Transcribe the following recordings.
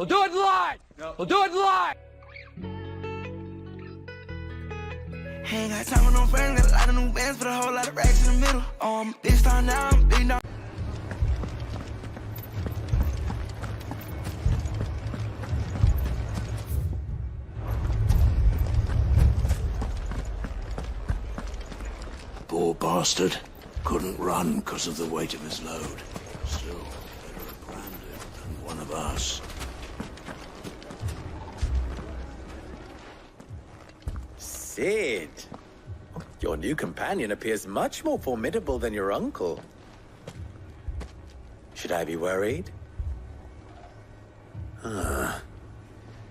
We'll do it live! No. We'll do it live! Ain't got time with no friends, got a lot of new bands, put a whole lot of racks in the middle. This time now, I'm big now. Poor bastard. Couldn't run because of the weight of his load. Still, better a branded than one of us. Sid! Your new companion appears much more formidable than your uncle. Should I be worried? You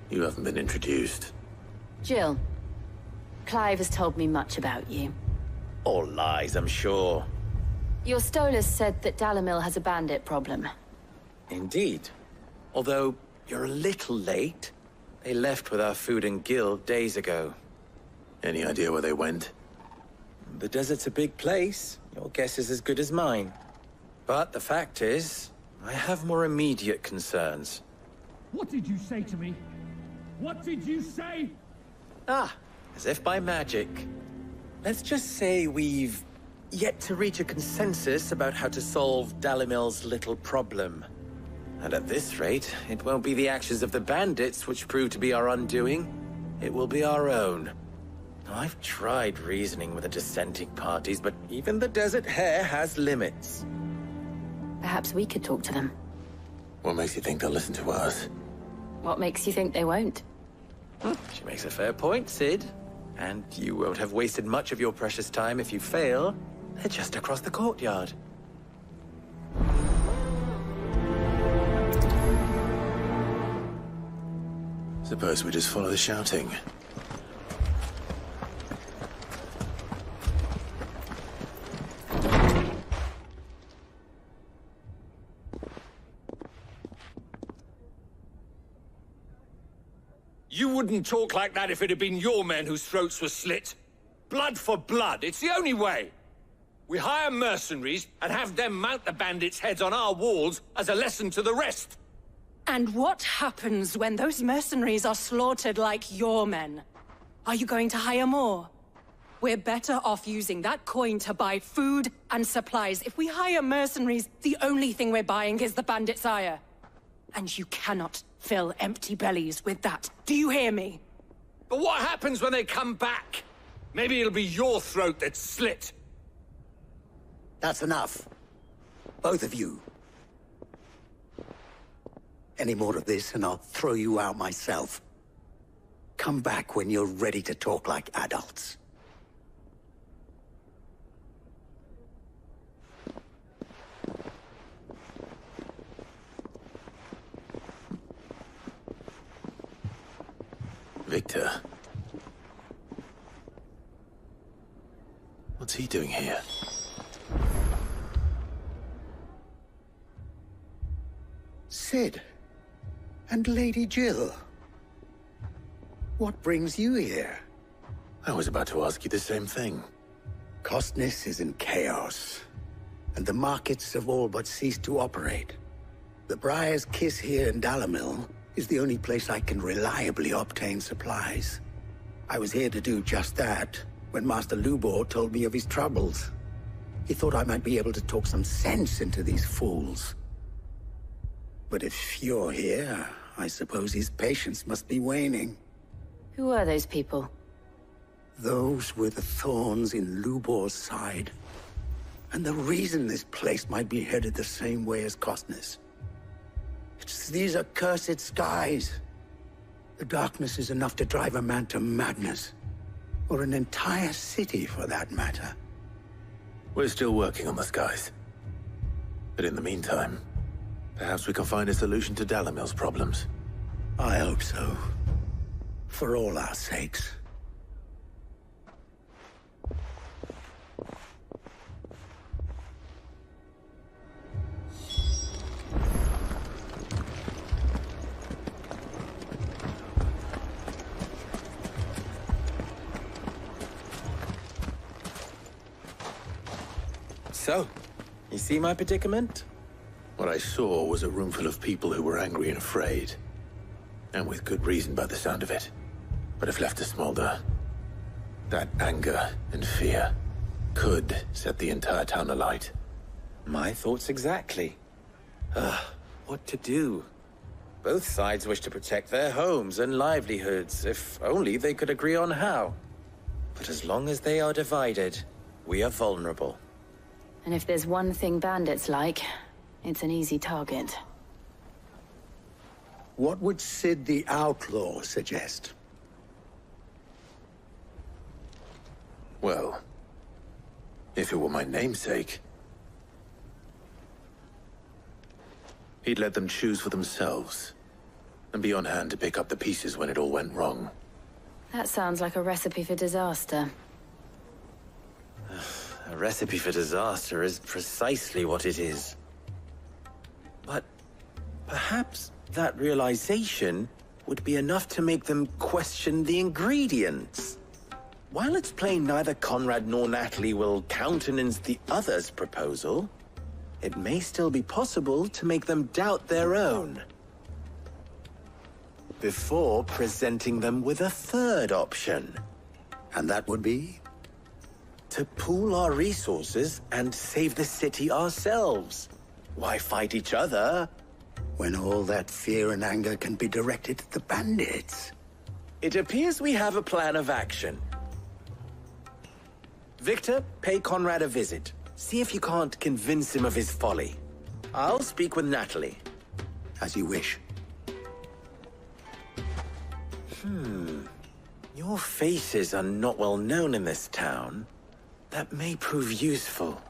haven't been introduced. Jill, Clive has told me much about you. All lies, I'm sure. Your Stolas said that Dalamil has a bandit problem. Indeed. Although, you're a little late. They left with our food and guild days ago. Any idea where they went? The desert's a big place. Your guess is as good as mine. But the fact is, I have more immediate concerns. What did you say to me? What did you say? Ah, as if by magic. Let's just say we've yet to reach a consensus about how to solve Dalamil's little problem. And at this rate, it won't be the actions of the bandits which prove to be our undoing. It will be our own. I've tried reasoning with the dissenting parties, but even the Desert Hare has limits. Perhaps we could talk to them. What makes you think they'll listen to us? What makes you think they won't? She makes a fair point, Sid. And you won't have wasted much of your precious time if you fail. They're just across the courtyard. Suppose we just follow the shouting. You wouldn't talk like that if it had been your men whose throats were slit. Blood for blood, it's the only way. We hire mercenaries and have them mount the bandits' heads on our walls as a lesson to the rest. And what happens when those mercenaries are slaughtered like your men? Are you going to hire more? We're better off using that coin to buy food and supplies. If we hire mercenaries, the only thing we're buying is the bandits' ire. And you cannot fill empty bellies with that. Do you hear me? But what happens when they come back? Maybe it'll be your throat that's slit. That's enough. Both of you. Any more of this and I'll throw you out myself. Come back when you're ready to talk like adults. Victor. What's he doing here? Sid. And Lady Jill. What brings you here? I was about to ask you the same thing. Costness is in chaos, and the markets have all but ceased to operate. The Briar's Kiss here in Dalamil is the only place I can reliably obtain supplies. I was here to do just that when Master Lubor told me of his troubles. He thought I might be able to talk some sense into these fools. But if you're here, I suppose his patience must be waning. Who are those people? Those were the thorns in Lubor's side. And the reason this place might be headed the same way as Costness. It's these accursed skies. The darkness is enough to drive a man to madness. Or an entire city, for that matter. We're still working on the skies. But in the meantime, perhaps we can find a solution to Dalamil's problems. I hope so. For all our sakes. So, you see my predicament? What I saw was a room full of people who were angry and afraid. And with good reason by the sound of it. But if left to smolder, that anger and fear could set the entire town alight. My thoughts exactly. What to do? Both sides wish to protect their homes and livelihoods, if only they could agree on how. But as long as they are divided, we are vulnerable. And if there's one thing bandits like, it's an easy target. What would Sid the Outlaw suggest? Well, if it were my namesake, he'd let them choose for themselves, and be on hand to pick up the pieces when it all went wrong. That sounds like a recipe for disaster. A recipe for disaster is precisely what it is. But perhaps that realization would be enough to make them question the ingredients. While it's plain neither Conrad nor Natalie will countenance the other's proposal, it may still be possible to make them doubt their own. Before presenting them with a third option. And that would be? To pool our resources and save the city ourselves. Why fight each other? When all that fear and anger can be directed at the bandits. It appears we have a plan of action. Victor, pay Conrad a visit. See if you can't convince him of his folly. I'll speak with Natalie. As you wish. Your faces are not well known in this town. That may prove useful.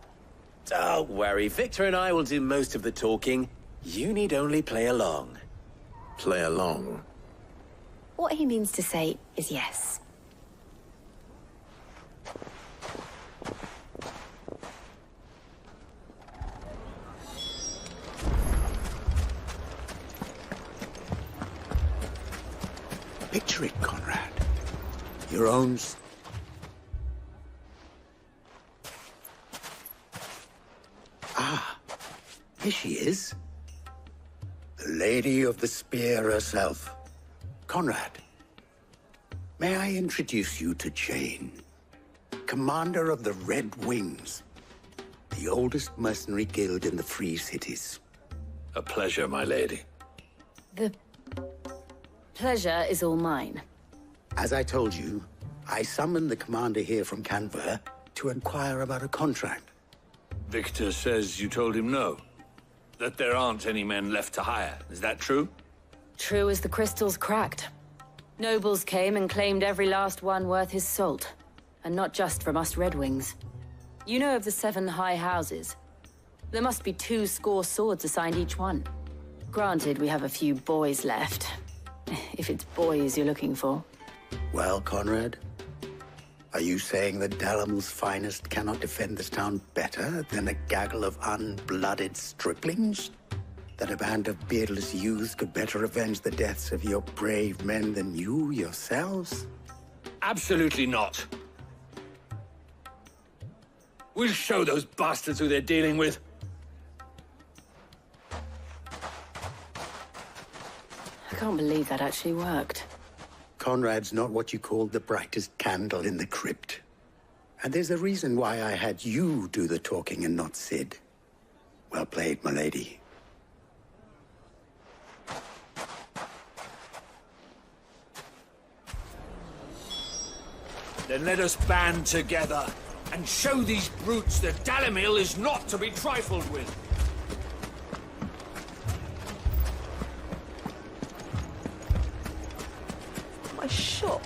Don't worry, Victor and I will do most of the talking. You need only play along. Play along. What he means to say is yes. Picture it, Conrad. Your own... Here she is. The Lady of the Spear herself. Conrad, may I introduce you to Jane, commander of the Red Wings, the oldest mercenary guild in the Free Cities. A pleasure, my lady. The pleasure is all mine. As I told you, I summoned the commander here from Canver to inquire about a contract. Victor says you told him no. That there aren't any men left to hire. Is that true? True as the crystals cracked. Nobles came and claimed every last one worth his salt. And not just from us Red Wings. You know of the 7 high houses. There must be 2 swords assigned each one. Granted, we have a few boys left. If it's boys you're looking for. Well, Conrad, are you saying that Dalamel's finest cannot defend this town better than a gaggle of unblooded striplings? That a band of beardless youths could better avenge the deaths of your brave men than you yourselves? Absolutely not. We'll show those bastards who they're dealing with. I can't believe that actually worked. Conrad's not what you call the brightest candle in the crypt. And there's a reason why I had you do the talking and not Sid. Well played, my lady. Then let us band together and show these brutes that Dalimil is not to be trifled with. My shop.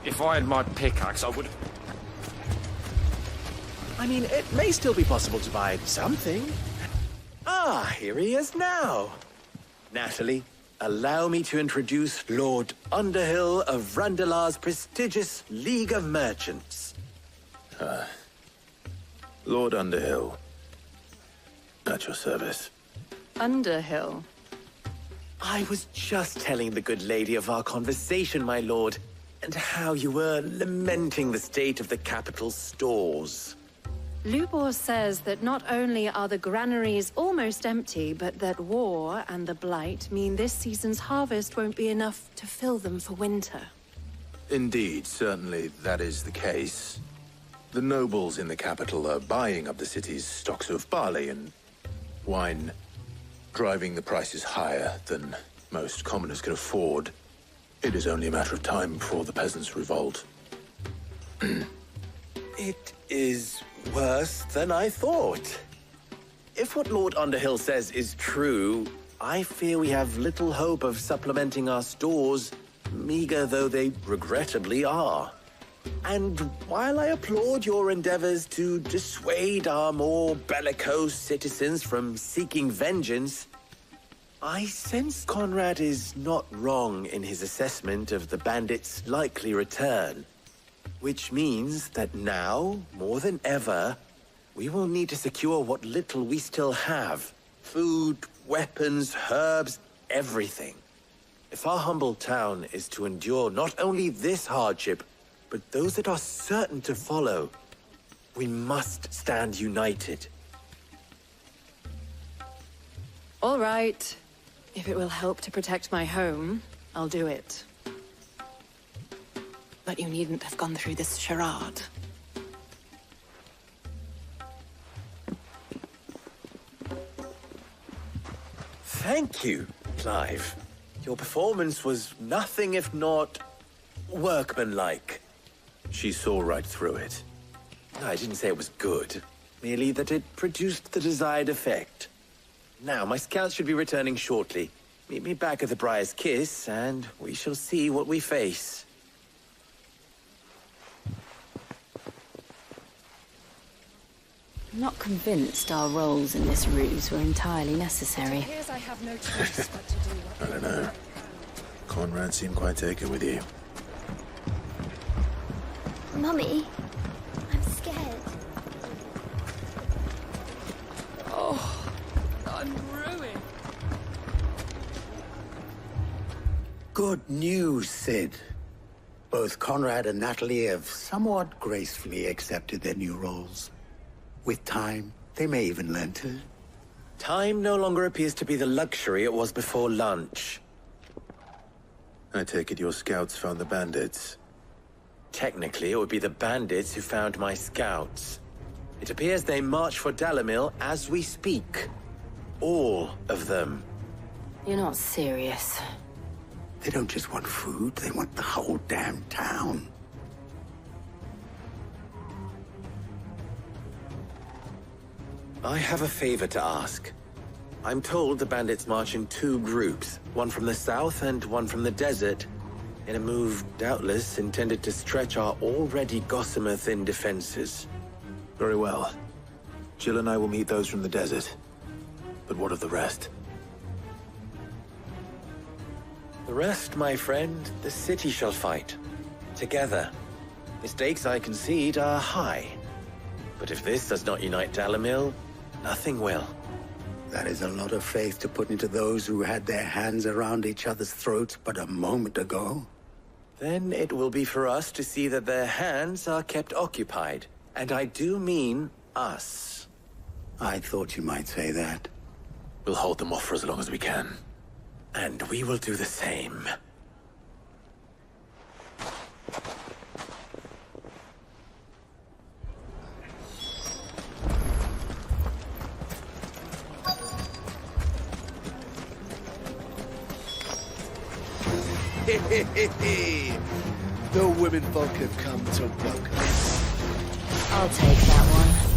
If I had my pickaxe, I would... I mean, it may still be possible to buy something. Ah, here he is now. Natalie, allow me to introduce Lord Underhill of Randalar's prestigious League of Merchants. Lord Underhill. At your service. Underhill? I was just telling the good lady of our conversation, my lord, and how you were lamenting the state of the capital's stores. Lubor says that not only are the granaries almost empty, but that war and the Blight mean this season's harvest won't be enough to fill them for winter. Indeed, certainly that is the case. The nobles in the capital are buying up the city's stocks of barley and wine, driving the prices higher than most commoners can afford. It is only a matter of time before the peasants revolt. It is worse than I thought. If what Lord Underhill says is true, I fear we have little hope of supplementing our stores, meager though they regrettably are. And while I applaud your endeavors to dissuade our more bellicose citizens from seeking vengeance, I sense Conrad is not wrong in his assessment of the bandits' likely return. Which means that now, more than ever, we will need to secure what little we still have. Food, weapons, herbs, everything. If our humble town is to endure not only this hardship, but those that are certain to follow, we must stand united. All right. If it will help to protect my home, I'll do it. But you needn't have gone through this charade. Thank you, Clive. Your performance was nothing if not workmanlike. She saw right through it. I didn't say it was good, merely that it produced the desired effect. Now, my scouts should be returning shortly. Meet me back at the Briar's Kiss, and we shall see what we face. I'm not convinced our roles in this ruse were entirely necessary. It appears I have no choice but to do what I don't know. Conrad seemed quite taken with you. Mummy, I'm scared. Oh, I'm ruined. Good news, Sid. Both Conrad and Natalie have somewhat gracefully accepted their new roles. With time, they may even learn to. Time no longer appears to be the luxury it was before lunch. I take it your scouts found the bandits. Technically, it would be the bandits who found my scouts. It appears they march for Dalimil as we speak. All of them. You're not serious. They don't just want food, they want the whole damn town. I have a favor to ask. I'm told the bandits march in two groups, one from the south and one from the desert, in a move doubtless intended to stretch our already gossamer-thin defenses. Very well. Jill and I will meet those from the desert. But what of the rest? The rest, my friend, the city shall fight. Together. The stakes, I concede, are high. But if this does not unite Dalimil, nothing will. That is a lot of faith to put into those who had their hands around each other's throats but a moment ago. Then it will be for us to see that their hands are kept occupied. And I do mean us. I thought you might say that. We'll hold them off for as long as we can. And we will do the same. The women folk have come to welcome us. I'll take that one.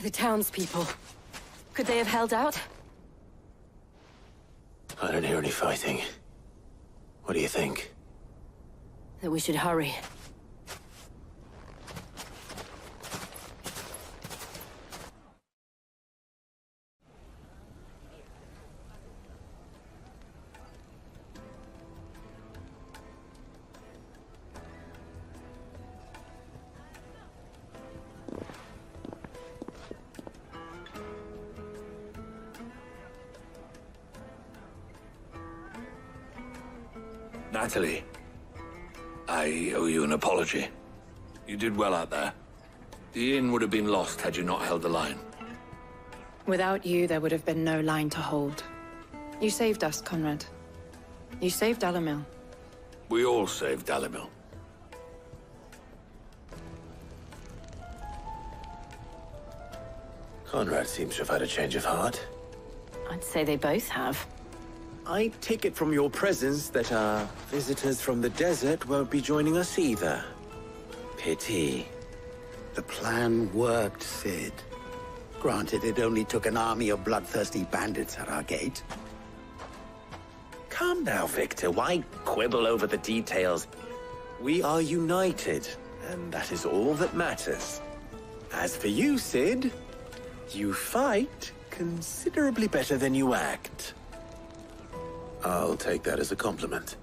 The townspeople. Could they have held out? I don't hear any fighting. What do you think? That we should hurry. Natalie, I owe you an apology. You did well out there. The inn would have been lost had you not held the line. Without you, there would have been no line to hold. You saved us, Conrad. You saved Dalimil. We all saved Dalimil. Conrad seems to have had a change of heart. I'd say they both have. I take it from your presence that our visitors from the desert won't be joining us either. Pity. The plan worked, Sid. Granted, it only took an army of bloodthirsty bandits at our gate. Calm now, Victor. Why quibble over the details? We are united, and that is all that matters. As for you, Sid, you fight considerably better than you act. I'll take that as a compliment.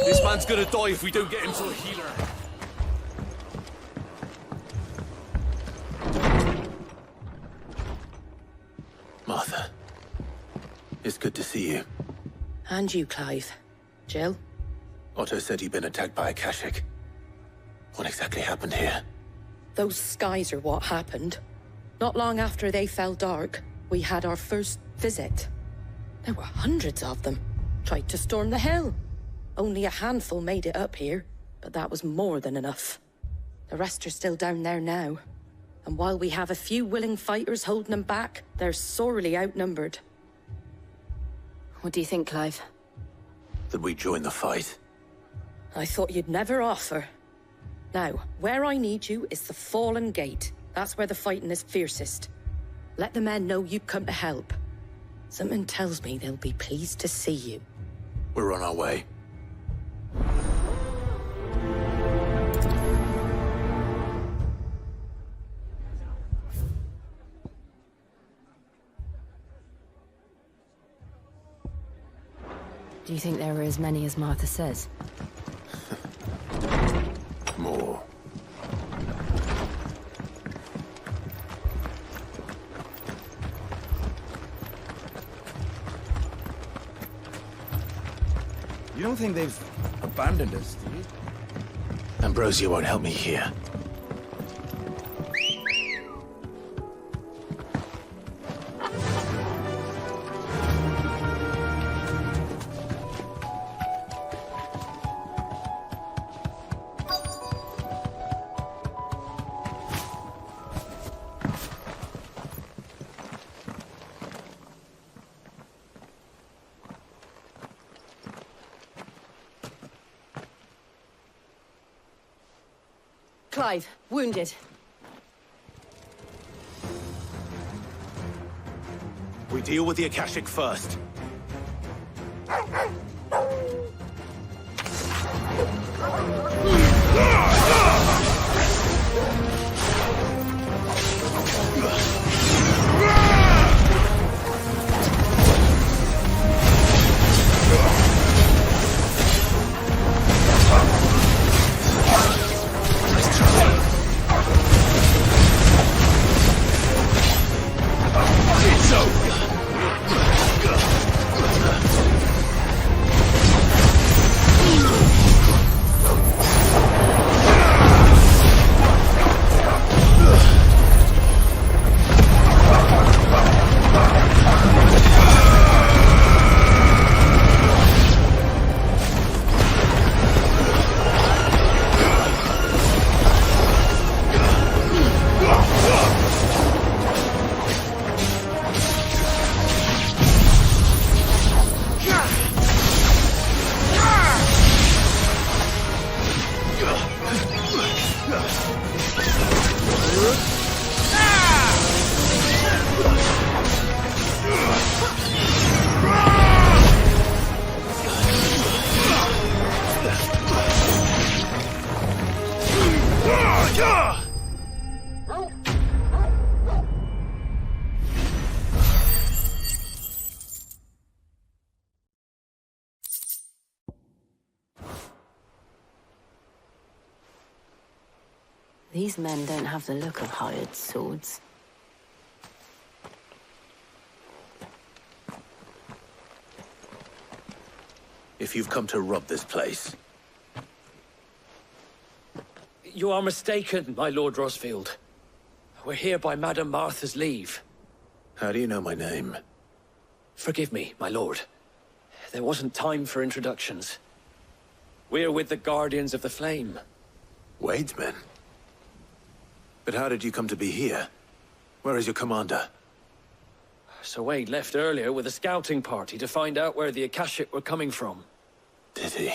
This man's gonna die if we don't get him to a healer. Martha, it's good to see you. And you, Clive. Jill? Otto said you'd been attacked by a Kashik. What exactly happened here? Those skies are what happened. Not long after they fell dark, we had our first visit. There were hundreds of them. Tried to storm the hill. Only a handful made it up here, but that was more than enough. The rest are still down there now. And while we have a few willing fighters holding them back, they're sorely outnumbered. What do you think, Clive? That we join the fight? I thought you'd never offer. Now, where I need you is the Fallen Gate. That's where the fighting is fiercest. Let the men know you've come to help. Something tells me they'll be pleased to see you. We're on our way. Do you think there are as many as Martha says? More. You don't think they've abandoned us, do you? Ambrosia won't help me here. Clive, wounded. We deal with the Akashic first. It's over! These men don't have the look of hired swords. If you've come to rob this place... You are mistaken, my Lord Rosfield. We're here by Madame Martha's leave. How do you know my name? Forgive me, my lord. There wasn't time for introductions. We're with the Guardians of the Flame. Wade's men? But how did you come to be here? Where is your commander? Sir Wade left earlier with a scouting party to find out where the Akashic were coming from. Did he?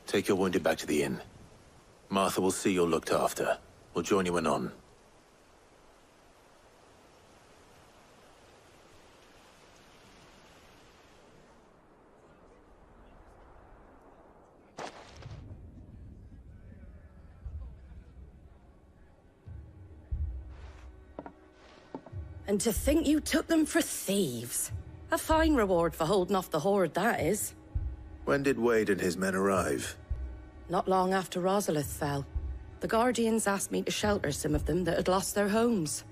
Take your wounded back to the inn. Martha will see you're looked after. We'll join you anon. And to think you took them for thieves. A fine reward for holding off the horde, that is. When did Wade and his men arrive? Not long after Rosalith fell. The Guardians asked me to shelter some of them that had lost their homes.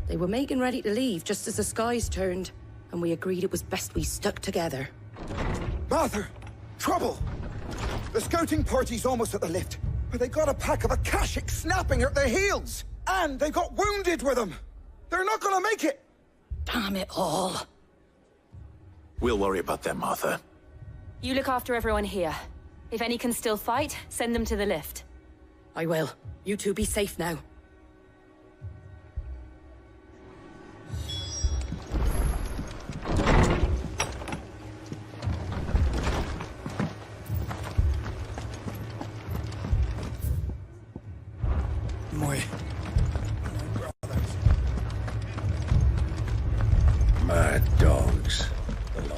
They were making ready to leave just as the skies turned, and we agreed it was best we stuck together. Martha! Trouble! The scouting party's almost at the lift, but they got a pack of Akashic snapping at their heels! And they got wounded with them! They're not gonna make it! Damn it all. We'll worry about them, Martha. You look after everyone here. If any can still fight, send them to the lift. I will. You two be safe now. Mad dogs. The law.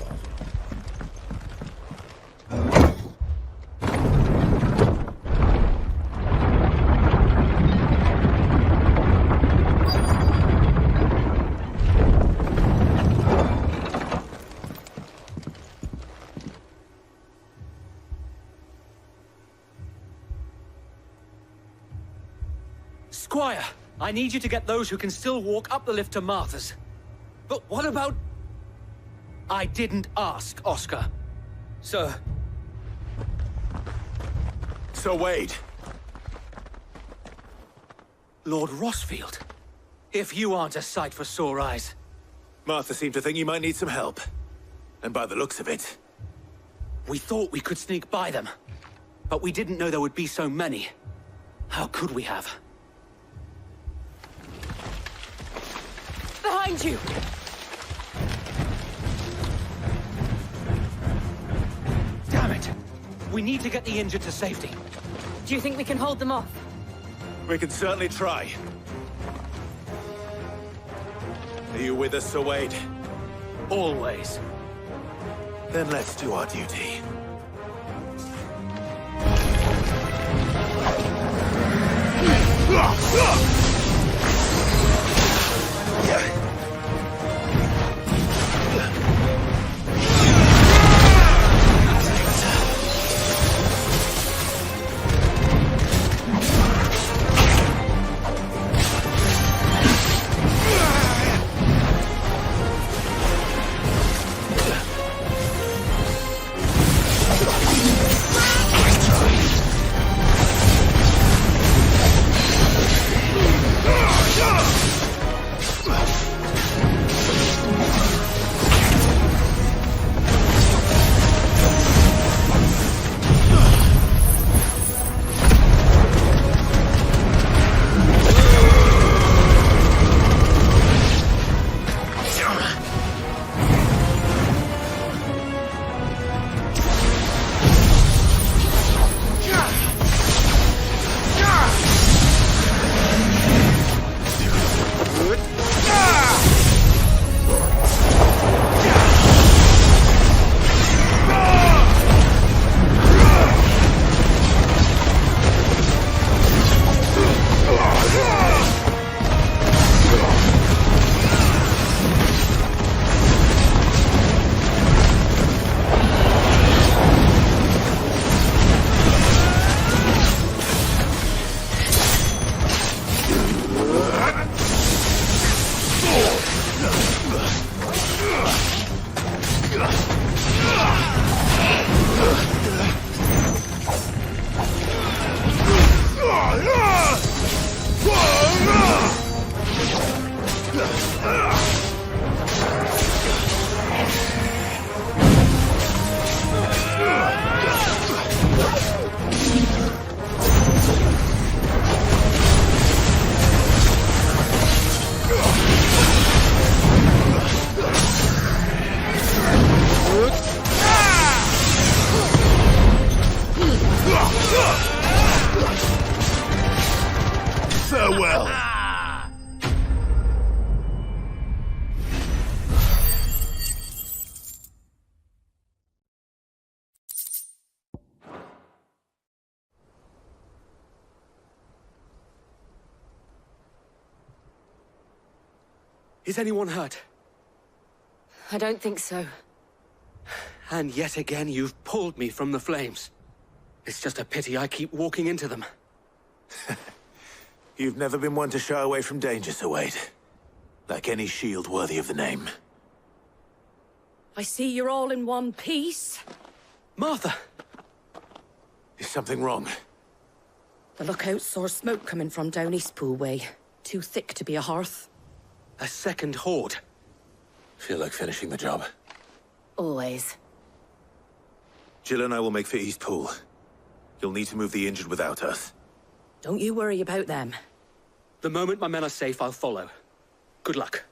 Squire, I need you to get those who can still walk up the lift to Martha's. But what about... I didn't ask, Oscar. Sir. Sir Wade. Lord Rosfield. If you aren't a sight for sore eyes. Martha seemed to think you might need some help. And by the looks of it... We thought we could sneak by them. But we didn't know there would be so many. How could we have? Behind you! Damn it! We need to get the injured to safety. Do you think we can hold them off? We can certainly try. Are you with us, Sir Wade? Always. Then let's do our duty. Farewell. Is anyone hurt? I don't think so. And yet again, you've pulled me from the flames. It's just a pity I keep walking into them. You've never been one to shy away from danger, Sir Wade. Like any shield worthy of the name. I see you're all in one piece. Martha! Is something wrong? The lookout saw smoke coming from down Eastpool way. Too thick to be a hearth. A second horde. Feel like finishing the job. Always. Jill and I will make for Eastpool. You'll need to move the injured without us. Don't you worry about them. The moment my men are safe, I'll follow. Good luck.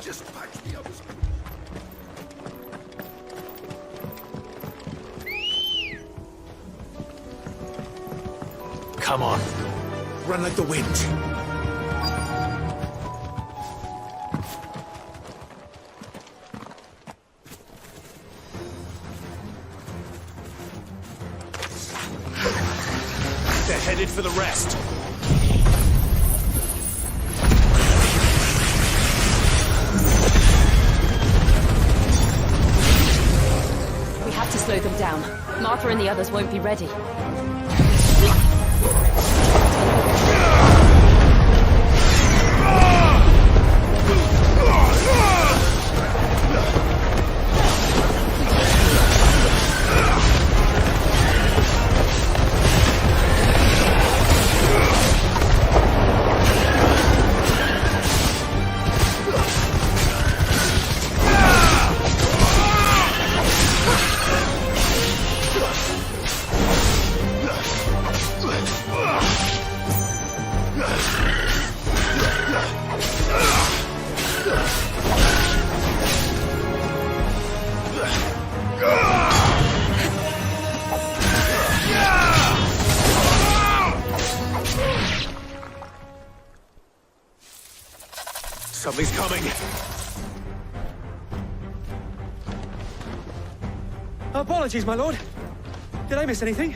Just patch me up. Come on. Run like the wind. They're headed for the rest. We have to slow them down. Martha and the others won't be ready. Something's coming. Apologies, my lord. Did I miss anything?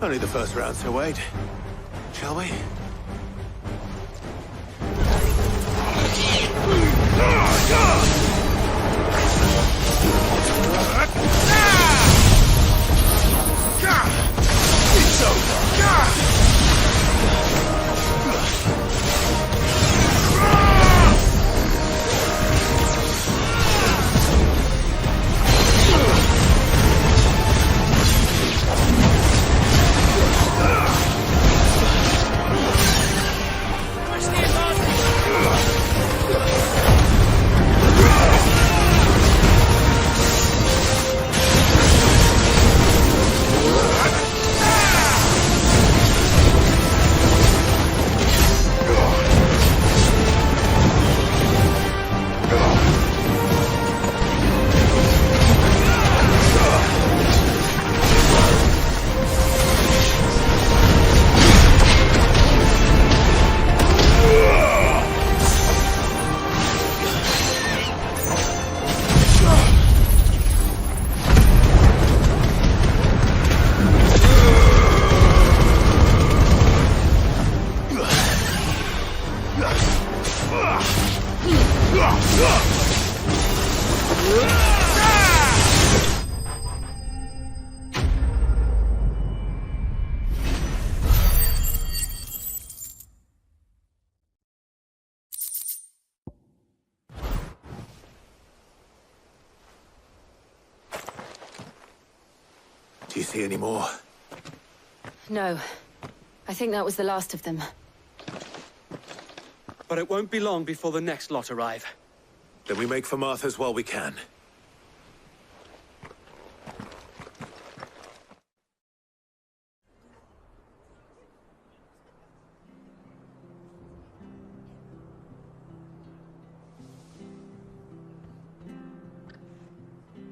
Only the first round, Sir Wade. Shall we? It's over. Do you see any more? No. I think that was the last of them. But it won't be long before the next lot arrive. Then we make for Martha's while we can.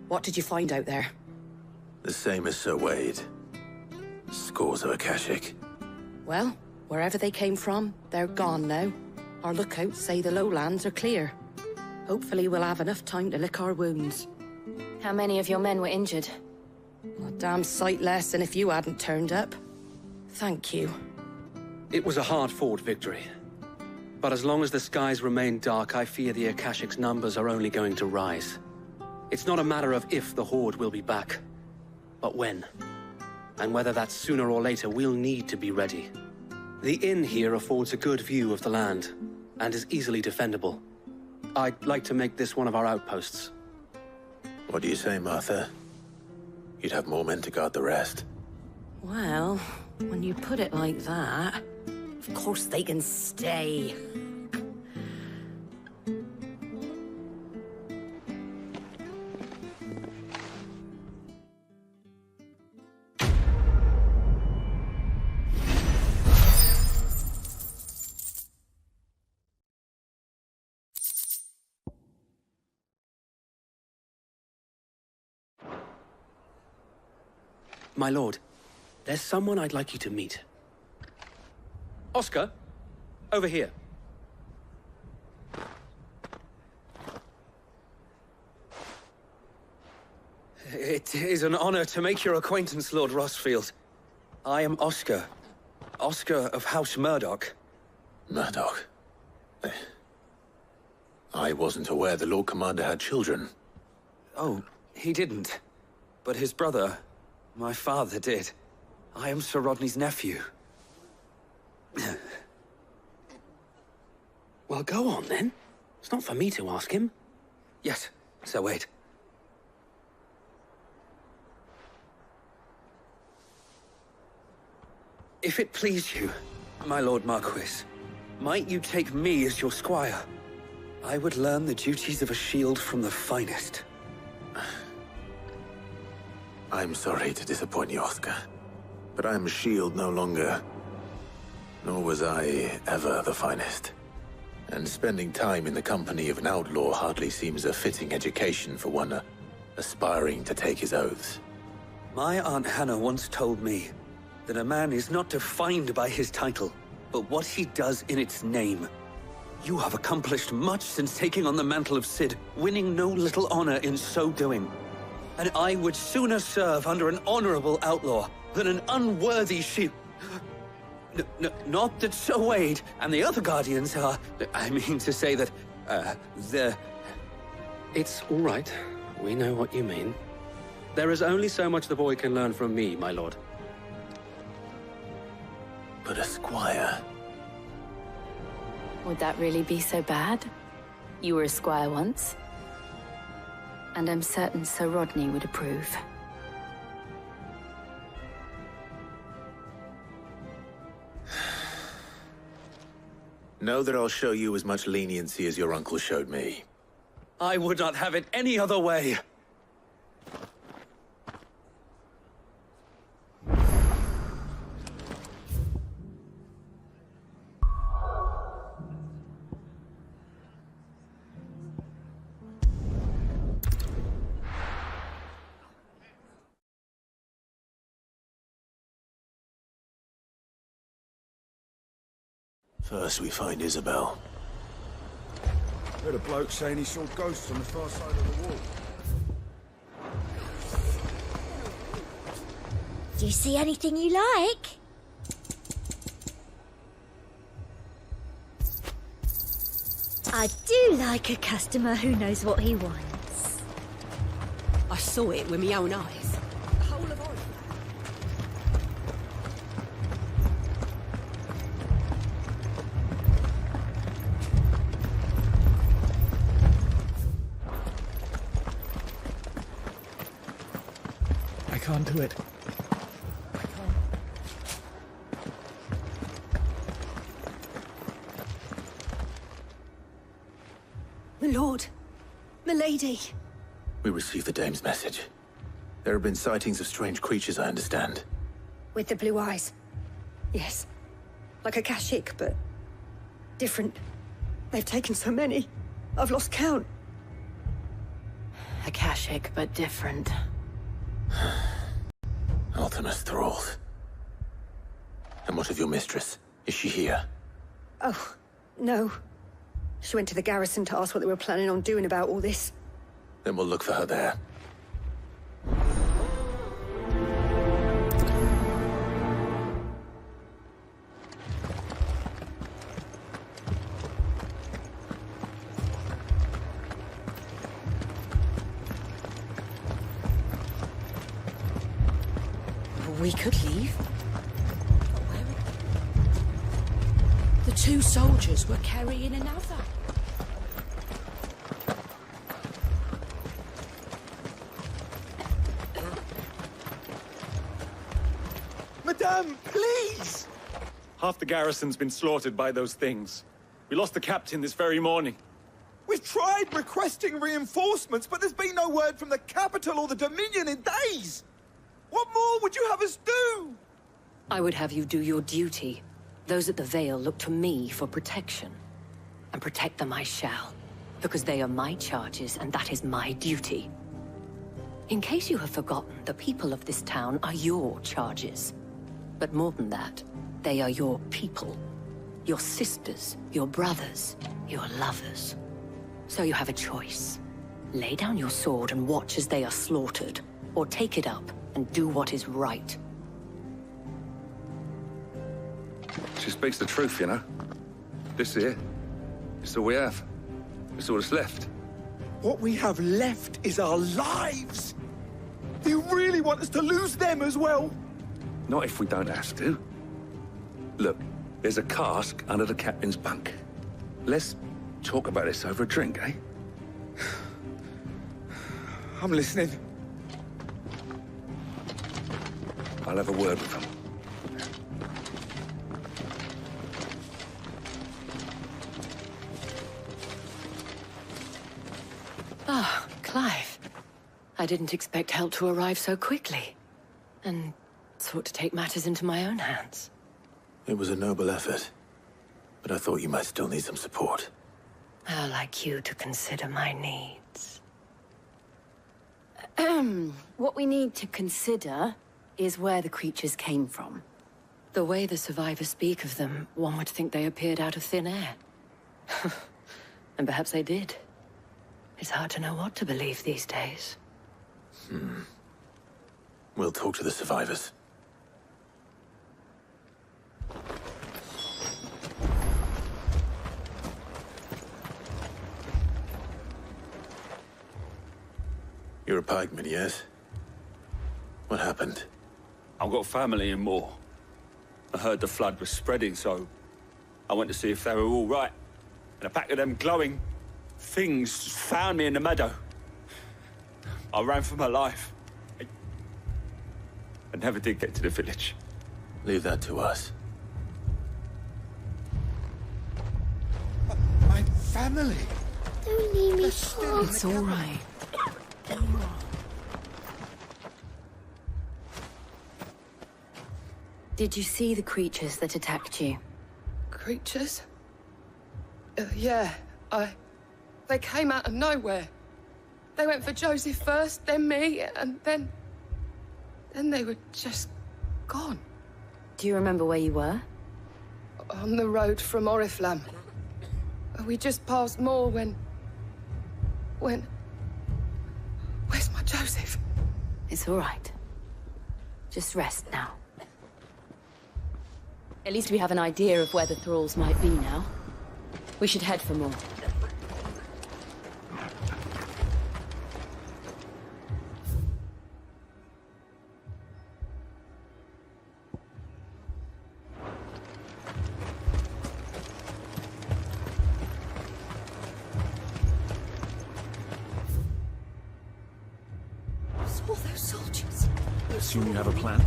What did you find out there? The same as Sir Wade. Scores of Akashic. Well, wherever they came from, they're gone now. Our lookouts say the lowlands are clear. Hopefully we'll have enough time to lick our wounds. How many of your men were injured? A damn sight less than if you hadn't turned up. Thank you. It was a hard-fought victory. But as long as the skies remain dark, I fear the Akashic's numbers are only going to rise. It's not a matter of if the Horde will be back, but when. And whether that's sooner or later, we'll need to be ready. The inn here affords a good view of the land, and is easily defendable. I'd like to make this one of our outposts. What do you say, Martha? You'd have more men to guard the rest. Well, when you put it like that, of course they can stay. My lord, there's someone I'd like you to meet. Oscar, over here. It is an honor to make your acquaintance, Lord Rossfield. I am Oscar. Oscar of House Murdoch. Murdoch? I wasn't aware the Lord Commander had children. Oh, he didn't. But his brother, my father, did. I am Sir Rodney's nephew. Well, go on, then. It's not for me to ask him. Yes, Sir Wade. If it please you, my Lord Marquis, might you take me as your squire? I would learn the duties of a shield from the finest. I'm sorry to disappoint you, Oscar, but I'm a shield no longer. Nor was I ever the finest. And spending time in the company of an outlaw hardly seems a fitting education for one aspiring to take his oaths. My Aunt Hannah once told me that a man is not defined by his title, but what he does in its name. You have accomplished much since taking on the mantle of Cid, winning no little honor in so doing. And I would sooner serve under an honorable outlaw than an unworthy shield. Not that Sir Wade and the other Guardians are... I mean to say that, they're... It's all right. We know what you mean. There is only so much the boy can learn from me, my lord. But a squire... Would that really be so bad? You were a squire once. And I'm certain Sir Rodney would approve. Know that I'll show you as much leniency as your uncle showed me. I would not have it any other way. First we find Isabel. Heard a bloke saying he saw ghosts on the far side of the wall. Do you see anything you like? I do like a customer who knows what he wants. I saw it with my own eyes. The whole of Oriflamme. I can't do it. My lord. Milady. We received the dame's message. There have been sightings of strange creatures, I understand. With the blue eyes. Yes. Like a Kashik, but different. They've taken so many. I've lost count. Akashic, but different. Ultimus thralls. And what of your mistress? Is she here? Oh, no. She went to the garrison to ask what they were planning on doing about all this. Then we'll look for her there. We could leave. The two soldiers were carrying another. Madame, please! Half the garrison's been slaughtered by those things. We lost the captain this very morning. We've tried requesting reinforcements, but there's been no word from the capital or the Dominion in days! What more would you have us do? I would have you do your duty. Those at the Vale look to me for protection. And protect them I shall. Because they are my charges, and that is my duty. In case you have forgotten, the people of this town are your charges. But more than that, they are your people. Your sisters, your brothers, your lovers. So you have a choice. Lay down your sword and watch as they are slaughtered, or take it up and do what is right. She speaks the truth, you know. This here, it's all we have. It's all that's left. What we have left is our lives! Do you really want us to lose them as well? Not if we don't have to. Look, there's a cask under the captain's bunk. Let's talk about this over a drink, eh? I'm listening. I'll have a word with them. Ah, Clive. I didn't expect help to arrive so quickly. And sought to take matters into my own hands. It was a noble effort, but I thought you might still need some support. I'd like you to consider my needs. What we need to consider is where the creatures came from. The way the survivors speak of them, one would think they appeared out of thin air. And perhaps they did. It's hard to know what to believe these days. We'll talk to the survivors. You're a pikeman, yes? What happened? I've got family in Moor. I heard the flood was spreading, so I went to see if they were all right. And a pack of them glowing things found me in the meadow. I ran for my life. I never did get to the village. Leave that to us. My family! Don't leave me alone. It's all right. Did you see the creatures that attacked you? Creatures? Yeah, they came out of nowhere. They went for Joseph first, then me, and then they were just gone. Do you remember where you were? On the road from Oriflamme. We just passed Moor when... Where's my Joseph? It's all right. Just rest now. At least we have an idea of where the thralls might be now. We should head for more. All those soldiers. Assume you have a plan?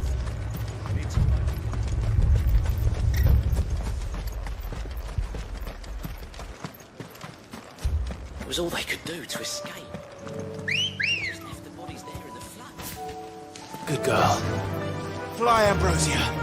It was all they could do to escape. Just left the bodies there in the flat. Good girl. Fly, Ambrosia.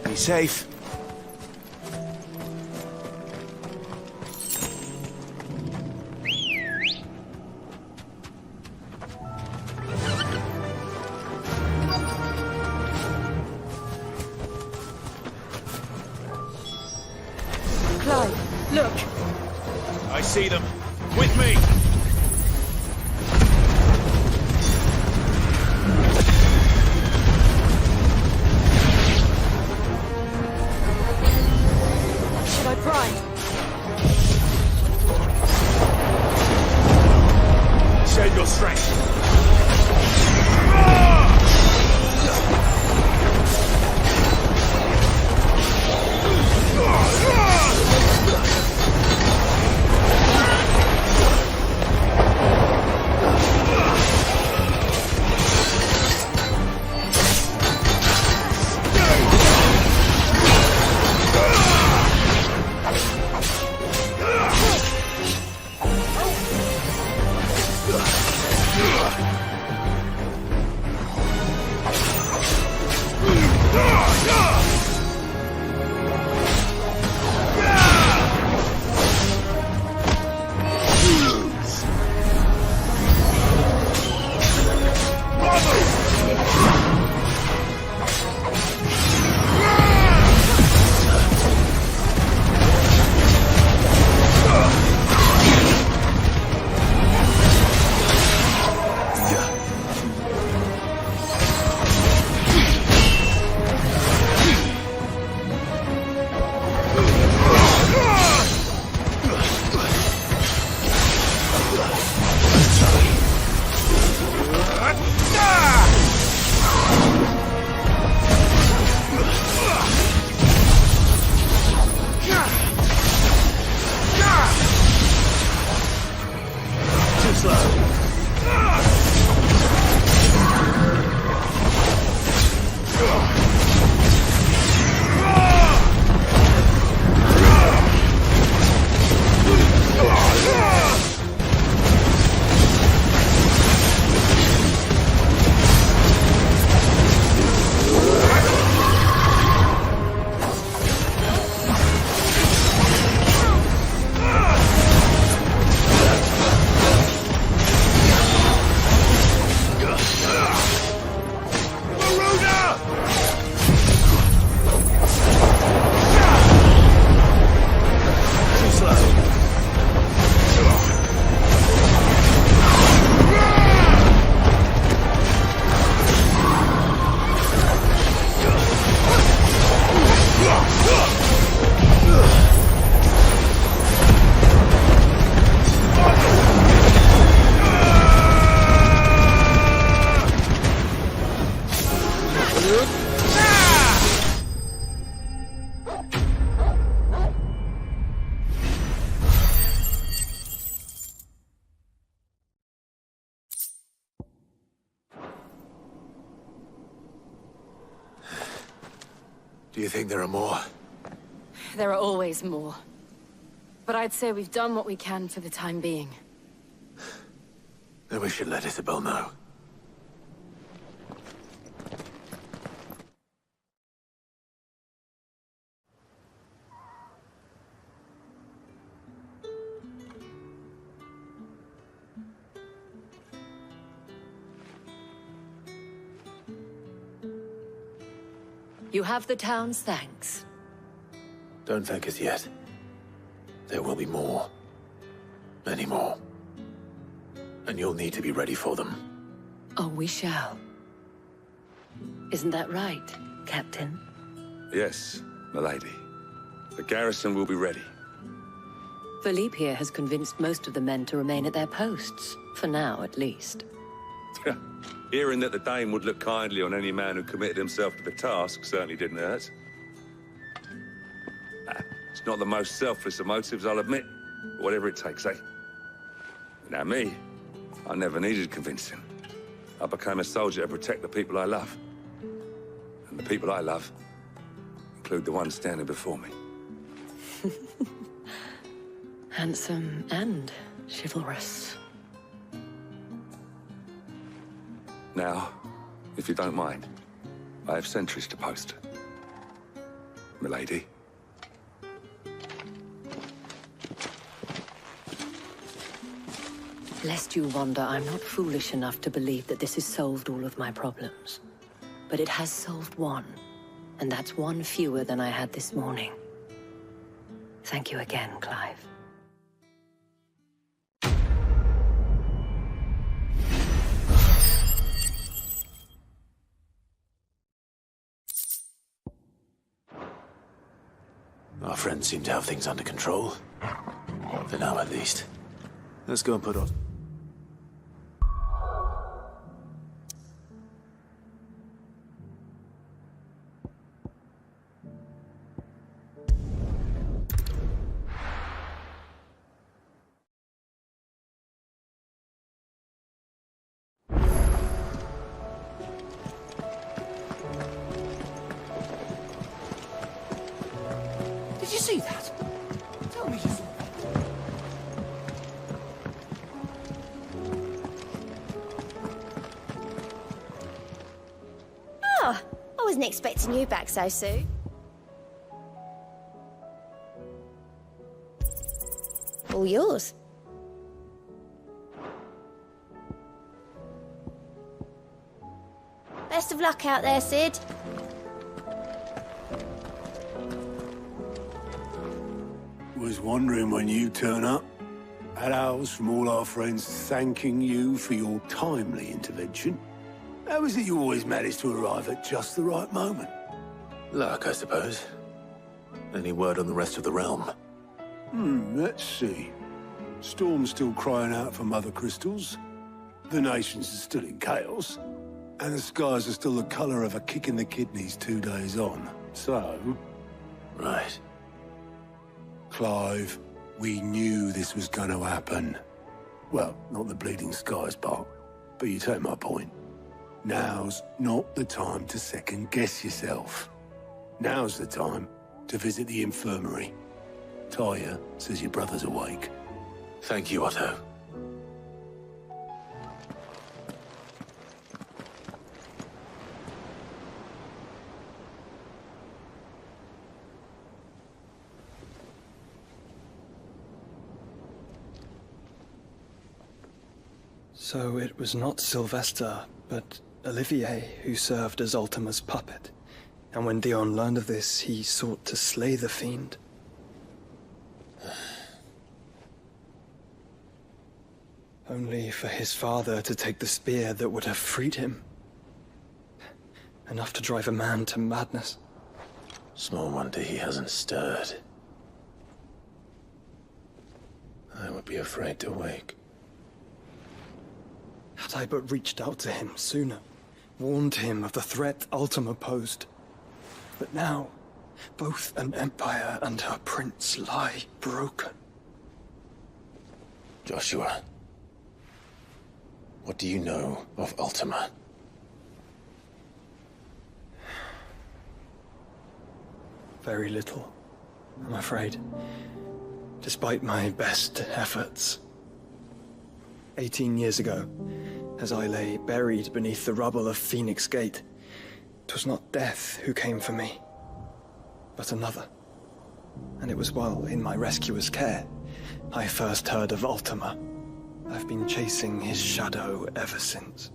Be safe. Clive, look. I see them. With me. Should I pry? Save your strength. Do you think there are more? There are always more. But I'd say we've done what we can for the time being. Then we should let Isabel know. You have the town's thanks. Don't thank us yet. There will be more. Many more. And you'll need to be ready for them. Oh, we shall. Isn't that right, Captain? Yes, milady. The garrison will be ready. Philippe here has convinced most of the men to remain at their posts. For now, at least. Hearing that the Dane would look kindly on any man who committed himself to the task certainly didn't hurt. It's not the most selfless of motives, I'll admit. But whatever it takes, eh? Now me, I never needed convincing. I became a soldier to protect the people I love. And the people I love include the ones standing before me. Handsome and chivalrous. Now, if you don't mind, I have sentries to post. Milady. Lest you wonder, I'm not foolish enough to believe that this has solved all of my problems. But it has solved one, and that's one fewer than I had this morning. Thank you again, Clive. Our friends seem to have things under control. For now, at least. Let's go and put on. Did you see that? Tell me you saw that. Oh, I wasn't expecting you back so soon. All yours. Best of luck out there, Sid. Was wondering when you turn up. Had owls from all our friends thanking you for your timely intervention. How is it you always manage to arrive at just the right moment? Luck, I suppose. Any word on the rest of the realm? Let's see. Storm's still crying out for Mothercrystals. The nations are still in chaos. And the skies are still the colour of a kick in the kidneys 2 days on. So... Right. Clive, we knew this was going to happen. Well, not the bleeding skies part, but you take my point. Now's not the time to second-guess yourself. Now's the time to visit the infirmary. Talia says your brother's awake. Thank you, Otto. So it was not Sylvester, but Olivier who served as Ultima's puppet. And when Dion learned of this, he sought to slay the fiend. Only for his father to take the spear that would have freed him. Enough to drive a man to madness. Small wonder he hasn't stirred. I would be afraid to wake. Had I but reached out to him sooner, warned him of the threat Ultima posed. But now, both an empire and her prince lie broken. Joshua, what do you know of Ultima? Very little, I'm afraid. Despite my best efforts. 18 years ago, as I lay buried beneath the rubble of Phoenix Gate, 'twas not death who came for me, but another. And it was while in my rescuer's care, I first heard of Ultima. I've been chasing his shadow ever since.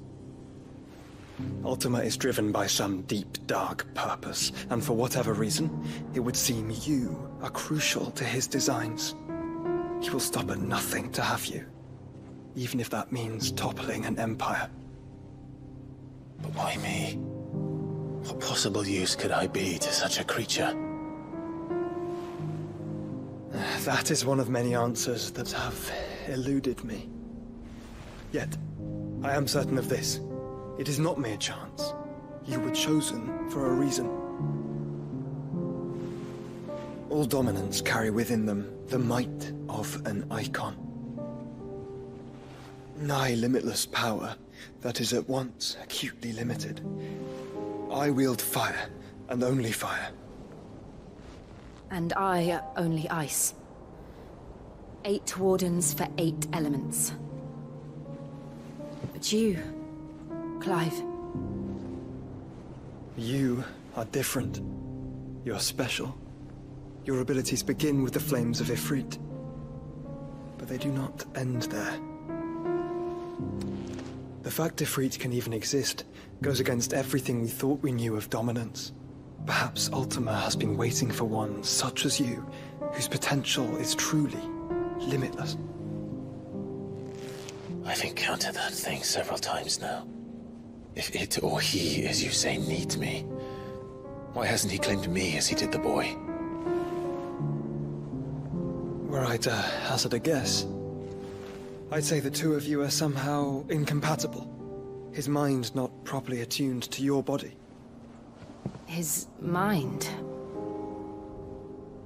Ultima is driven by some deep, dark purpose, and for whatever reason, it would seem you are crucial to his designs. He will stop at nothing to have you, even if that means toppling an empire. But why me? What possible use could I be to such a creature? That is one of many answers that have eluded me. Yet, I am certain of this. It is not mere chance. You were chosen for a reason. All dominants carry within them the might of an icon. Nigh limitless power that is at once acutely limited. I wield fire, and only fire. And I only ice. 8 wardens for 8 elements. But you, Clive. You are different. You're special. Your abilities begin with the flames of Ifrit. But they do not end there. The fact Ifrit can even exist goes against everything we thought we knew of dominance. Perhaps Ultima has been waiting for one such as you, whose potential is truly limitless. I've encountered that thing several times now. If it or he, as you say, needs me, why hasn't he claimed me as he did the boy? Were I to hazard a guess, I'd say the two of you are somehow incompatible. His mind not properly attuned to your body. His mind?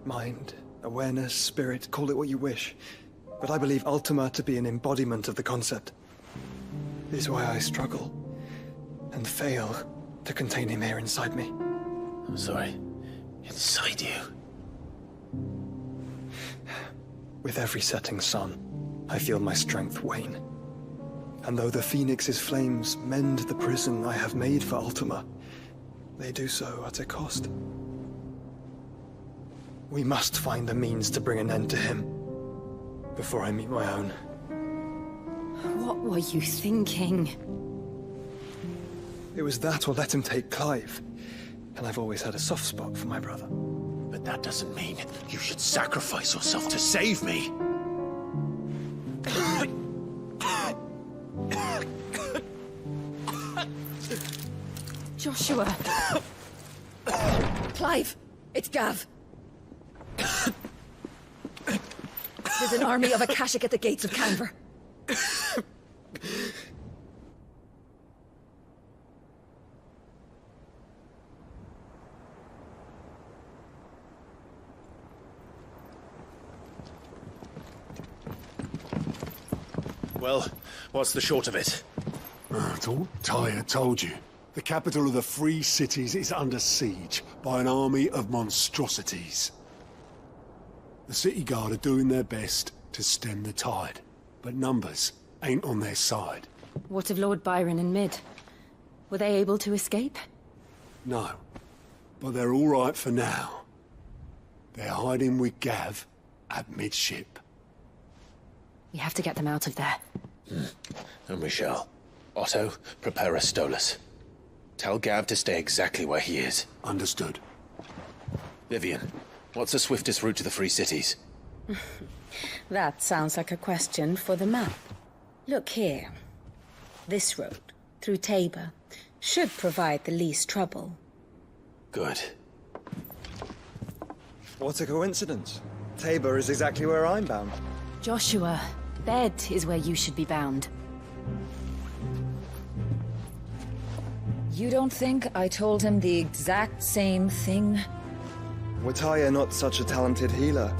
Mind, awareness, spirit, call it what you wish. But I believe Ultima to be an embodiment of the concept. This is why I struggle and fail to contain him here inside me. I'm sorry. Inside you? With every setting sun, I feel my strength wane. And though the Phoenix's flames mend the prison I have made for Ultima, they do so at a cost. We must find a means to bring an end to him before I meet my own. What were you thinking? It was that or let him take Clive. And I've always had a soft spot for my brother. But that doesn't mean you should sacrifice yourself to save me. Joshua! Clive! It's Gav! There's an army of Akashic at the gates of Canver. Well, what's the short of it? It's all Tyre told you. The capital of the Free Cities is under siege by an army of monstrosities. The city guard are doing their best to stem the tide, but numbers ain't on their side. What of Lord Byron and Mid? Were they able to escape? No, but they're all right for now. They're hiding with Gav at midship. We have to get them out of there. And we shall. Otto, prepare a Stolas. Tell Gav to stay exactly where he is. Understood. Vivian, what's the swiftest route to the Free Cities? That sounds like a question for the map. Look here. This road, through Tabor, should provide the least trouble. Good. What a coincidence. Tabor is exactly where I'm bound. Joshua, bed is where you should be bound. You don't think I told him the exact same thing? Were Tyre not such a talented healer,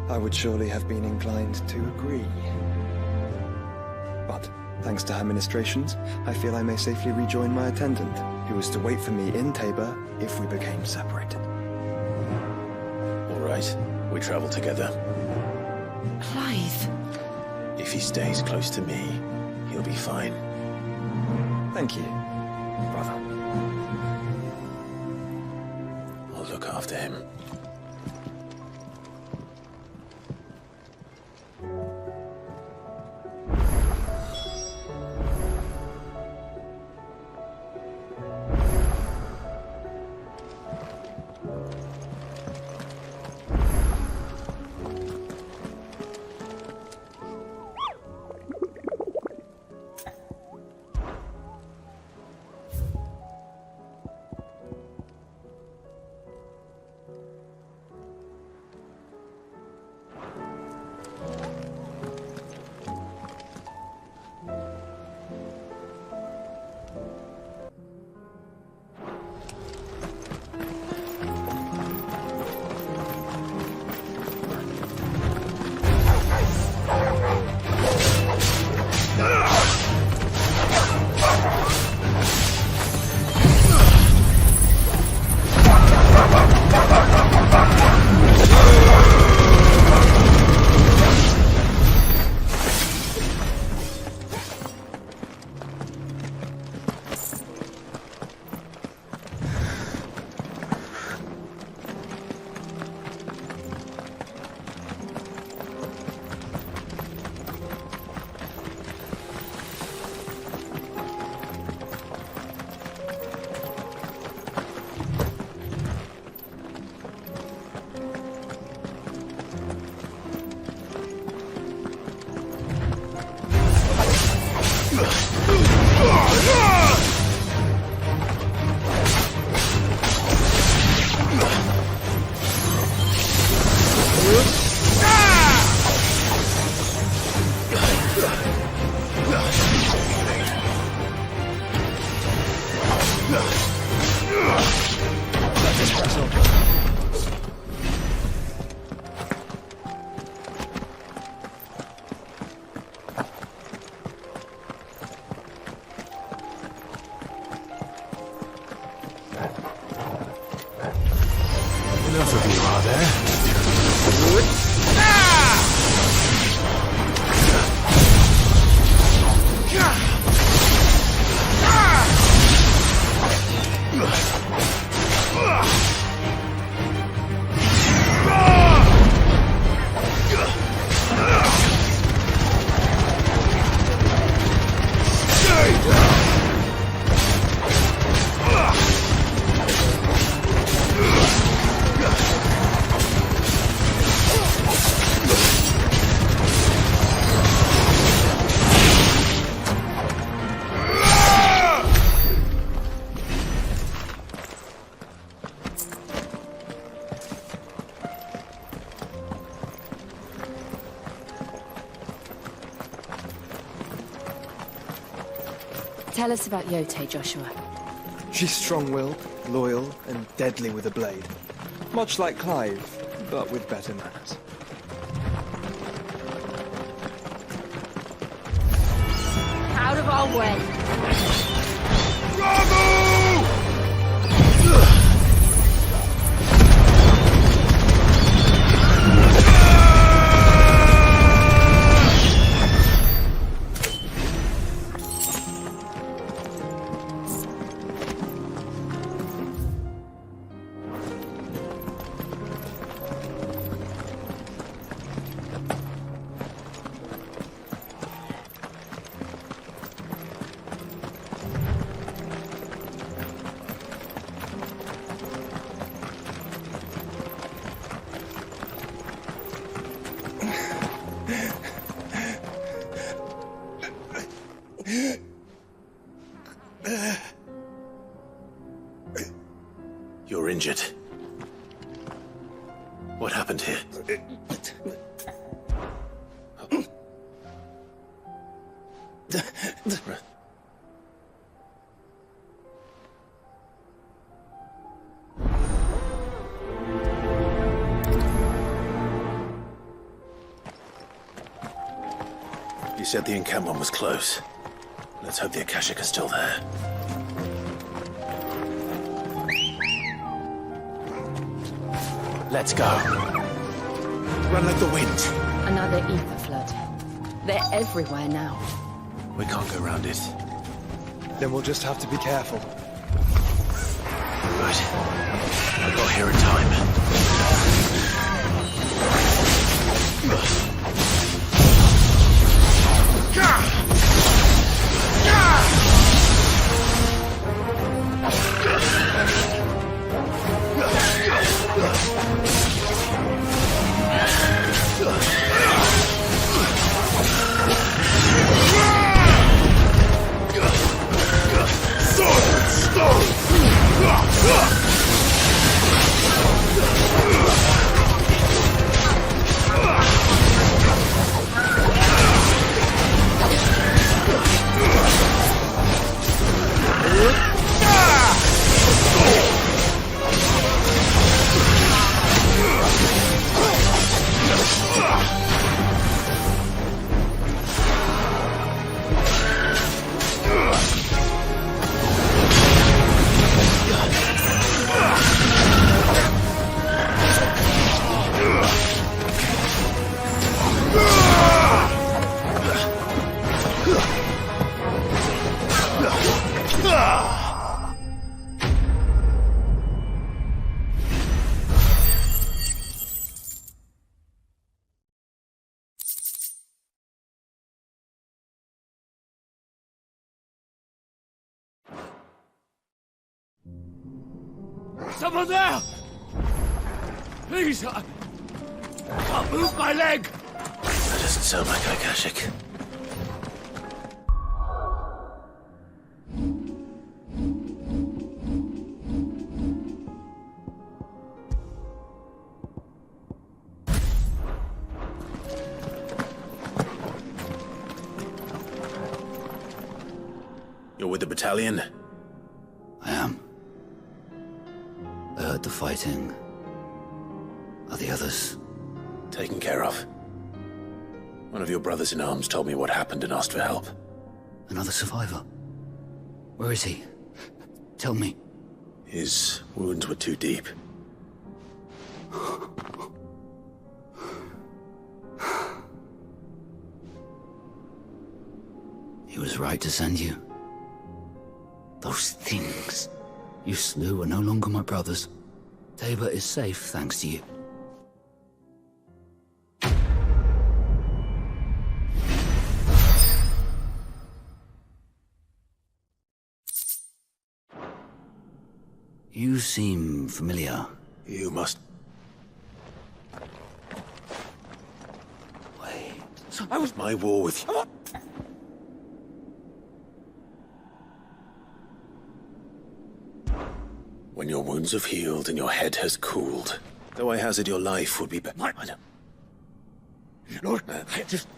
I would surely have been inclined to agree. But, thanks to her ministrations, I feel I may safely rejoin my attendant, who was to wait for me in Tabor if we became separated. All right, we travel together. Clive! If he stays close to me, he'll be fine. Thank you, brother. I'll look after him. Tell us about Yote, Joshua. She's strong-willed, loyal, and deadly with a blade. Much like Clive, but with better manners. Out of our way. You're injured. What happened here? You said the encampment was close. Let's hope the Akashic are still there. Let's go. Run like the wind. Another ether flood. They're everywhere now. We can't go around it. Then we'll just have to be careful. Right. I got here in time. Someone there! Please, I can't move my leg! That doesn't sound like Akashic. You're with the battalion? I am. I heard the fighting. Are the others? Taken care of. One of your brothers in arms told me what happened and asked for help. Another survivor? Where is he? Tell me. His wounds were too deep. He was right to send you. Those things you slew are no longer my brothers. Tabor is safe thanks to you. You seem familiar. You must... Wait. I was my war with you. When your wounds have healed and your head has cooled, though I hazard your life would be better. I know. Lord, I just...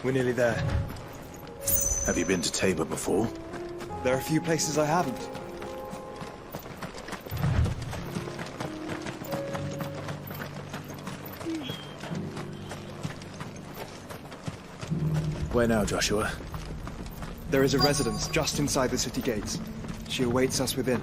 We're nearly there. Have you been to Tabor before? There are a few places I haven't. Where now, Joshua? There is a residence just inside the city gates. She awaits us within.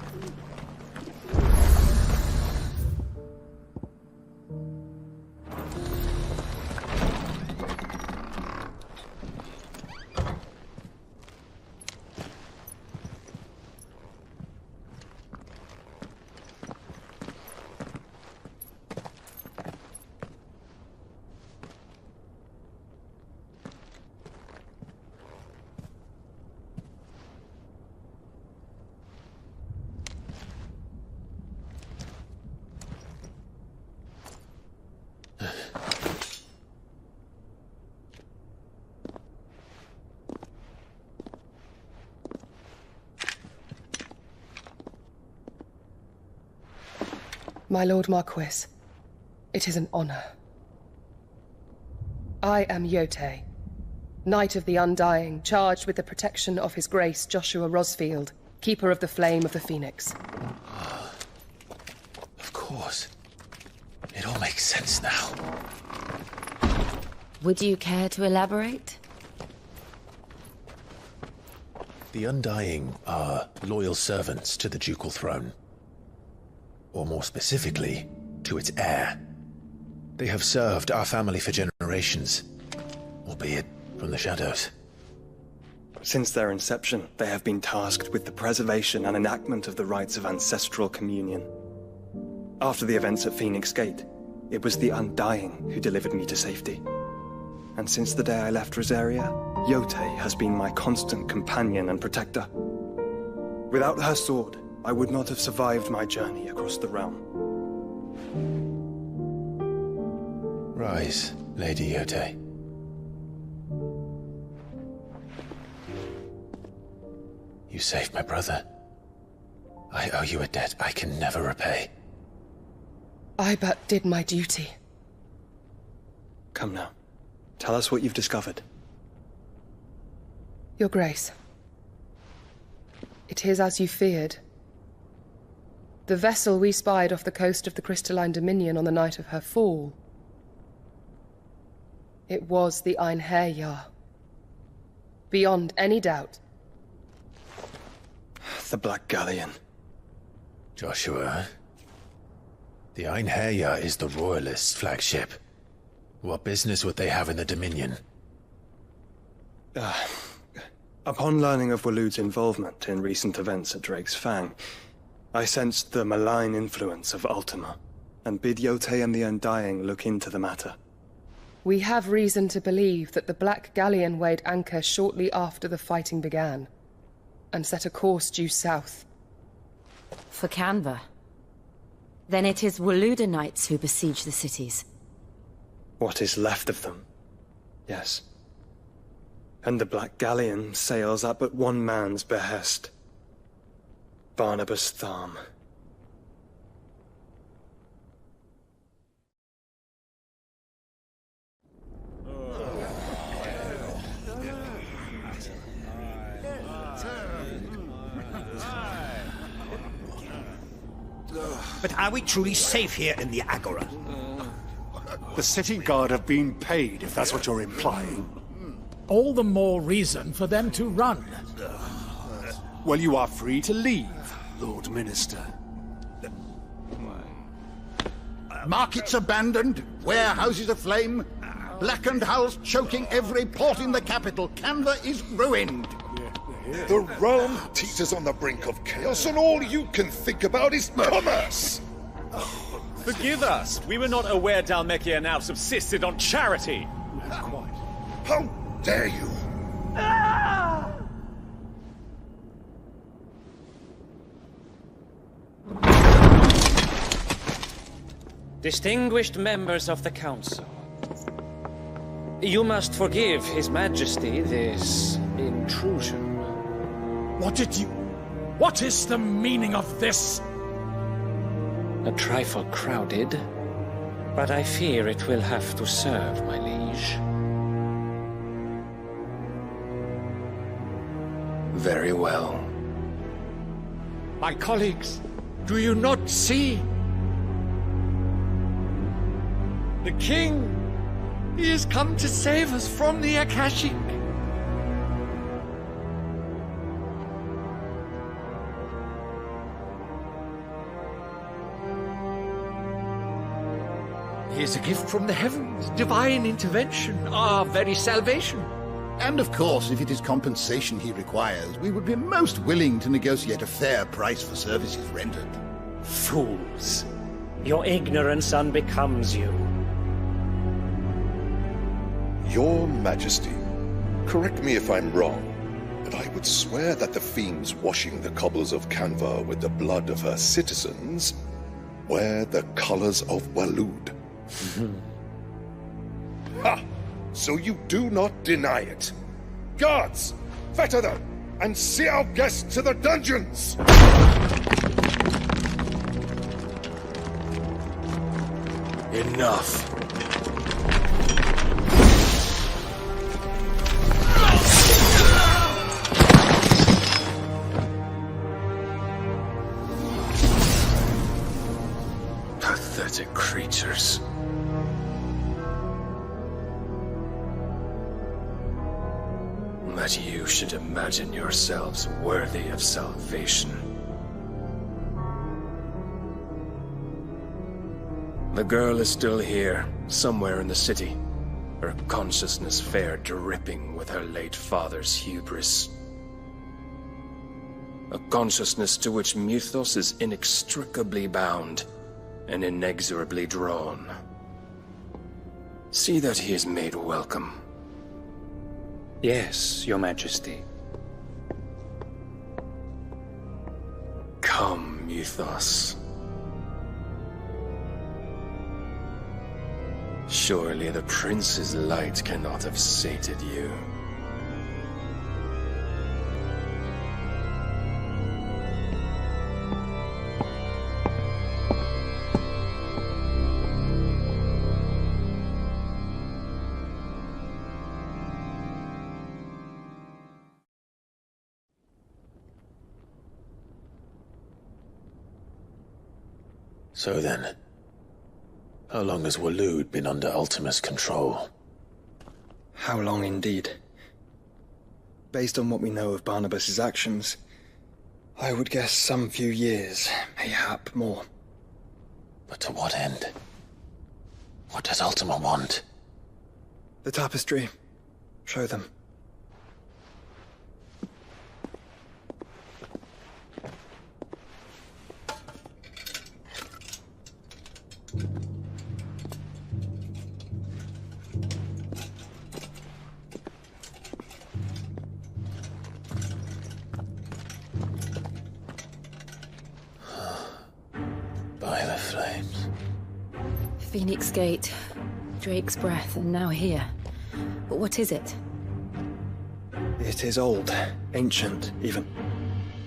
My Lord Marquis, it is an honor. I am Yotei, Knight of the Undying, charged with the protection of His Grace Joshua Rosfield, Keeper of the Flame of the Phoenix. Of course. It all makes sense now. Would you care to elaborate? The Undying are loyal servants to the ducal throne. Or more specifically, to its heir. They have served our family for generations, albeit from the shadows. Since their inception, they have been tasked with the preservation and enactment of the rites of ancestral communion. After the events at Phoenix Gate, it was the Undying who delivered me to safety. And since the day I left Rosaria, Yotei has been my constant companion and protector. Without her sword, I would not have survived my journey across the realm. Rise, Lady Yotei. You saved my brother. I owe you a debt I can never repay. I but did my duty. Come now. Tell us what you've discovered. Your Grace. It is as you feared. The vessel we spied off the coast of the Crystalline Dominion on the night of her fall. It was the Einherjar. Beyond any doubt. The Black Galleon. Joshua, the Einherjar is the Royalists' flagship. What business would they have in the Dominion? Upon learning of Waloed's involvement in recent events at Drake's Fang, I sensed the malign influence of Ultima, and bid Yotei and the Undying look into the matter. We have reason to believe that the Black Galleon weighed anchor shortly after the fighting began, and set a course due south. For Canva. Then it is Waloed Knights who besiege the cities. What is left of them, yes. And the Black Galleon sails at but one man's behest. Barnabas Tharm. But are we truly safe here in the Agora? The city guard have been paid, if that's what you're implying. All the more reason for them to run. Well, you are free to leave, Lord Minister. Markets abandoned, warehouses aflame, blackened hulls choking every port in the capital. Canva is ruined. The realm teeters on the brink of chaos, and all you can think about is commerce! Forgive us! We were not aware Dhalmekia now subsisted on charity! How dare you! Distinguished members of the Council, you must forgive His Majesty this intrusion. What is the meaning of this? A trifle crowded, but I fear it will have to serve, my liege. Very well. My colleagues, do you not see? The king! He has come to save us from the Akashic! He is a gift from the heavens, divine intervention, our very salvation. And of course, if it is compensation he requires, we would be most willing to negotiate a fair price for services rendered. Fools! Your ignorance unbecomes you. Your Majesty, correct me if I'm wrong, but I would swear that the fiends washing the cobbles of Canva with the blood of her citizens wear the colors of Waloed. Ha! So you do not deny it. Guards, fetter them, and see our guests to the dungeons! Enough. Pathetic creatures. That you should imagine yourselves worthy of salvation. The girl is still here, somewhere in the city, her consciousness fair dripping with her late father's hubris. A consciousness to which Mythos is inextricably bound and inexorably drawn. See that he is made welcome. Yes, Your Majesty. Come, Mythos. Surely the prince's light cannot have sated you. So then, how long has Waloed been under Ultima's control? How long indeed? Based on what we know of Barnabas's actions, I would guess some few years, mayhap more. But to what end? What does Ultima want? The tapestry. Show them. By the flames. Phoenix Gate, Drake's Breath, and now here. But what is it? It is old, ancient, even.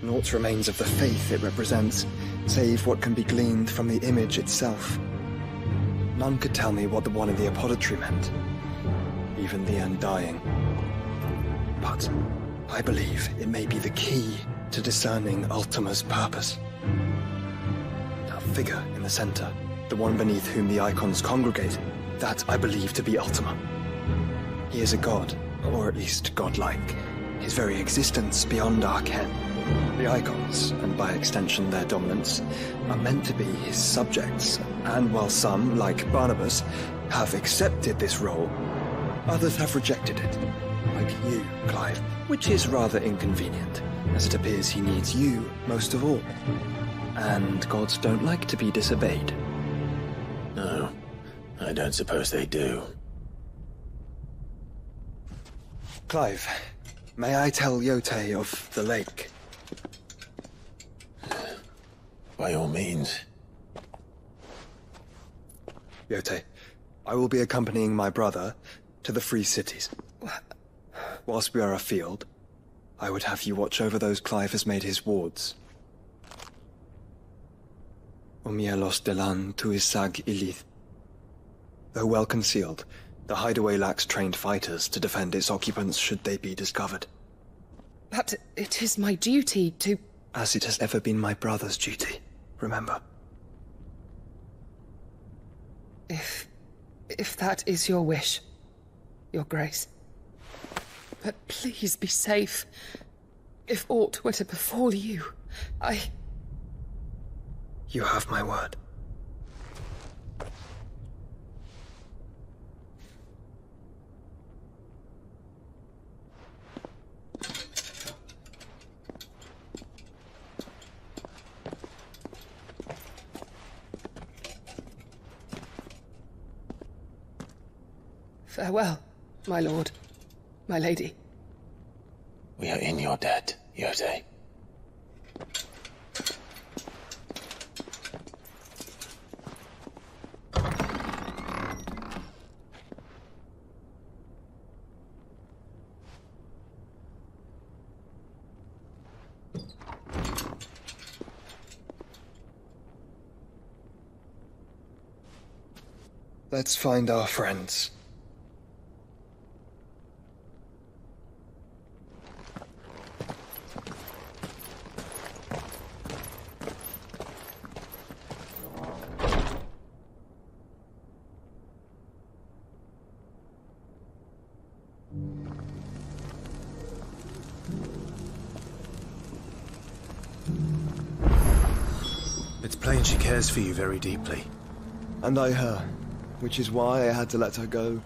Naught remains of the faith it represents, save what can be gleaned from the image itself. None could tell me what the one in the apothecary meant, even the Undying. But I believe it may be the key to discerning Ultima's purpose. That figure in the center, the one beneath whom the icons congregate, that I believe to be Ultima. He is a god, or at least godlike, his very existence beyond our ken. The icons, and by extension their dominance, are meant to be his subjects, and while some, like Barnabas, have accepted this role, others have rejected it, like you, Clive, which is rather inconvenient, as it appears he needs you most of all. And gods don't like to be disobeyed. No, I don't suppose they do. Clive, may I tell Yote of the lake? By all means. Yote, I will be accompanying my brother to the Free Cities. Whilst we are afield, I would have you watch over those Clive has made his wards. Omielos delan tuisag ilith. Though well concealed, the hideaway lacks trained fighters to defend its occupants should they be discovered. But it is my duty to... As it has ever been my brother's duty, remember. If that is your wish, Your Grace. But please be safe. If aught were to befall you, You have my word. Farewell, my lord, my lady. We are in your debt, Yote. Let's find our friends. It's plain she cares for you very deeply. And I her, which is why I had to let her go.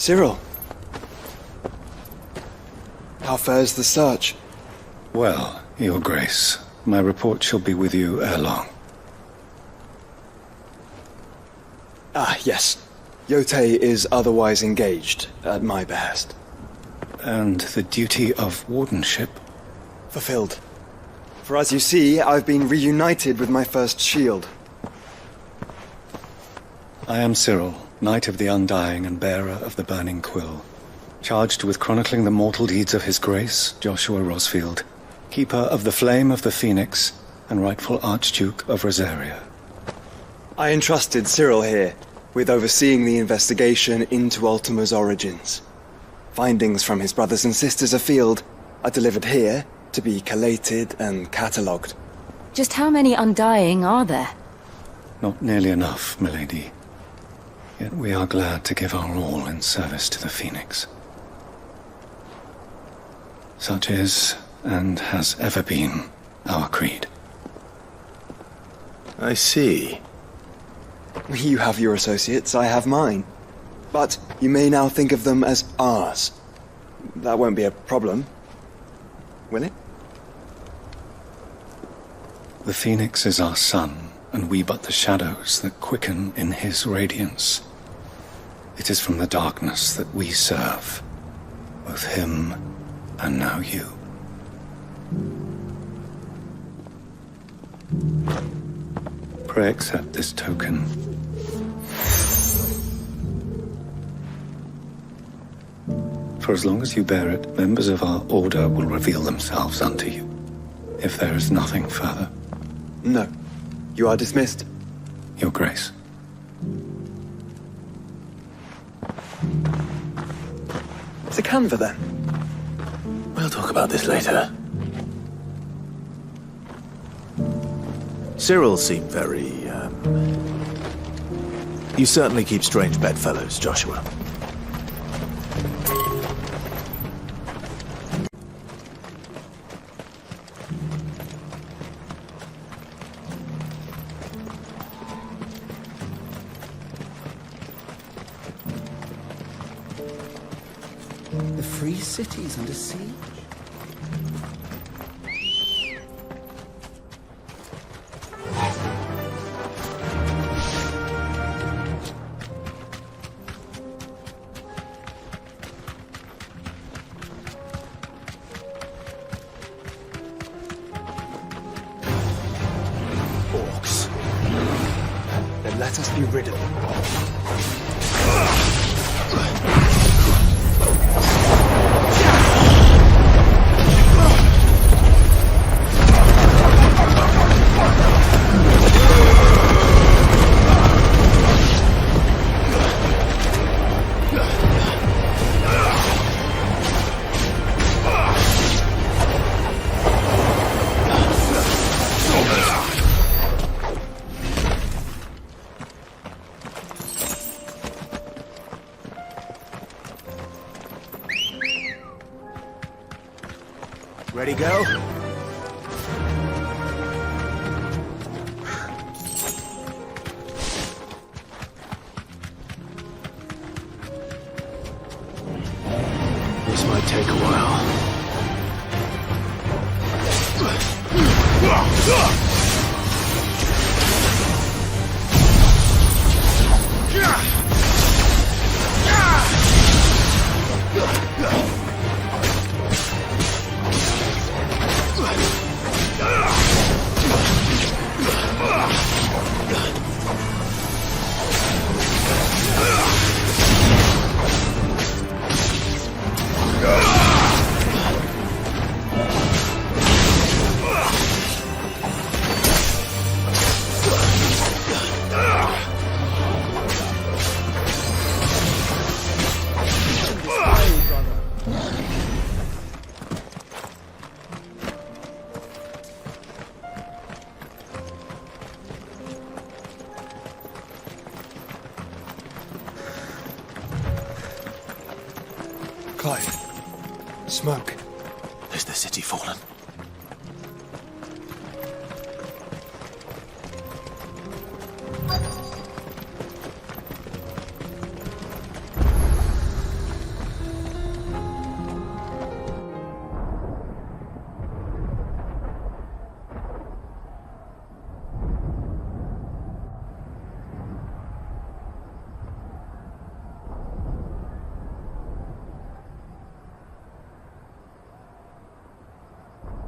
Cyril. How fares the search? Well, Your Grace, my report shall be with you ere long. Ah, yes. Yote is otherwise engaged, at my behest. And the duty of wardenship? Fulfilled. For as you see, I've been reunited with my first shield. I am Cyril, Knight of the Undying and bearer of the Burning Quill, charged with chronicling the mortal deeds of His Grace, Joshua Rosfield, Keeper of the Flame of the Phoenix, and rightful Archduke of Rosaria. I entrusted Cyril here with overseeing the investigation into Ultima's origins. Findings from his brothers and sisters afield are delivered here to be collated and catalogued. Just how many Undying are there? Not nearly enough, milady. Yet we are glad to give our all in service to the Phoenix. Such is, and has ever been, our creed. I see. You have your associates, I have mine. But you may now think of them as ours. That won't be a problem, will it? The Phoenix is our sun, and we but the shadows that quicken in his radiance. It is from the darkness that we serve, both him and now you. Pray accept this token. For as long as you bear it, members of our order will reveal themselves unto you, if there is nothing further. No. You are dismissed. Your Grace. It's a canva, then. We'll talk about this later. Cyril seemed very, You certainly keep strange bedfellows, Joshua. The free city's under siege. Orcs. Then let us be rid of them. Ready, go? This might take a while. Clive. Smoke. Is the city fallen?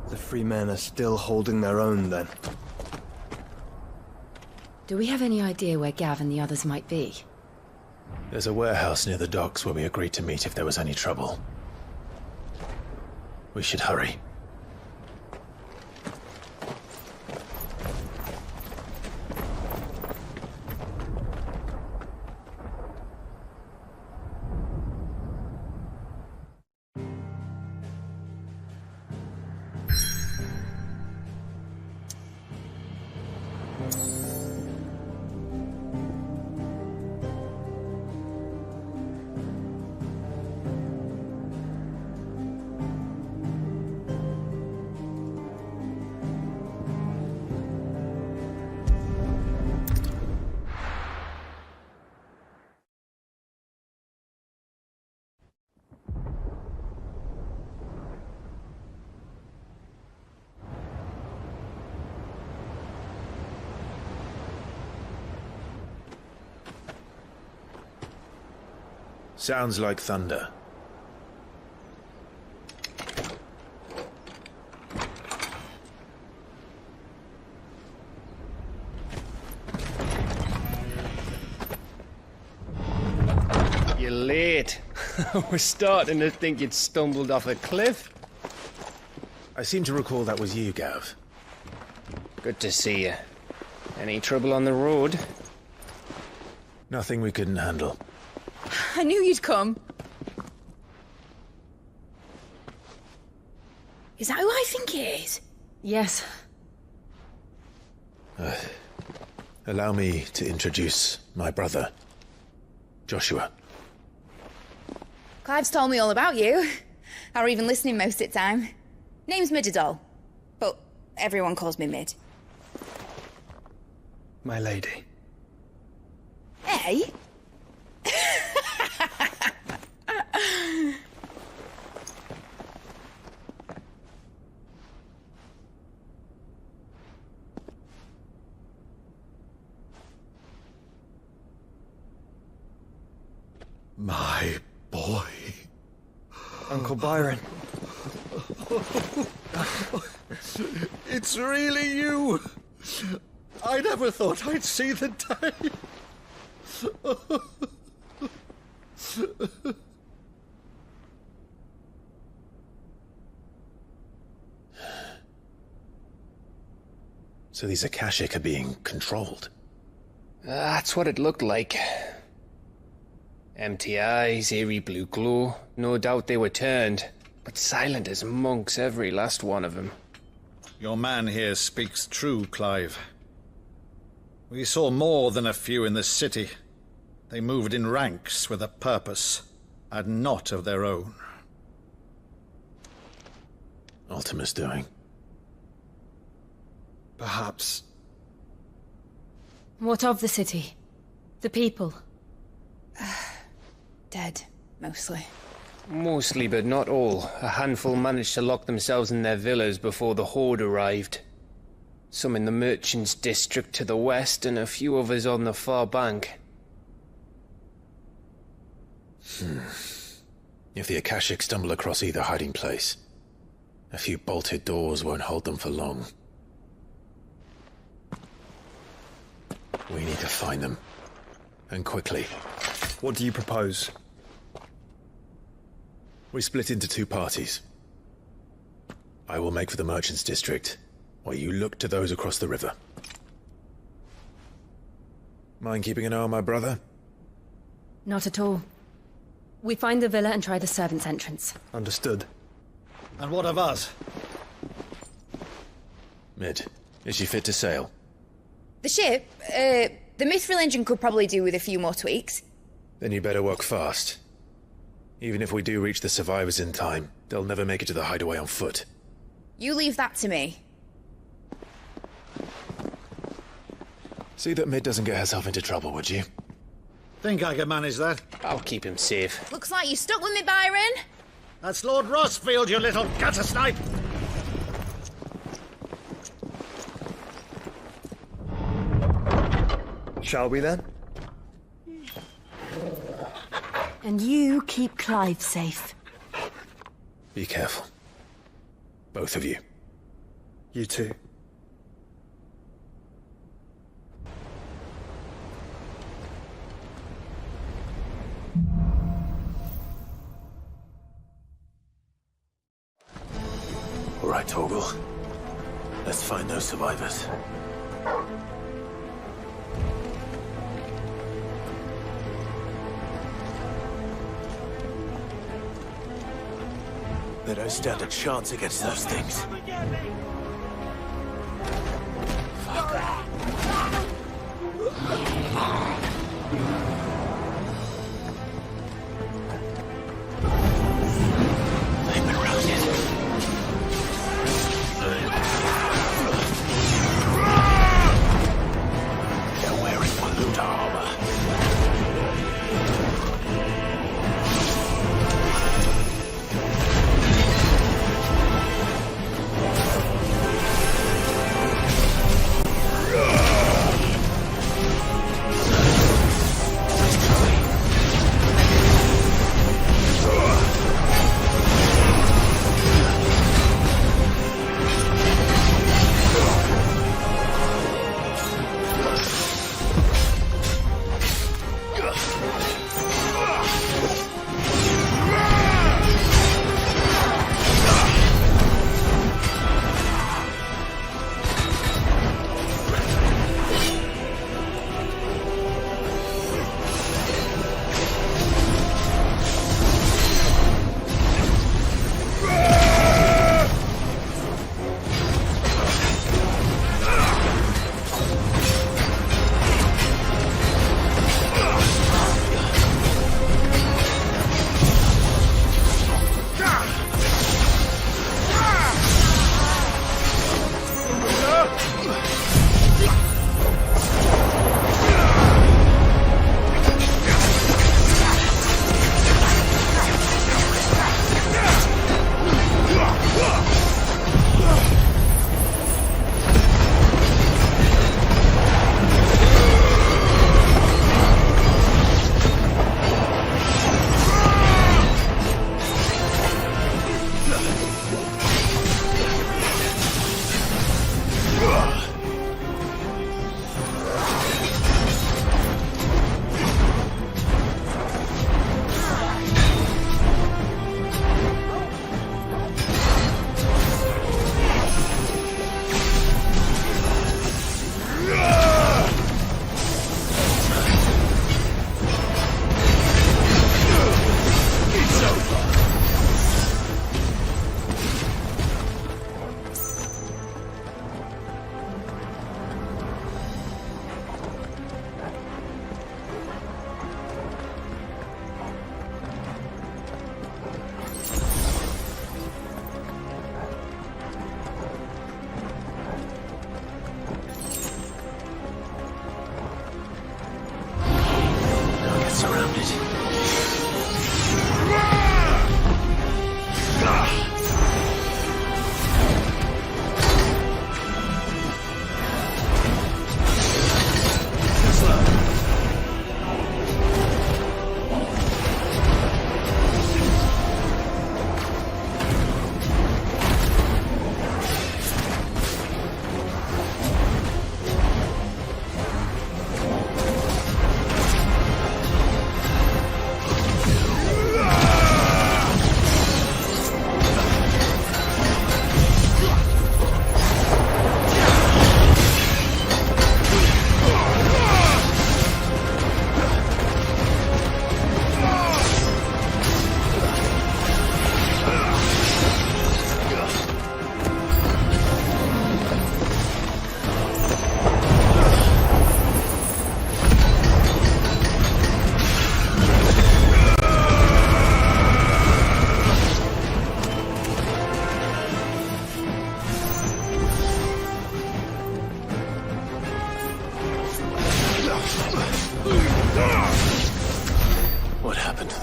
The free men are still holding their own, then. Do we have any idea where Gav and the others might be? There's a warehouse near the docks where we agreed to meet if there was any trouble. We should hurry. Sounds like thunder. You're late. We're starting to think you'd stumbled off a cliff. I seem to recall that was you, Gav. Good to see you. Any trouble on the road? Nothing we couldn't handle. I knew you'd come. Is that who I think it is? Yes. Allow me to introduce my brother, Joshua. Clive's told me all about you. Or even listening most of the time. Name's Midadol, but everyone calls me Mid. My lady. Hey? My boy. Uncle Byron. It's really you. I never thought I'd see the day. So these Akashic are being controlled? That's what it looked like. Empty eyes, eerie blue glow. No doubt they were turned, but silent as monks, every last one of them. Your man here speaks true, Clive. We saw more than a few in the city. They moved in ranks with a purpose, and not of their own. Ultima's doing. Perhaps. What of the city? The people? Dead, mostly. Mostly, but not all. A handful managed to lock themselves in their villas before the Horde arrived. Some in the Merchants' District to the west, and a few others on the far bank. If the Akashic stumble across either hiding place, a few bolted doors won't hold them for long. We need to find them. And quickly. What do you propose? We split into two parties. I will make for the Merchants' District, while you look to those across the river. Mind keeping an eye on my brother? Not at all. We find the villa and try the servants' entrance. Understood. And what of us? Mid, is she fit to sail? The ship, the Mithril engine could probably do with a few more tweaks. Then you better work fast. Even if we do reach the survivors in time, they'll never make it to the hideaway on foot. You leave that to me. See that Mid doesn't get herself into trouble, would you? Think I can manage that? I'll keep him safe. Looks like you stuck with me, Byron. That's Lord Rossfield, you little gutter snipe! Shall we then? And you keep Clive safe. Be careful. Both of you. You too. All right, Torgal. Let's find those survivors. They don't stand a chance against those things. They've been routed. They're wearing balloon armor.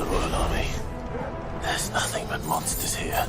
the Royal Army. There's nothing but monsters here.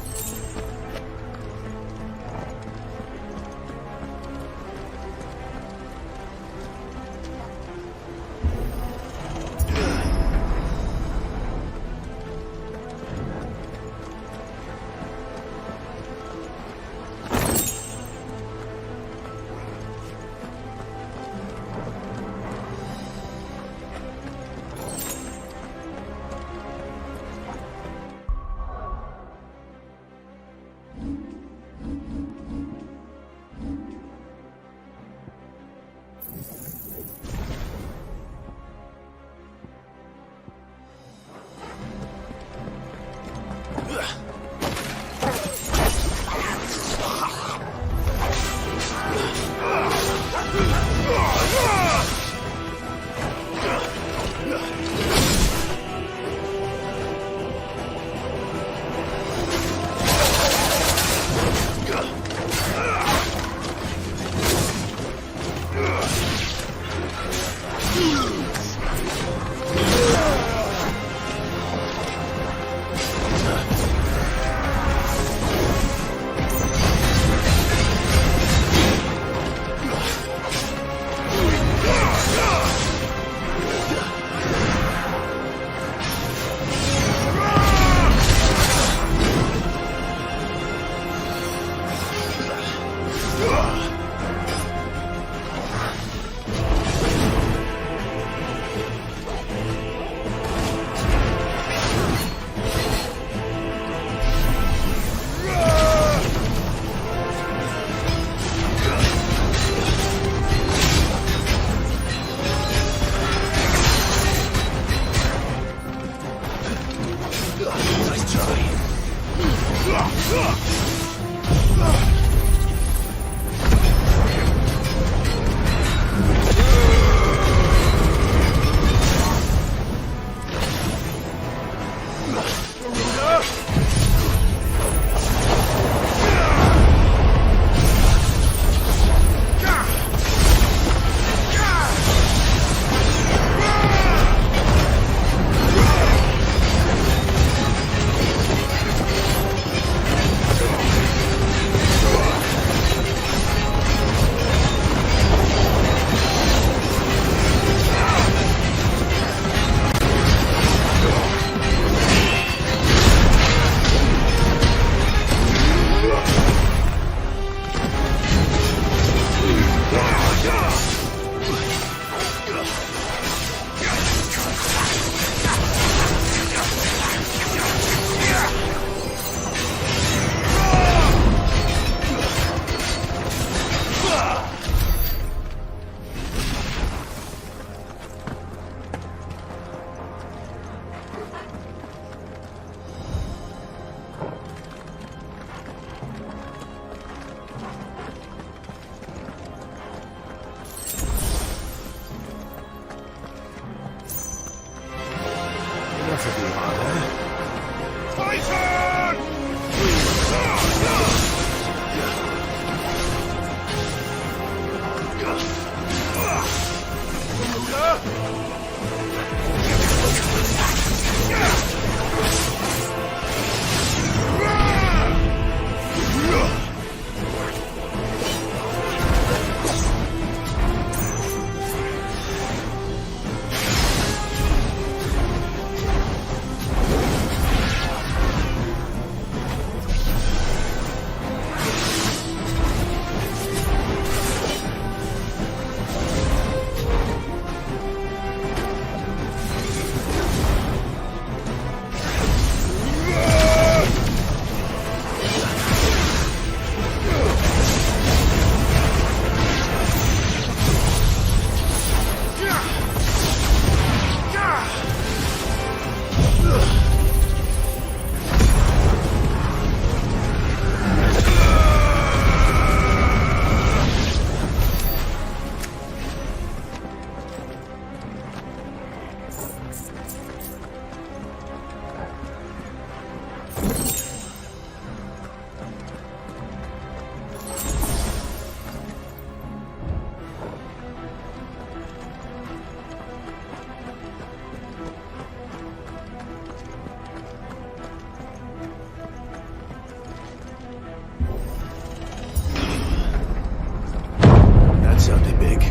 big.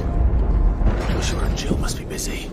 Joshua and Jill must be busy.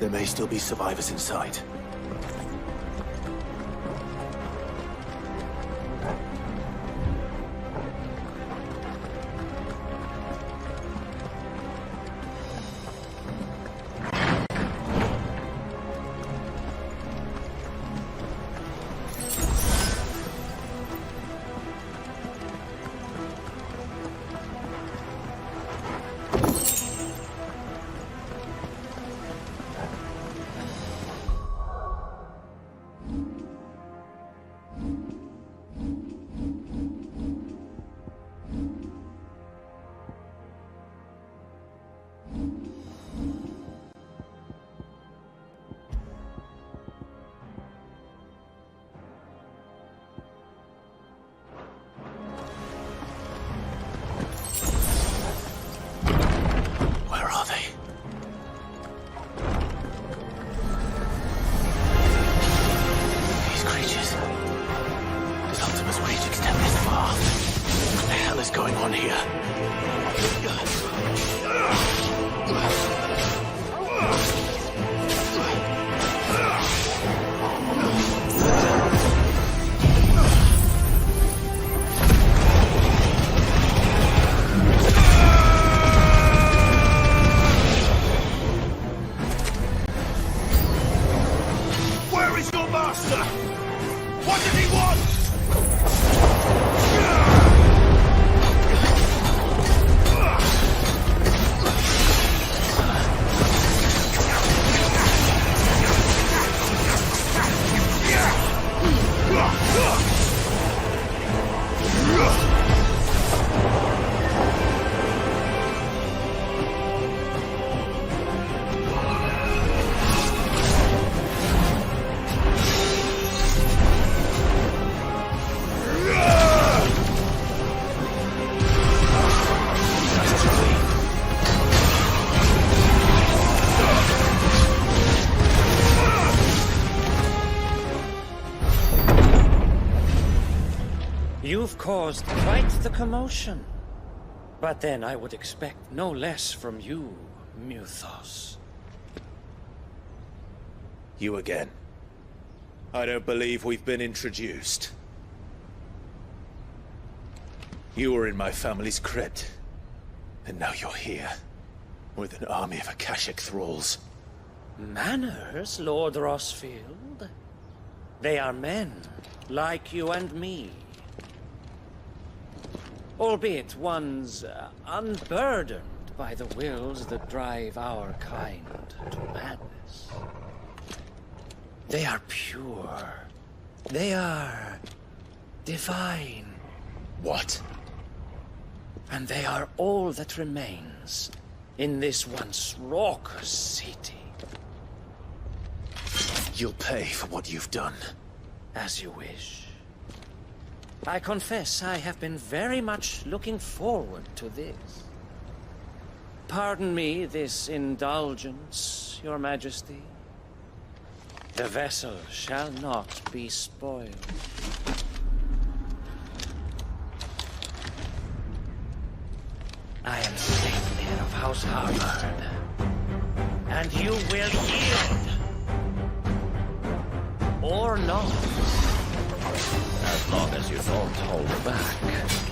There may still be survivors in sight. What does he want? You've caused quite the commotion. But then I would expect no less from you, Muthos. You again. I don't believe we've been introduced. You were in my family's crypt, and now you're here, with an army of Akashic thralls. Manners, Lord Rosfield? They are men, like you and me. Albeit ones unburdened by the wills that drive our kind to madness. They are pure. They are divine. What? And they are all that remains in this once raucous city. You'll pay for what you've done. As you wish. I confess I have been very much looking forward to this. Pardon me this indulgence, Your Majesty. The vessel shall not be spoiled. I am Saintlier of House Harvard, and you will yield. Or not. As long as you don't hold back.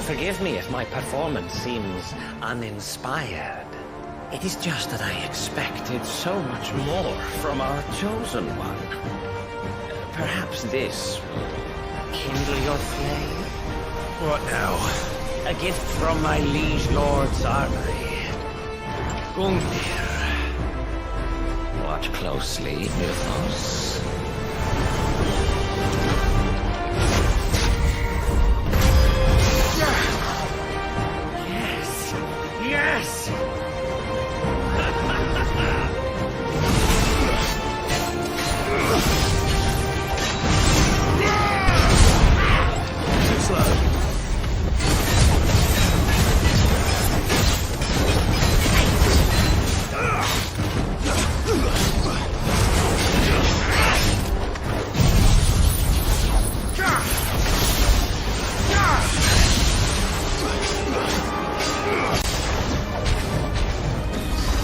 Forgive me if my performance seems uninspired. It is just that I expected so much more from our chosen one. Perhaps this will kindle your flame? What now? A gift from my liege lord's armory. Gungnir. Watch closely, Mythos. Yes! Yes! Too slow.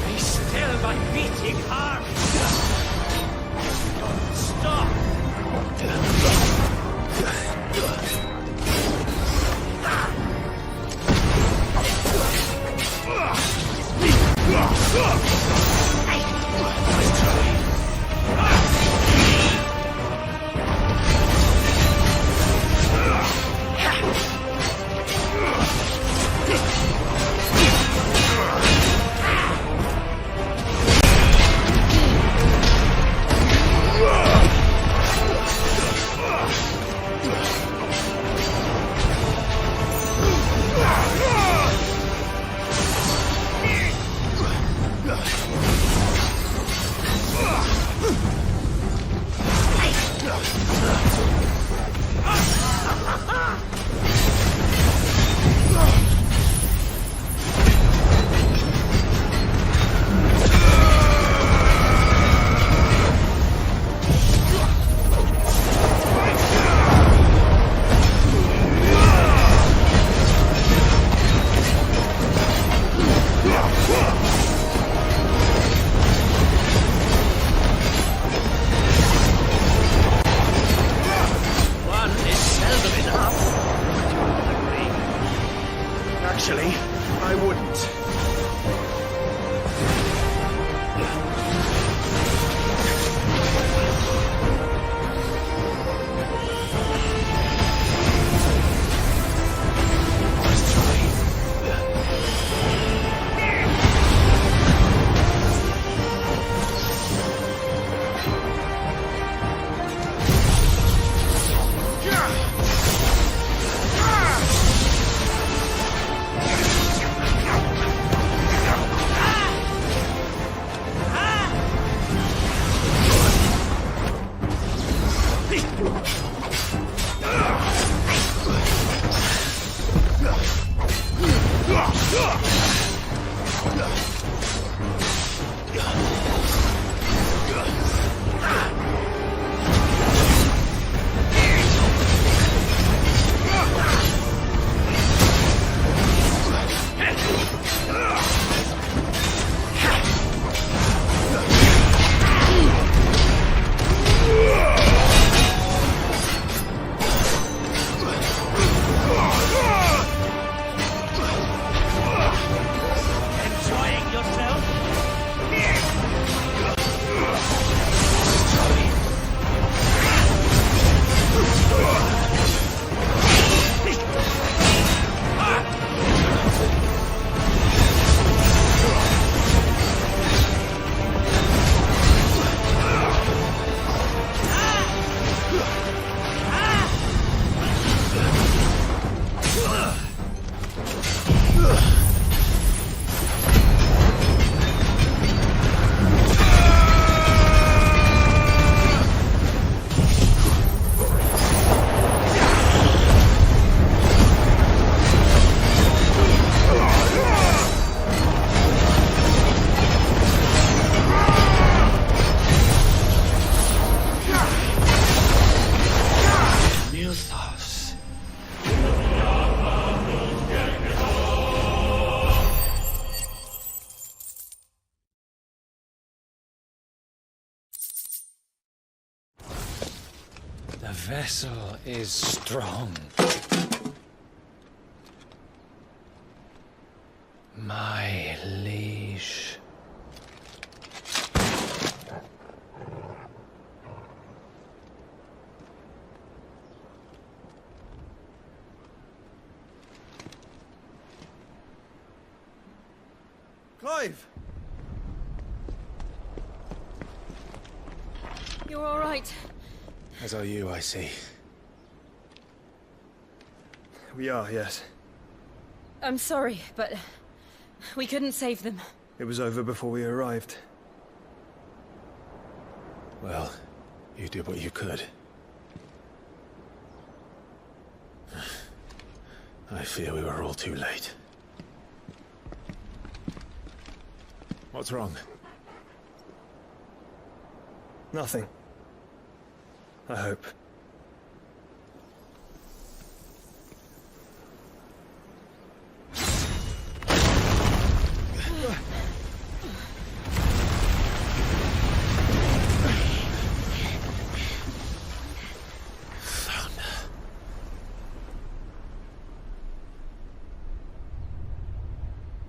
Be still, my beating heart! Stop! Actually, I wouldn't. The vessel is strong. My liege. Clive! You're all right. As are you, I see. We are, yes. I'm sorry, but we couldn't save them. It was over before we arrived. Well, you did what you could. I fear we were all too late. What's wrong? Nothing. I hope.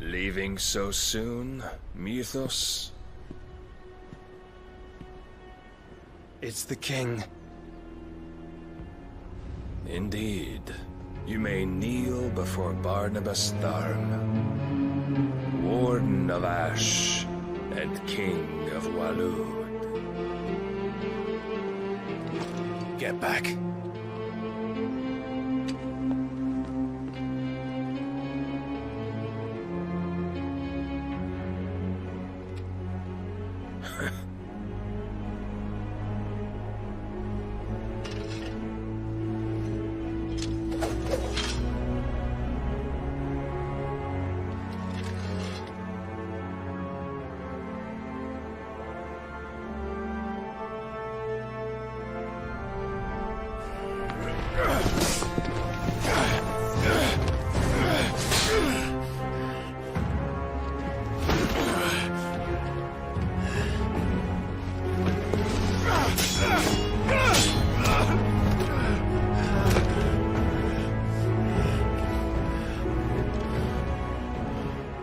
Leaving so soon, Mythos? It's the king. Indeed. You may kneel before Barnabas Tharm, Warden of Ash and King of Waloed. Get back.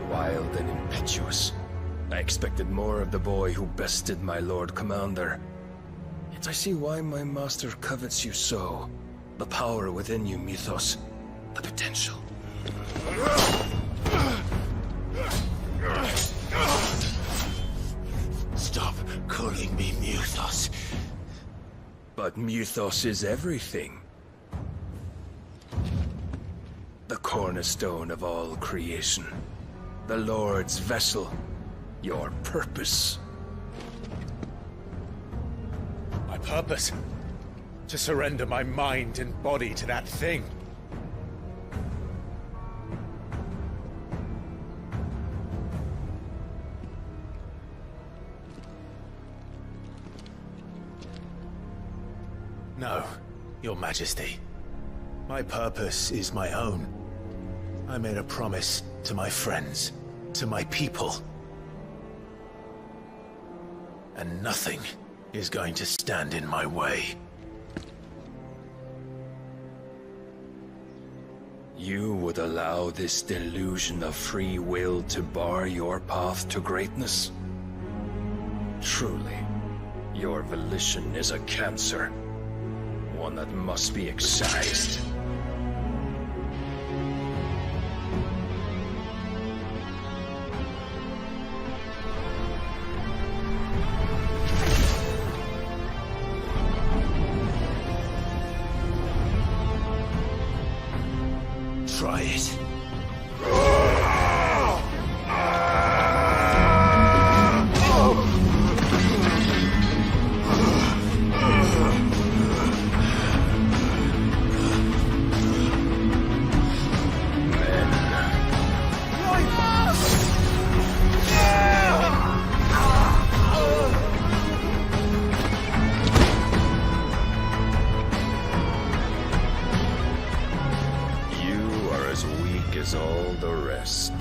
Wild and impetuous. I expected more of the boy who bested my Lord Commander. Yet I see why my master covets you so. The power within you, Mythos. The potential. Stop calling me Mythos. But Mythos is everything. The cornerstone of all creation. The Lord's vessel. Your purpose. My purpose? To surrender my mind and body to that thing. No, Your Majesty. My purpose is my own. I made a promise to my friends, to my people. And nothing is going to stand in my way. You would allow this delusion of free will to bar your path to greatness? Truly, your volition is a cancer. One that must be excised. Try it. As all the rest.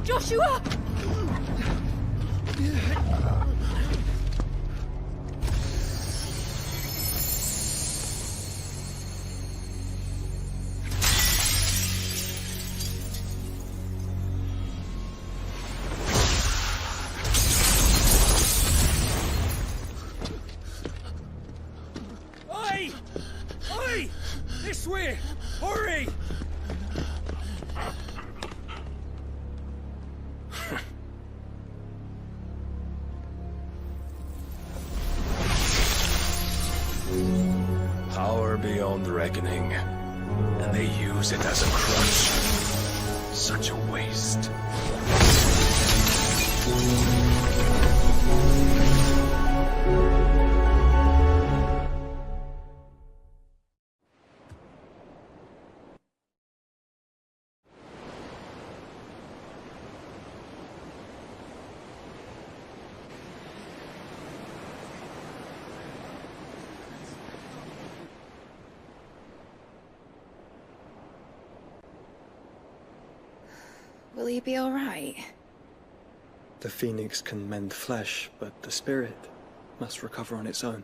Joshua! power beyond reckoning, and they use it as a crutch. Such a waste. Will he be all right? The phoenix can mend flesh, but the spirit must recover on its own.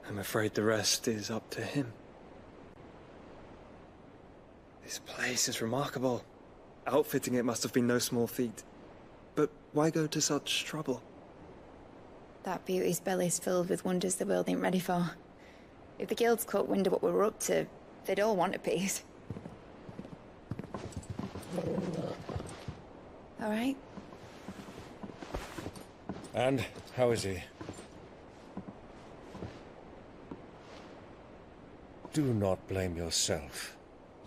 I'm afraid the rest is up to him. This place is remarkable. Outfitting it must have been no small feat. But why go to such trouble? That beauty's belly's filled with wonders the world ain't ready for. If the guilds caught wind of what we were up to, they'd all want a piece. All right? And how is he? Do not blame yourself.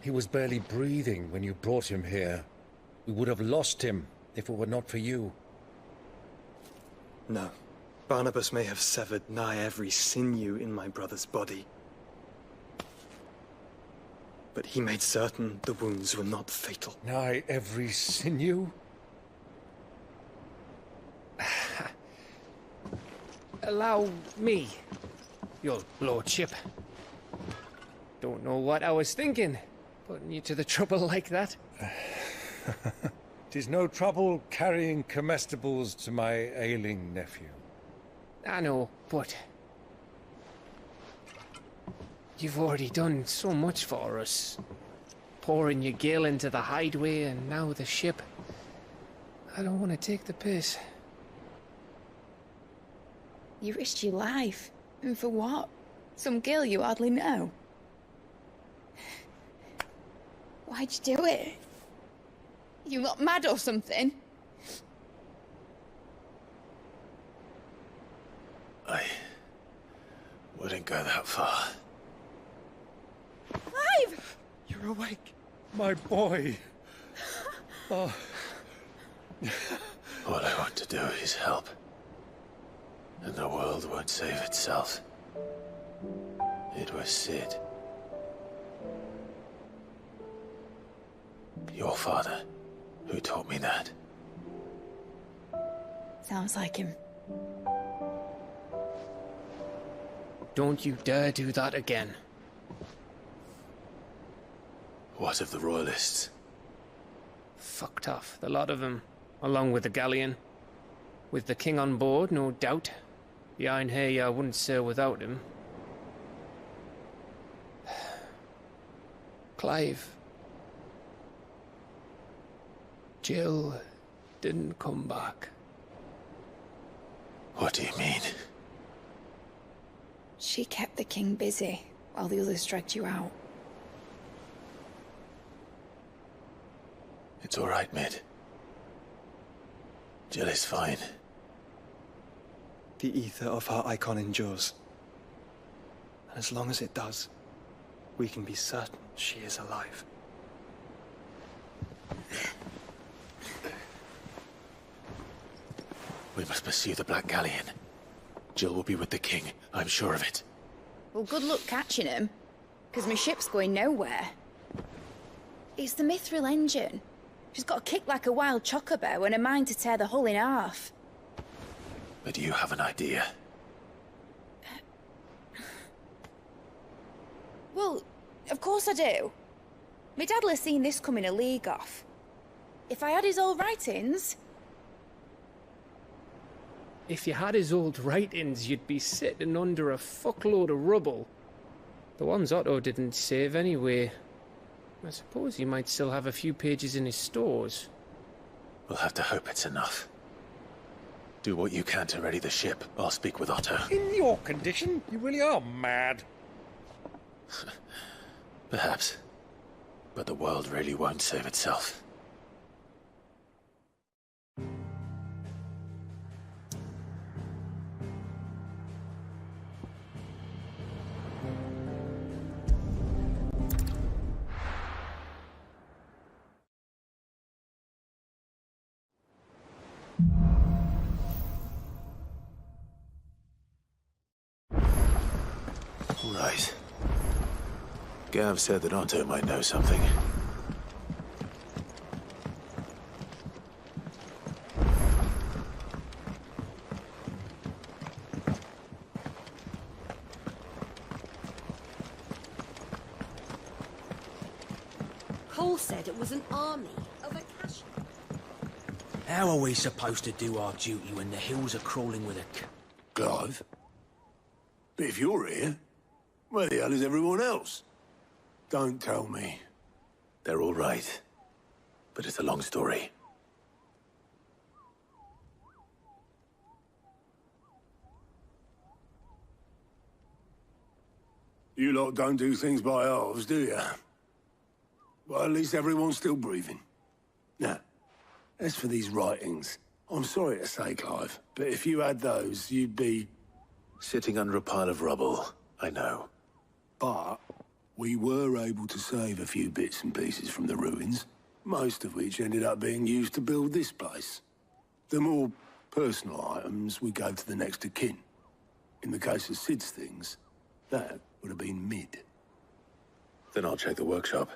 He was barely breathing when you brought him here. We would have lost him if it were not for you. No. Barnabas may have severed nigh every sinew in my brother's body. But he made certain the wounds were not fatal. Nigh every sinew? Allow me, your lordship. Don't know what I was thinking, putting you to the trouble like that. 'Tis no trouble carrying comestibles to my ailing nephew. I know, but you've already done so much for us. Pouring your gale into the hideaway and now the ship. I don't want to take the piss. You risked your life. And for what? Some girl you hardly know. Why'd you do it? You got mad or something? I wouldn't go that far. Clive! You're awake, my boy. Oh. All I want to do is help. And the world won't save itself. It was Sid. Your father, who taught me that. Sounds like him. Don't you dare do that again. What of the Royalists? Fucked off, the lot of them, along with the galleon. With the king on board, no doubt. Behind here, I wouldn't sail without him. Clive. Jill didn't come back. What do you mean? She kept the king busy while the others dragged you out. It's all right, Mid. Jill is fine. The ether of her icon endures. And as long as it does, we can be certain she is alive. We must pursue the Black Galleon. Jill will be with the king, I'm sure of it. Well, good luck catching him, because my ship's going nowhere. It's the Mithril engine. She's got a kick like a wild chocobo and a mind to tear the hull in half. But you have an idea. Well, of course I do. My dad'll have seen this coming a league off. If I had his old writings... If you had his old writings, you'd be sitting under a fuckload of rubble. The ones Otto didn't save anyway. I suppose he might still have a few pages in his stores. We'll have to hope it's enough. Do what you can to ready the ship. I'll speak with Otto. In your condition, you really are mad. Perhaps. But the world really won't save itself. Right. Gav said that Otto might know something. Cole said it was an army of Akashi. How are we supposed to do our duty when the hills are crawling with a Clive? But if you're here, where the hell is everyone else? Don't tell me. They're all right. But it's a long story. You lot don't do things by halves, do you? Well, at least everyone's still breathing. Now, as for these writings, I'm sorry to say, Clive, but if you had those, you'd be... Sitting under a pile of rubble, I know. But we were able to save a few bits and pieces from the ruins, most of which ended up being used to build this place. The more personal items we gave to the next of kin. In the case of Sid's things, that would have been mid. Then I'll check the workshop.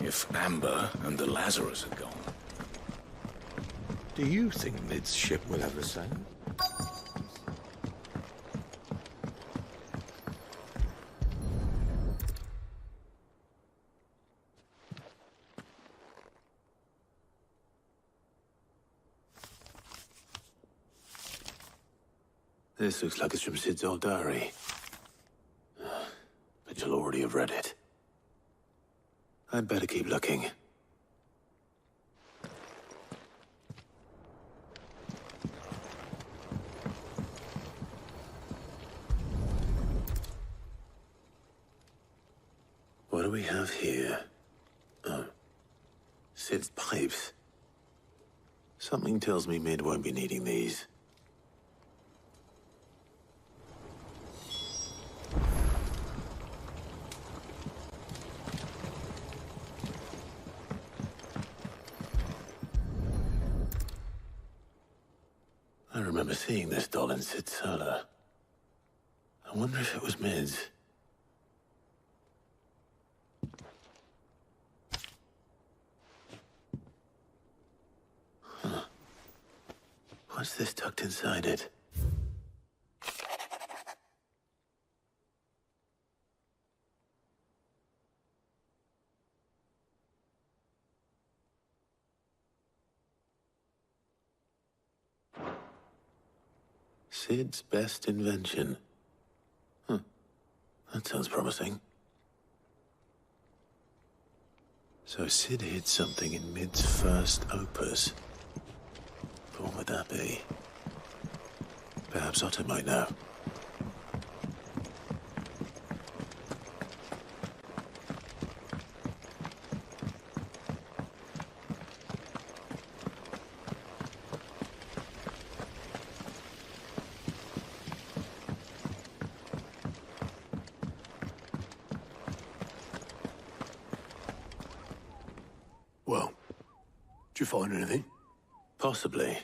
If Amber and the Lazarus are gone, do you think Mid's ship will ever sail? This looks like it's from Sid's old diary. But you'll already have read it. I'd better keep looking. What do we have here? Oh. Sid's pipes. Something tells me Mid won't be needing these. I remember seeing this doll in Sid's cellar. I wonder if it was Mid's. Huh. What's this tucked inside it? Sid's best invention. Huh. That sounds promising. So Sid hid something in Mid's first opus. But what would that be? Perhaps Otto might know. Did you find anything? Possibly.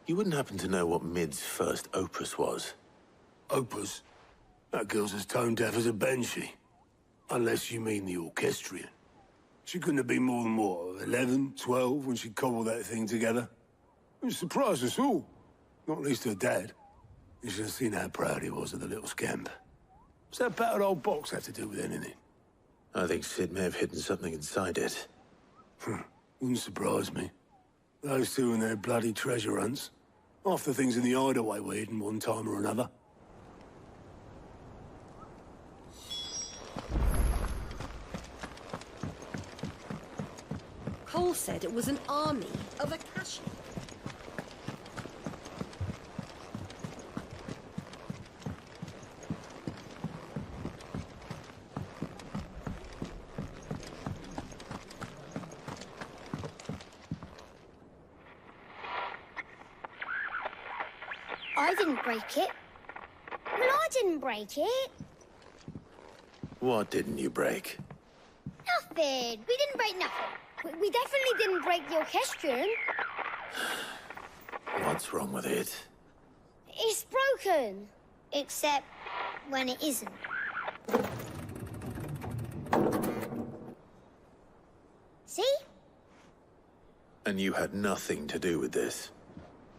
You wouldn't happen to know what Mid's first opus was? Opus? That girl's as tone deaf as a banshee. Unless you mean the orchestrion. She couldn't have been more than, what, 11, 12 when she cobbled that thing together? It surprised us all. Not least her dad. You should have seen how proud he was of the little scamp. What's that battered old box have to do with anything? I think Sid may have hidden something inside it. Wouldn't surprise me. Those two and their bloody treasure hunts. Half the things in the hideaway were hidden one time or another. Cole said it was an army of Akashi. I didn't break it. Well, I didn't break it. What didn't you break? Nothing. We didn't break nothing. We definitely didn't break the orchestrion. What's wrong with it? It's broken. Except when it isn't. See? And you had nothing to do with this?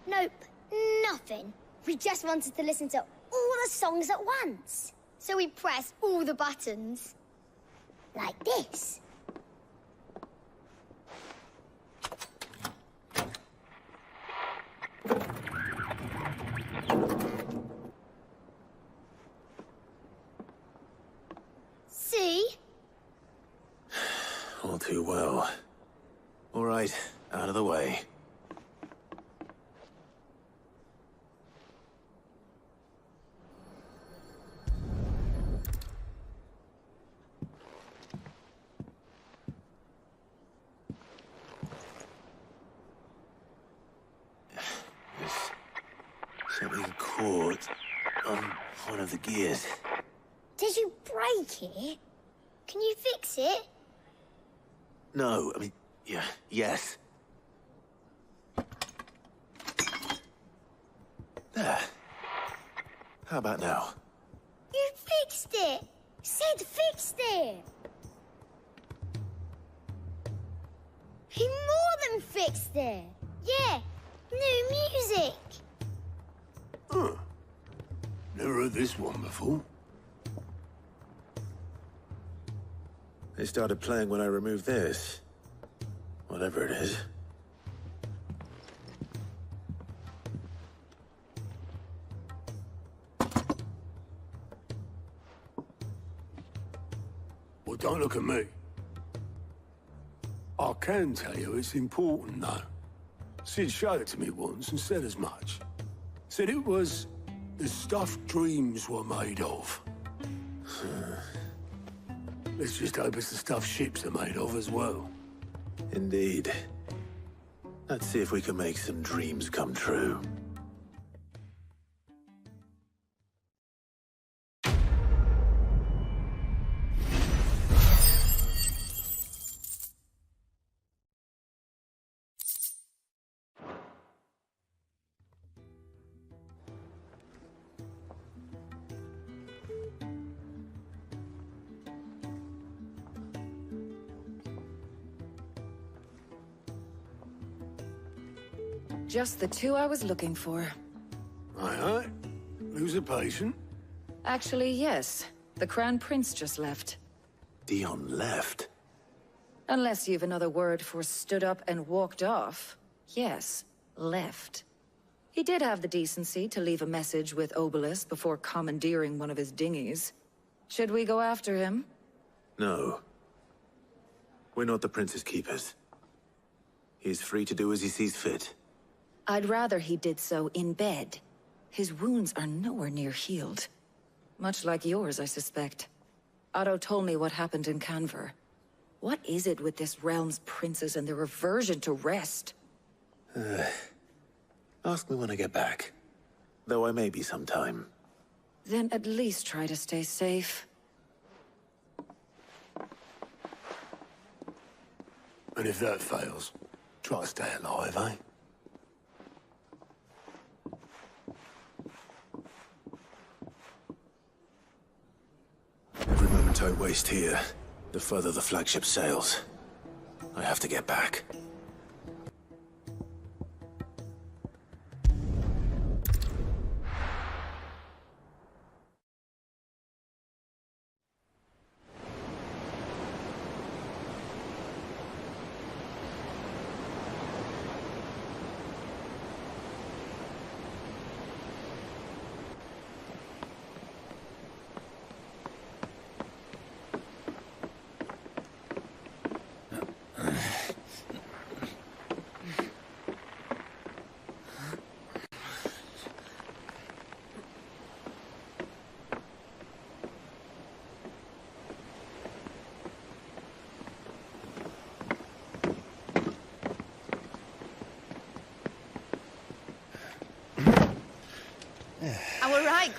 Nope. Nothing. We just wanted to listen to all the songs at once. So we pressed all the buttons. Like this. See? All too well. All right, out of the way. Something caught on one of the gears. Did you break it? Can you fix it? No, I mean, yeah, yes. There. How about now? You fixed it! Sid fixed it! He more than fixed it! Yeah, new music! Huh. Never heard this one before. They started playing when I removed this. Whatever it is. Well, don't look at me. I can tell you it's important, though. Sid showed it to me once and said as much. Said it was the stuff dreams were made of. Let's just hope it's the stuff ships are made of as well. Indeed. Let's see if we can make some dreams come true. Just the two I was looking for. Aye. Lose a patient? Actually, yes. The Crown Prince just left. Dion left? Unless you've another word for stood up and walked off. Yes, left. He did have the decency to leave a message with Obelisk before commandeering one of his dinghies. Should we go after him? No. We're not the Prince's keepers. He's free to do as he sees fit. I'd rather he did so in bed. His wounds are nowhere near healed. Much like yours, I suspect. Otto told me what happened in Canver. What is it with this realm's princes and their aversion to rest? Ask me when I get back. Though I may be sometime. Then at least try to stay safe. And if that fails, try to stay alive, eh? Every moment I waste here, the further the flagship sails. I have to get back.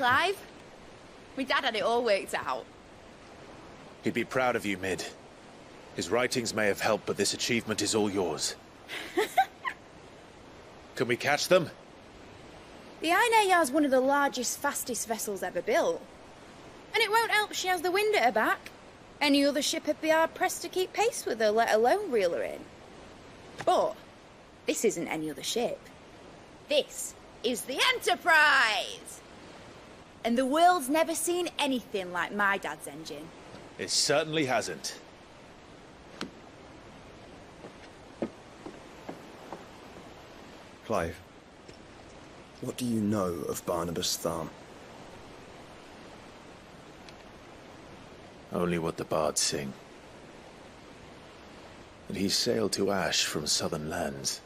Clive. My dad had it all worked out. He'd be proud of you, Mid. His writings may have helped, but this achievement is all yours. Can we catch them? The Aether is one of the largest, fastest vessels ever built. And it won't help she has the wind at her back. Any other ship would be hard-pressed to keep pace with her, let alone reel her in. But this isn't any other ship. This is the Enterprise! And the world's never seen anything like my dad's engine. It certainly hasn't. Clive, what do you know of Barnabas Tharm? Only what the bards sing. That he sailed to Ash from southern lands.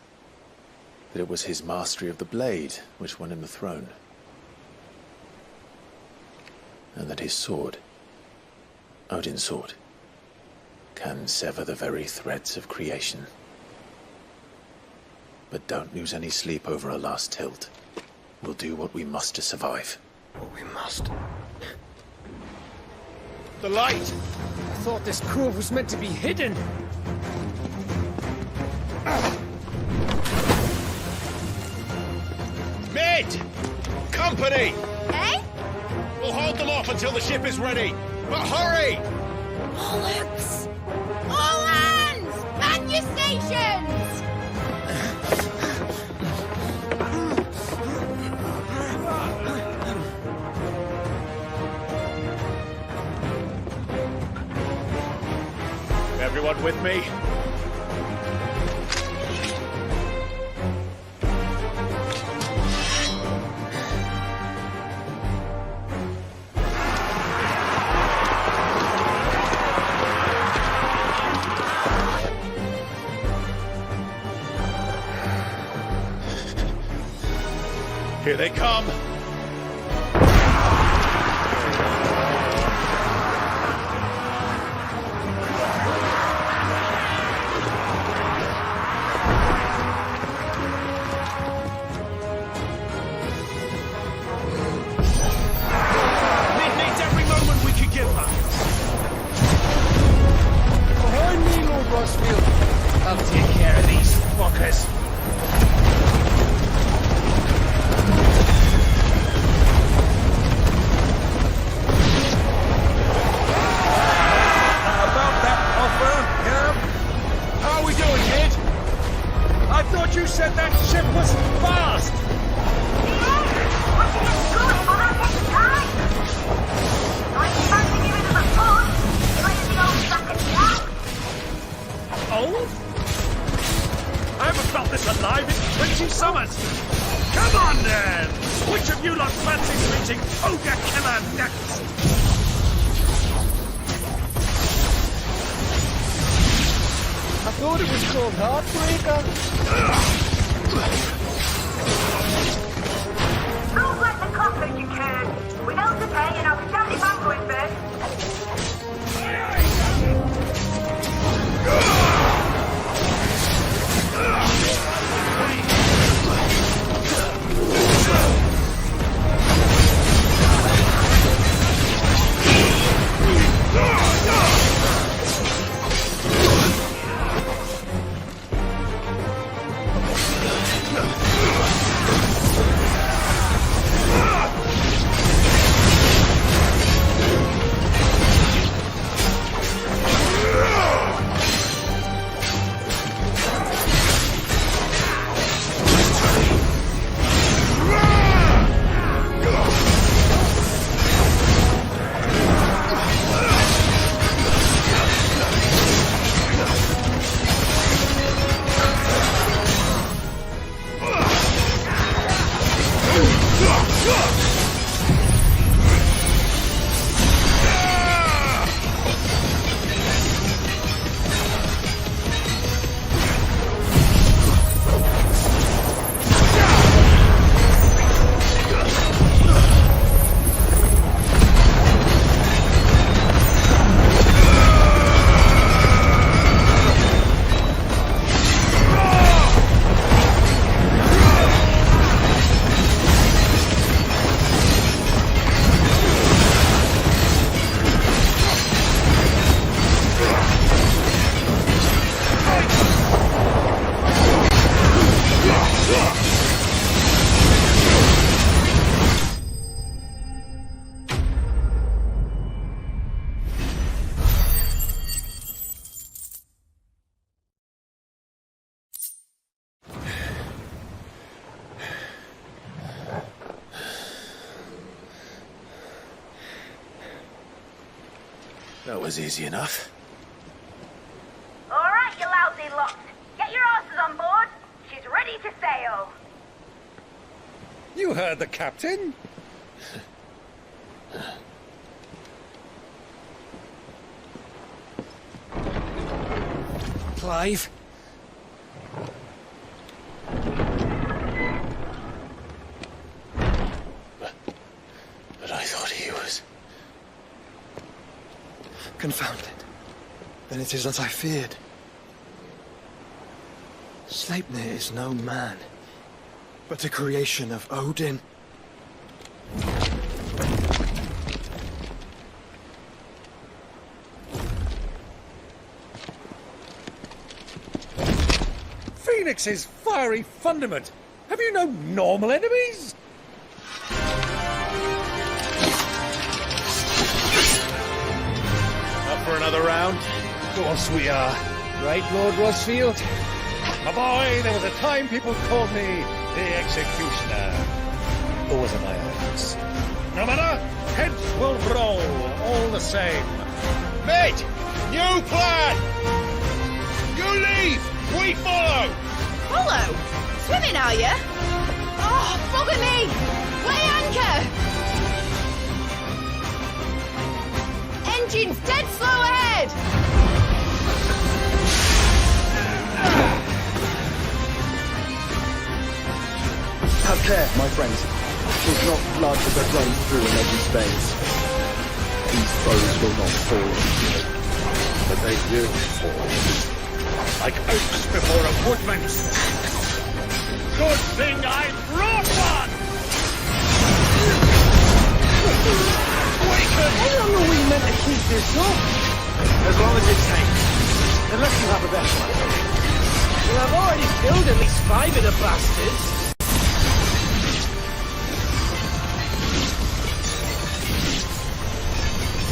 That it was his mastery of the blade which won him the throne. And that his sword, Odin's sword, can sever the very threads of creation. But don't lose any sleep over our last tilt. We'll do what we must to survive. What we must. The light! I thought this cove was meant to be hidden. Mid! Company! Eh? We'll hold them off until the ship is ready. But hurry! Bollocks! All hands! Man your stations! Everyone with me? Here they come! I'll take care of these fuckers. About that offer, Cam? How are we doing, kid? I thought you said that ship was fast! Old? I haven't felt this alive in 20 summers! Come on then! Which of you lot fancies meeting Ogre Killer next? I thought it was called Heartbreaker. Move like the clock as you can. Without the pay, and I'll be damned if I'm going first. That was easy enough. All right, you lousy lot. Get your asses on board. She's ready to sail. You heard the captain. Clive? But I thought he was... Confounded. Then it is as I feared. Sleipnir is no man, but a creation of Odin. Phoenix's fiery fundament. Have you no normal enemies? Up for another round? Of course we are. Right, Lord Rosfield? My boy, there was a time people called me the Executioner. Always in my hands. No matter, heads will roll, all the same. Mate! New plan! You leave! We follow! Follow? Swimming, are you? Oh, bother me! Weigh anchor! Engine's dead slow ahead! Have care, my friends. 'Tis not blood that runs through an Edge's veins. These foes will not fall, but they will fall. Like oaks before a woodman. Good thing I brought one! Awaken! How long are we meant to keep this up? As long as it takes. Unless you have a better one. Well, I've already killed at least 5 of the bastards.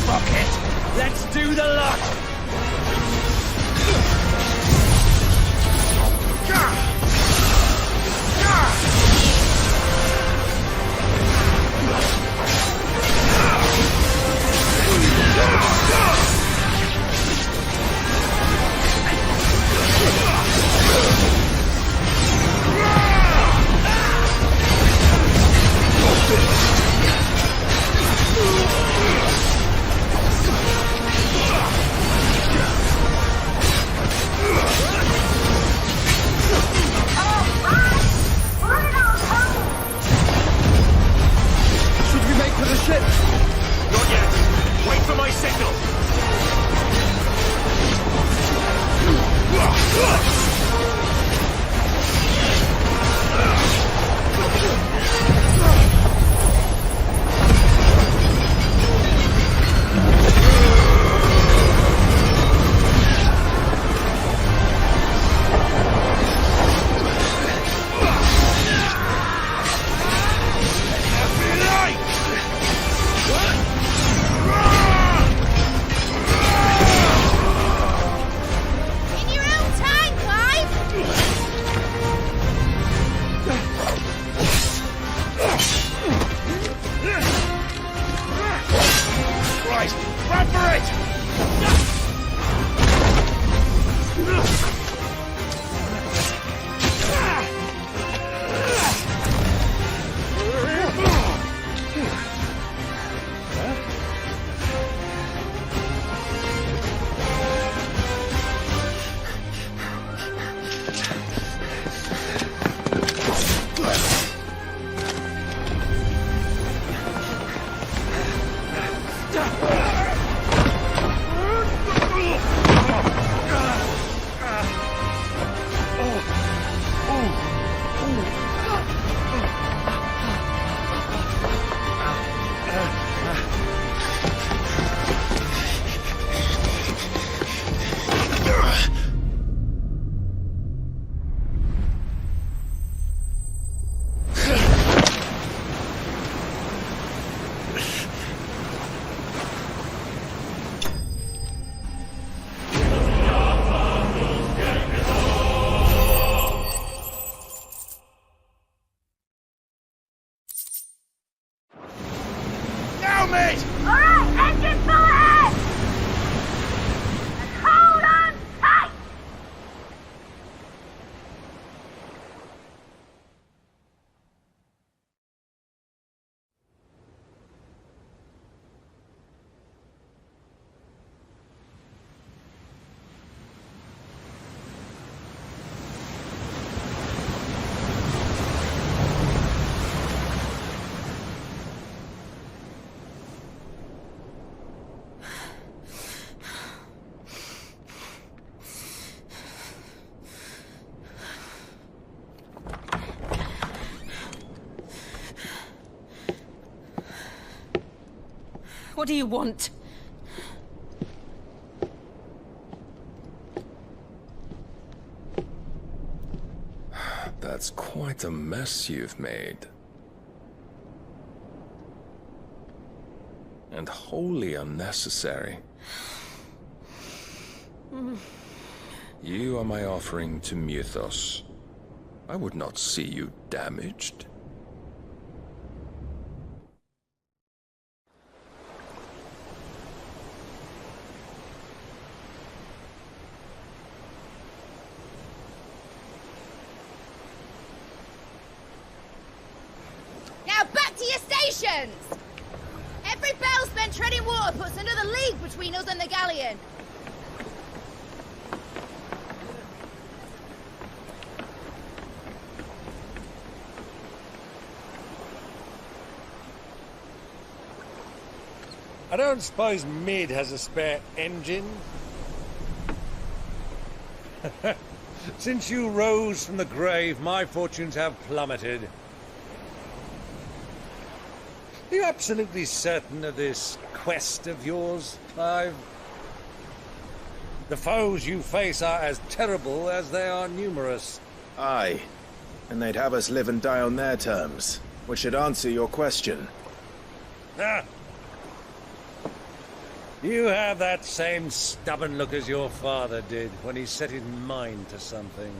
Fuck it! Let's do the lot! What do you want? That's quite a mess you've made. And wholly unnecessary. You are my offering to Mythos. I would not see you damaged. Now back to your stations! Every bell spent treading water puts another league between us and the galleon. I don't suppose Mid has a spare engine? Since you rose from the grave, my fortunes have plummeted. Are you absolutely certain of this quest of yours, Clive? The foes you face are as terrible as they are numerous. Aye. And they'd have us live and die on their terms, which should answer your question. Ah! You have that same stubborn look as your father did when he set his mind to something.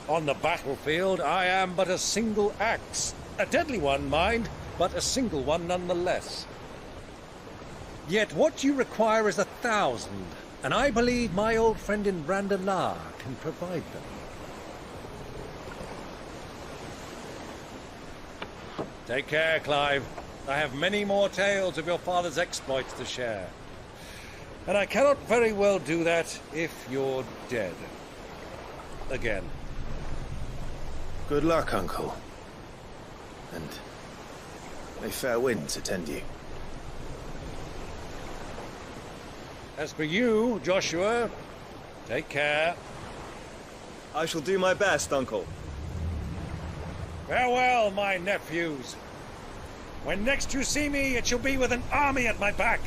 On the battlefield, I am but a single axe. A deadly one, mind, but a single one nonetheless. Yet what you require is 1,000, and I believe my old friend in Randalar can provide them. Take care, Clive. I have many more tales of your father's exploits to share. And I cannot very well do that if you're dead. Again. Good luck, Uncle. And may fair winds attend you. As for you, Joshua, take care. I shall do my best, Uncle. Farewell, my nephews. When next you see me, it shall be with an army at my back.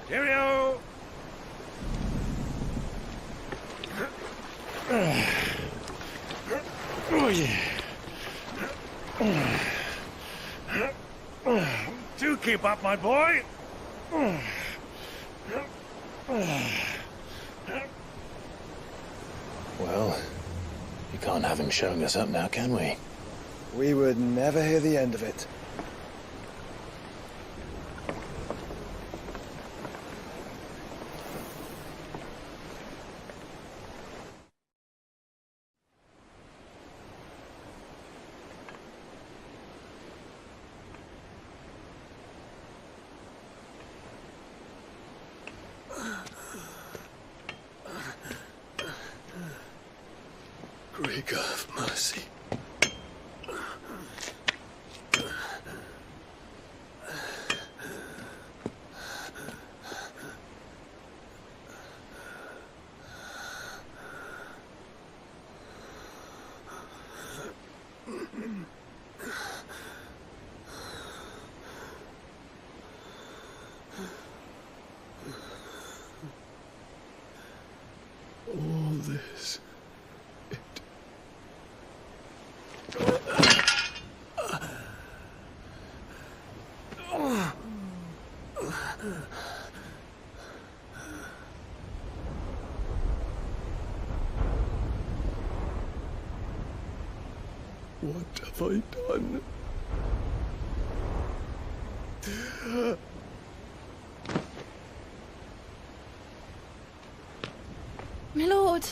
Cheerio! Oh, yeah. Do keep up, my boy. Well, we can't have him showing us up now, can we? We would never hear the end of it. Great God of mercy. All this. What have I done? My lord.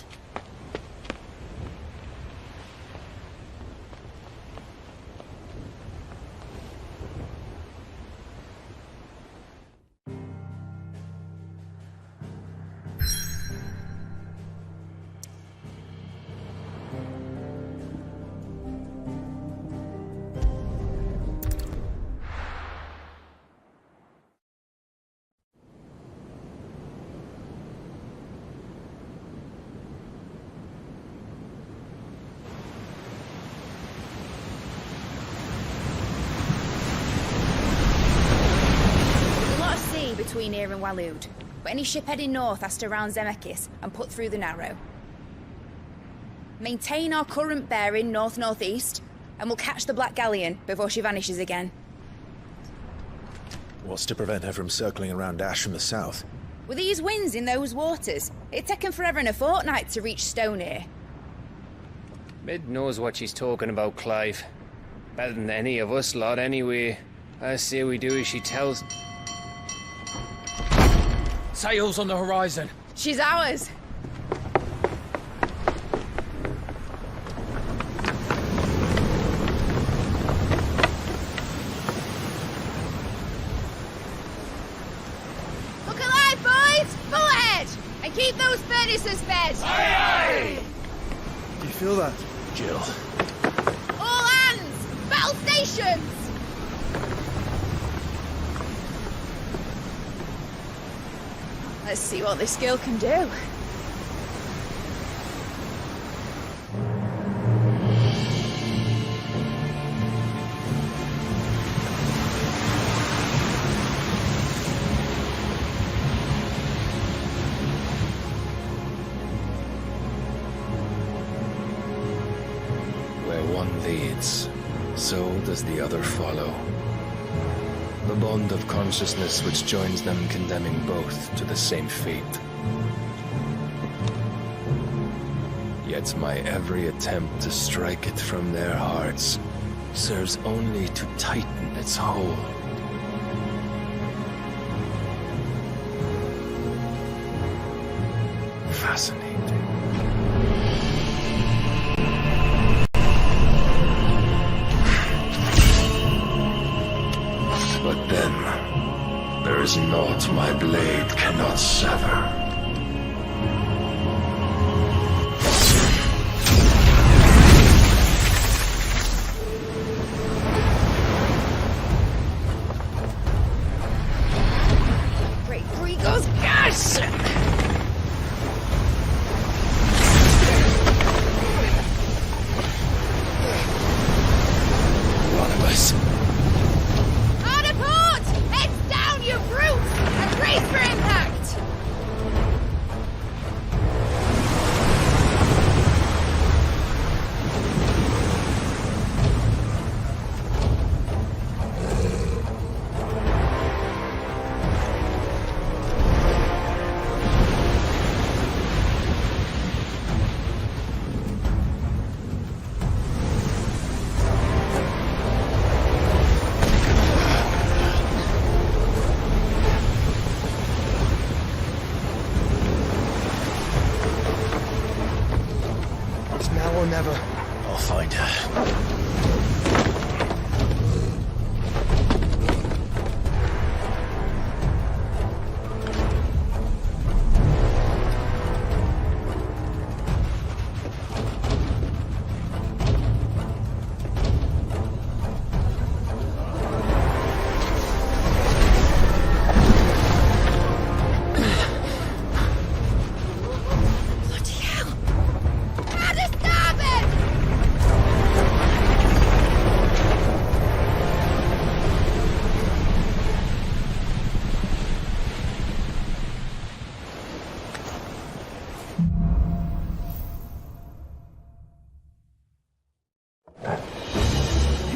in Waloed, but any ship heading north has to round Zemeckis and put through the Narrow. Maintain our current bearing north-northeast, and we'll catch the Black Galleon before she vanishes again. What's to prevent her from circling around Ash from the south? With these winds in those waters, it'd taken forever and a fortnight to reach Stonehenge. Mid knows what she's talking about, Clive. Better than any of us lot, anyway. I say we do as she tells. Sails on the horizon. She's ours. Look alive, boys! Full ahead! And keep those furnaces fed! Aye, aye! Do you feel that, Jill? All hands! Battle stations! Let's see what this girl can do. Where one leads, so does the other follow. The bond of consciousness which joins them condemning both to the same fate. Yet my every attempt to strike it from their hearts serves only to tighten its hold. Fascinating. But then, there is naught my blade cannot sever. Great Grigo's gosh! One of us. You brutes! And brace for impact! Never. I'll find her.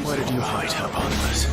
Where did you hide her, Barnabas?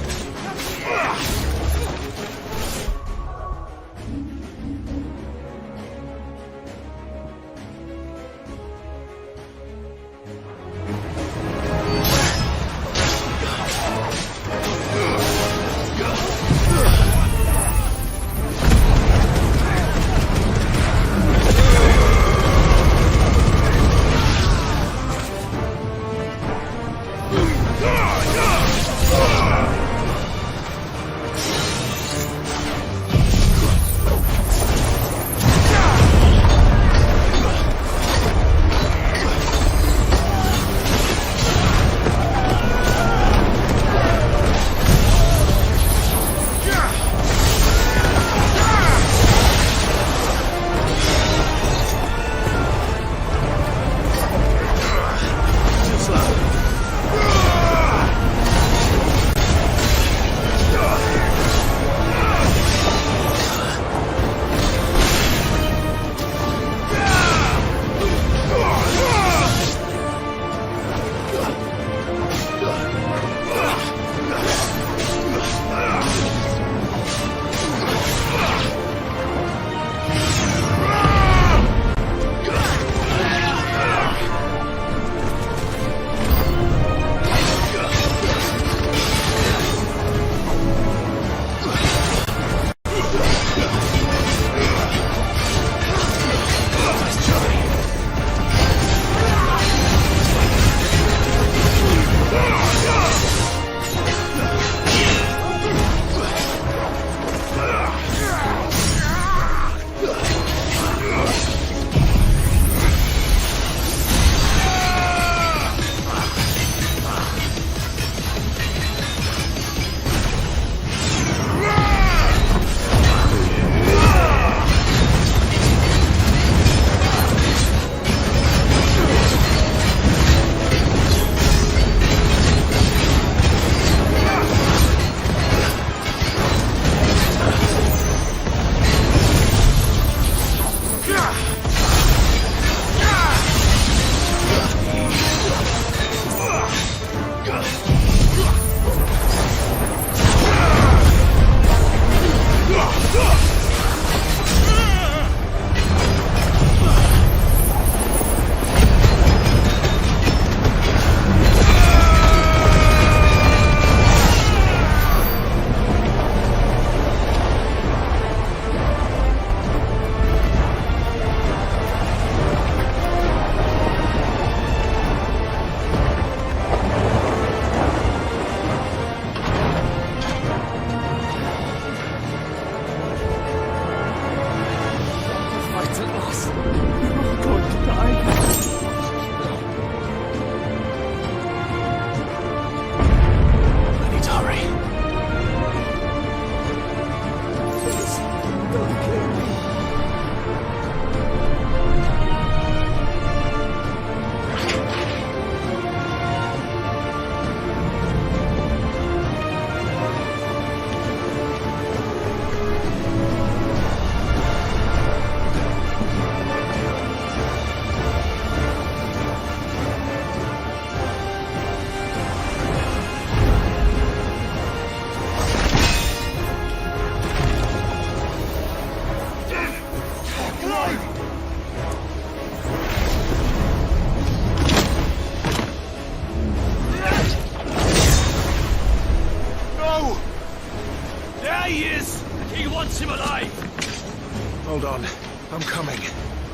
I'm coming.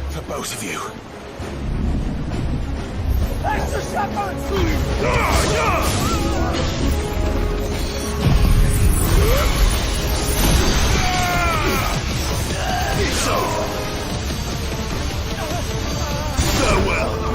For both of you. Extra shepherds! It's over. Farewell.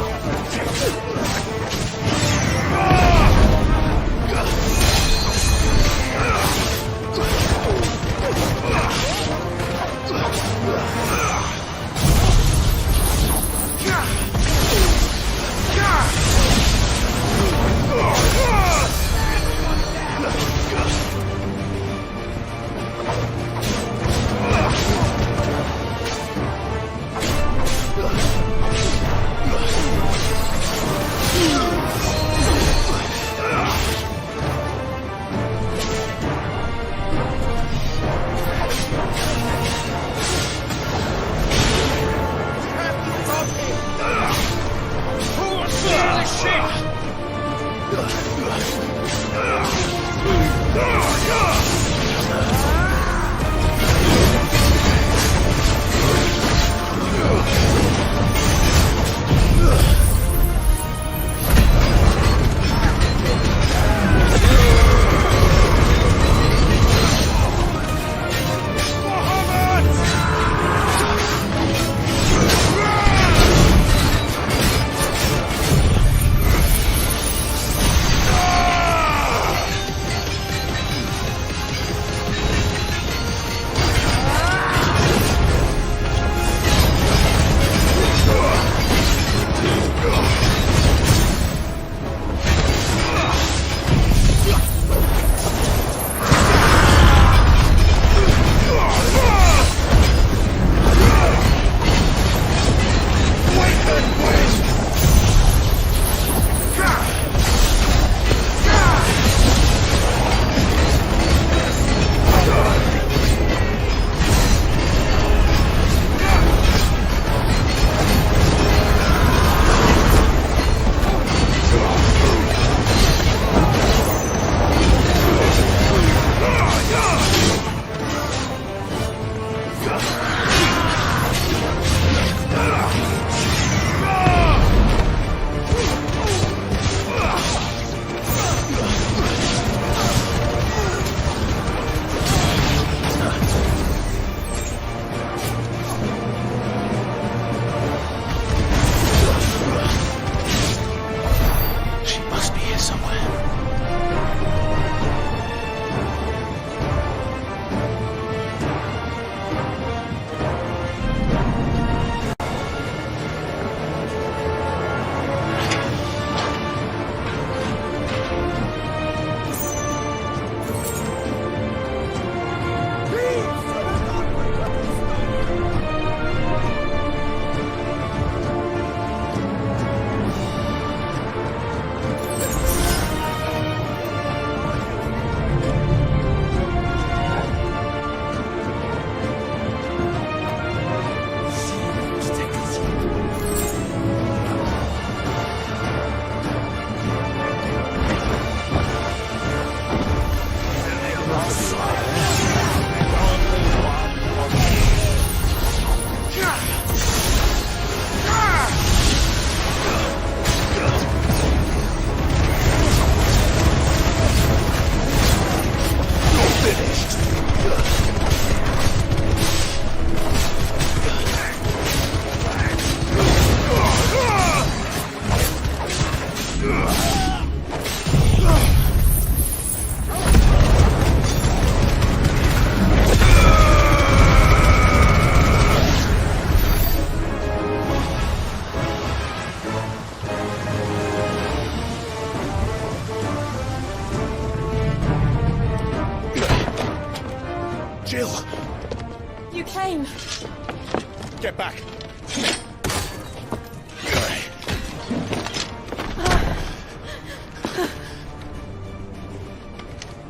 Get back!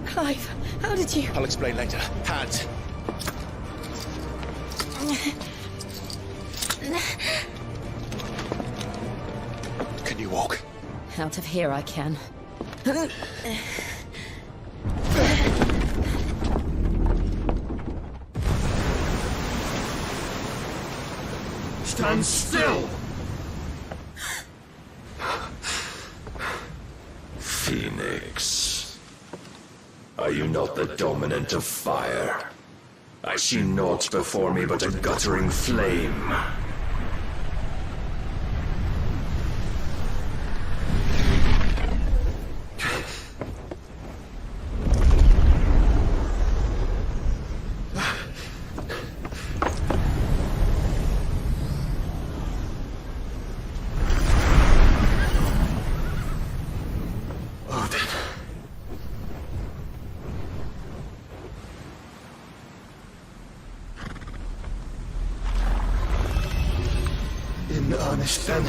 Clive, how did you... I'll explain later. Hands! Can you walk? Out of here I can. Stand still! Phoenix. Are you not the dominant of fire? I see naught before me but a guttering flame. In earnest, then.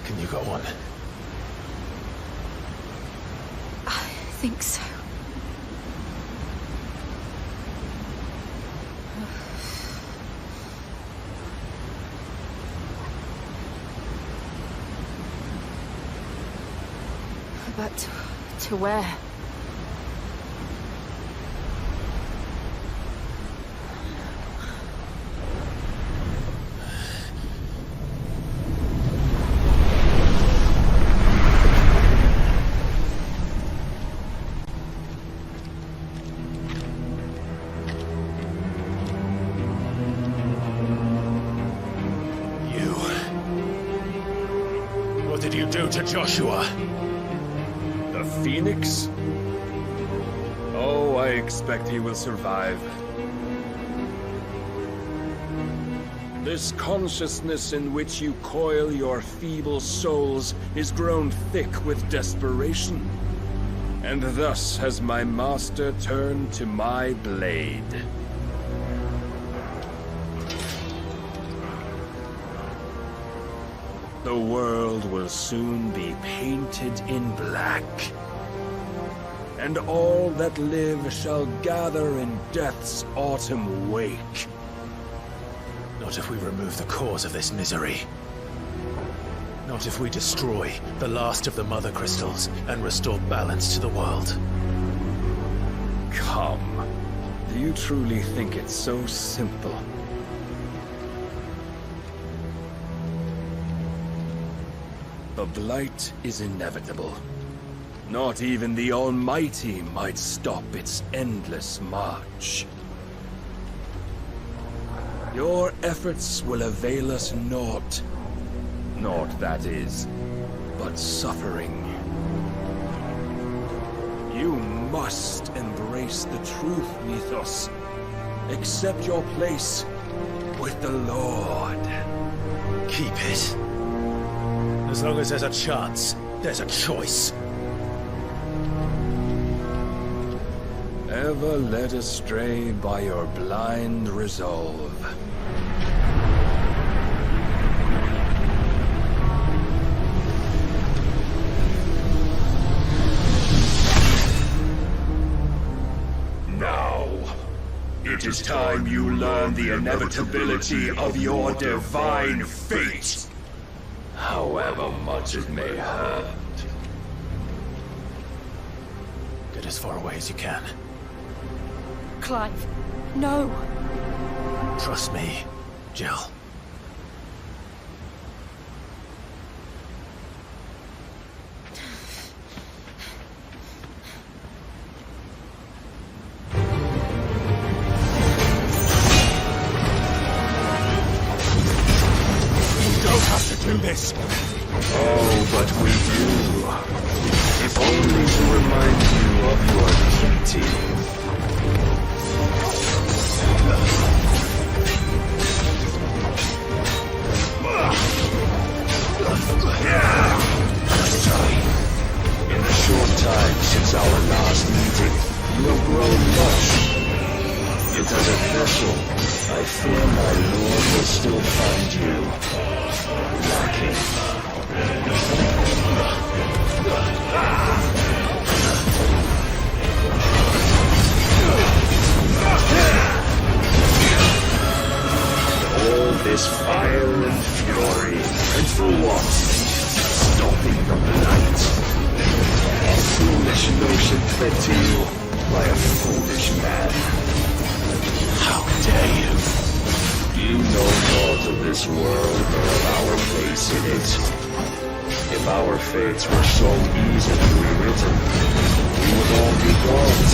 Can you go on? I think so. But to where? What did you do to Joshua? The Phoenix? Oh, I expect he will survive. This consciousness in which you coil your feeble souls is grown thick with desperation. And thus has my master turned to my blade. The world will soon be painted in black, and all that live shall gather in death's autumn wake. Not if we remove the cause of this misery. Not if we destroy the last of the Mothercrystals and restore balance to the world. Come. Do you truly think it's so simple? The Blight is inevitable. Not even the Almighty might stop its endless march. Your efforts will avail us naught. Naught, that is, but suffering. You must embrace the truth, Mythos. Accept your place with the Lord. Keep it. As long as there's a chance, there's a choice. Ever led astray by your blind resolve. Now, it is is time you learn the inevitability of your divine fate. However much it may hurt. Get as far away as you can. Clive, no. Trust me, Jill. Do this. Oh, but we do. If only to remind you of your duty. In the short time since our last meeting, you have grown much. Yet as a vessel, I fear my lord will still find you lacking. All this fire and fury, and for what? Stopping the Blight. A foolish notion fed to you by a foolish man. How dare you? You know naught of this world or of our place in it. If our fates were so easily rewritten, we would all be gods.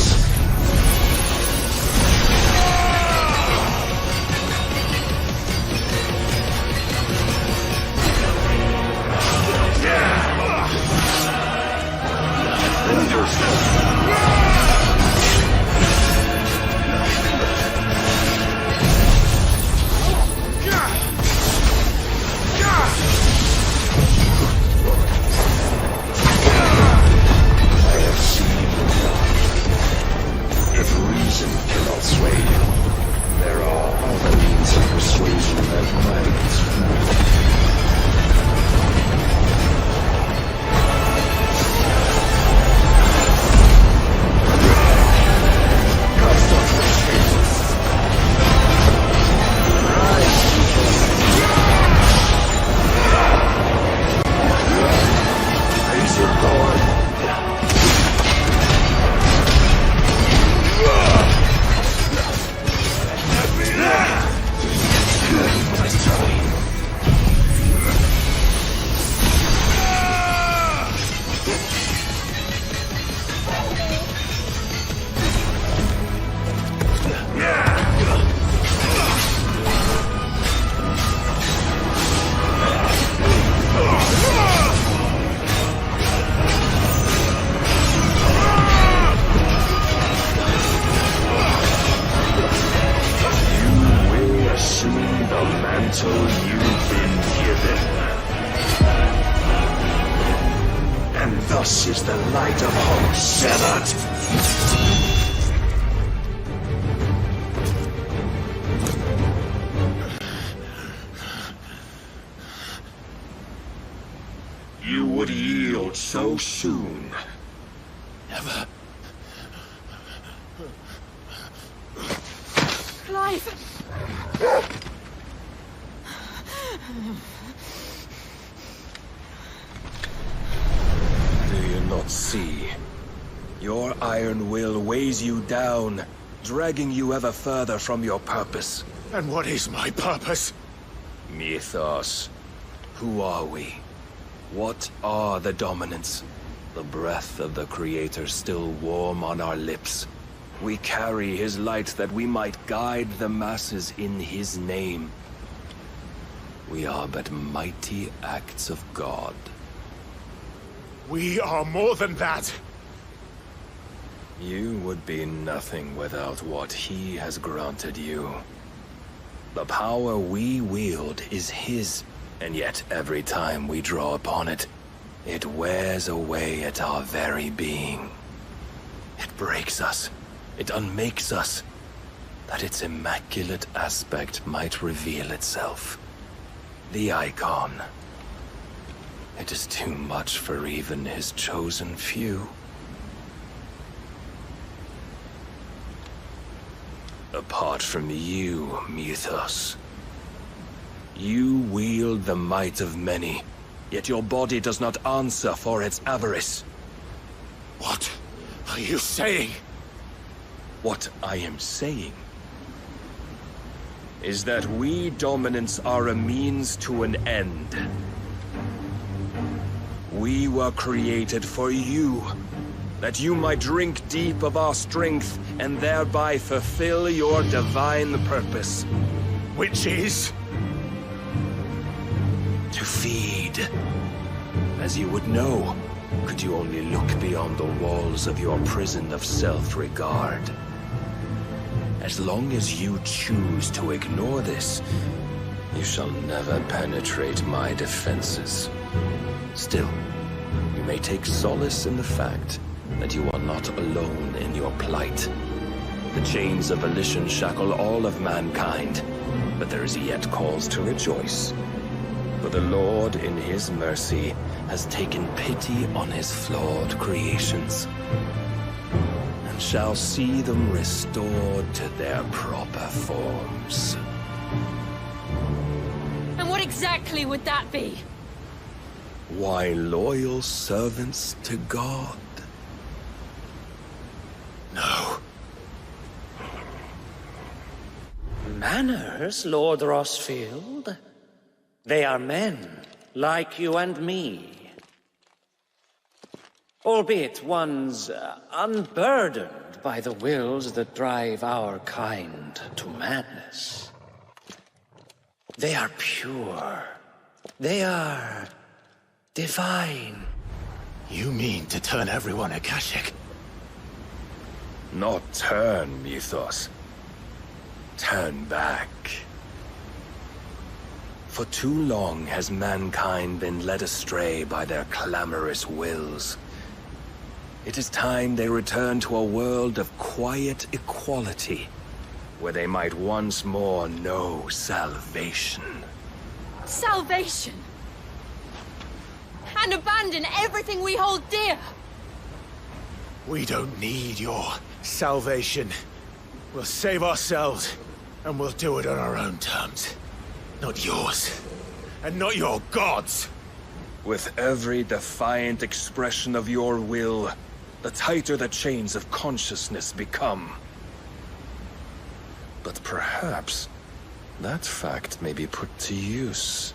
Thus is the light of hope severed. You would yield so soon. Never. Clive! Do you not see? Your iron will weighs you down, dragging you ever further from your purpose. And what is my purpose? Mythos. Who are we? What are the dominants? The breath of the Creator still warm on our lips. We carry his light that we might guide the masses in his name. We are but mighty acts of God. We are more than that. You would be nothing without what he has granted you. The power we wield is his, and yet every time we draw upon it, it wears away at our very being. It breaks us. It unmakes us, that its immaculate aspect might reveal itself. The icon. It is too much for even his chosen few. apart from you, Mythos. You wield the might of many, yet your body does not answer for its avarice. What are you saying? What I am saying is that we dominants are a means to an end. We were created for you, that you might drink deep of our strength and thereby fulfill your divine purpose. Which is? To feed. As you would know, could you only look beyond the walls of your prison of self-regard. As long as you choose to ignore this, you shall never penetrate my defenses. Still, you may take solace in the fact that you are not alone in your plight. The chains of volition shackle all of mankind, but there is yet cause to rejoice. For the Lord, in his mercy, has taken pity on his flawed creations, and shall see them restored to their proper forms. And what exactly would that be? Why, loyal servants to God. No. Manners, Lord Rossfield? They are men, like you and me. Albeit one's unburdened by the wills that drive our kind to madness. They are pure. They are divine. You mean to turn everyone Akashic? Not turn, Mythos. Turn back. For too long has mankind been led astray by their clamorous wills. It is time they return to a world of quiet equality, where they might once more know salvation. Salvation! And abandon everything we hold dear! We don't need your salvation. We'll save ourselves, and we'll do it on our own terms. Not yours. And not your gods! With every defiant expression of your will, the tighter the chains of consciousness become. But perhaps that fact may be put to use.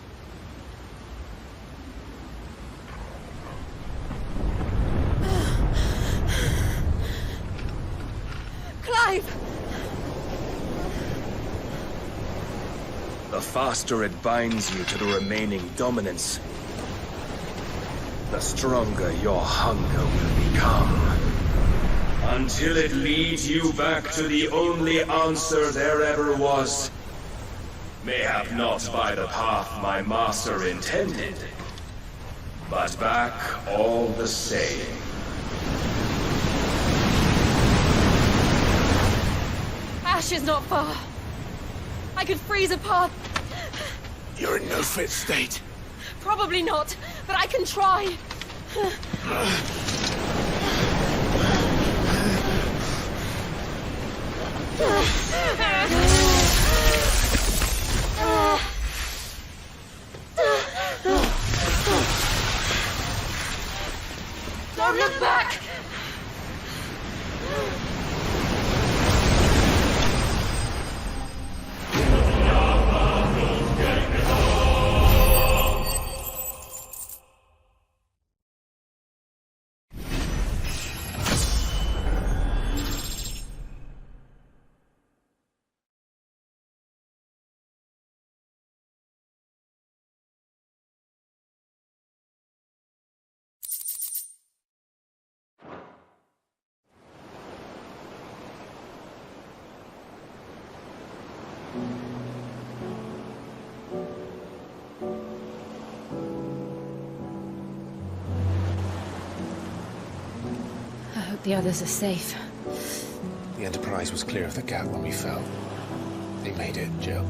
Clive! The faster it binds you to the remaining dominance, the stronger your hunger will become. Until it leads you back to the only answer there ever was. Mayhap not by the path my master intended, but back all the same. Ash is not far. I could freeze a path. You're in no fit state. Probably not, but I can try. Don't look back! The others are safe. The Enterprise was clear of the gap when we fell. They made it, Jill.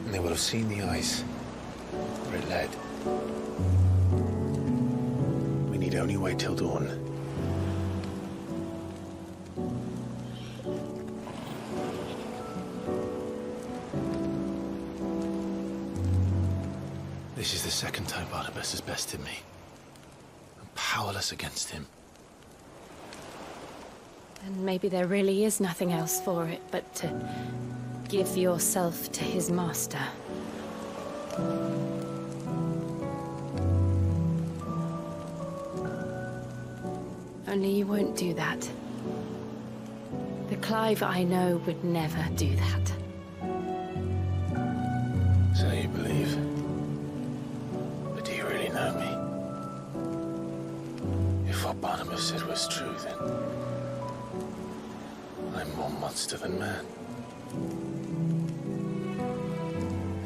And they will have seen the ice, where it led. We need only wait till dawn. This is the second time Barnabas has bested me. I'm powerless against him. And maybe there really is nothing else for it but to give yourself to his master. Only you won't do that. The Clive I know would never do that. So you believe? But do you really know me? If what Barnabas said was true, then I'm more monster than man.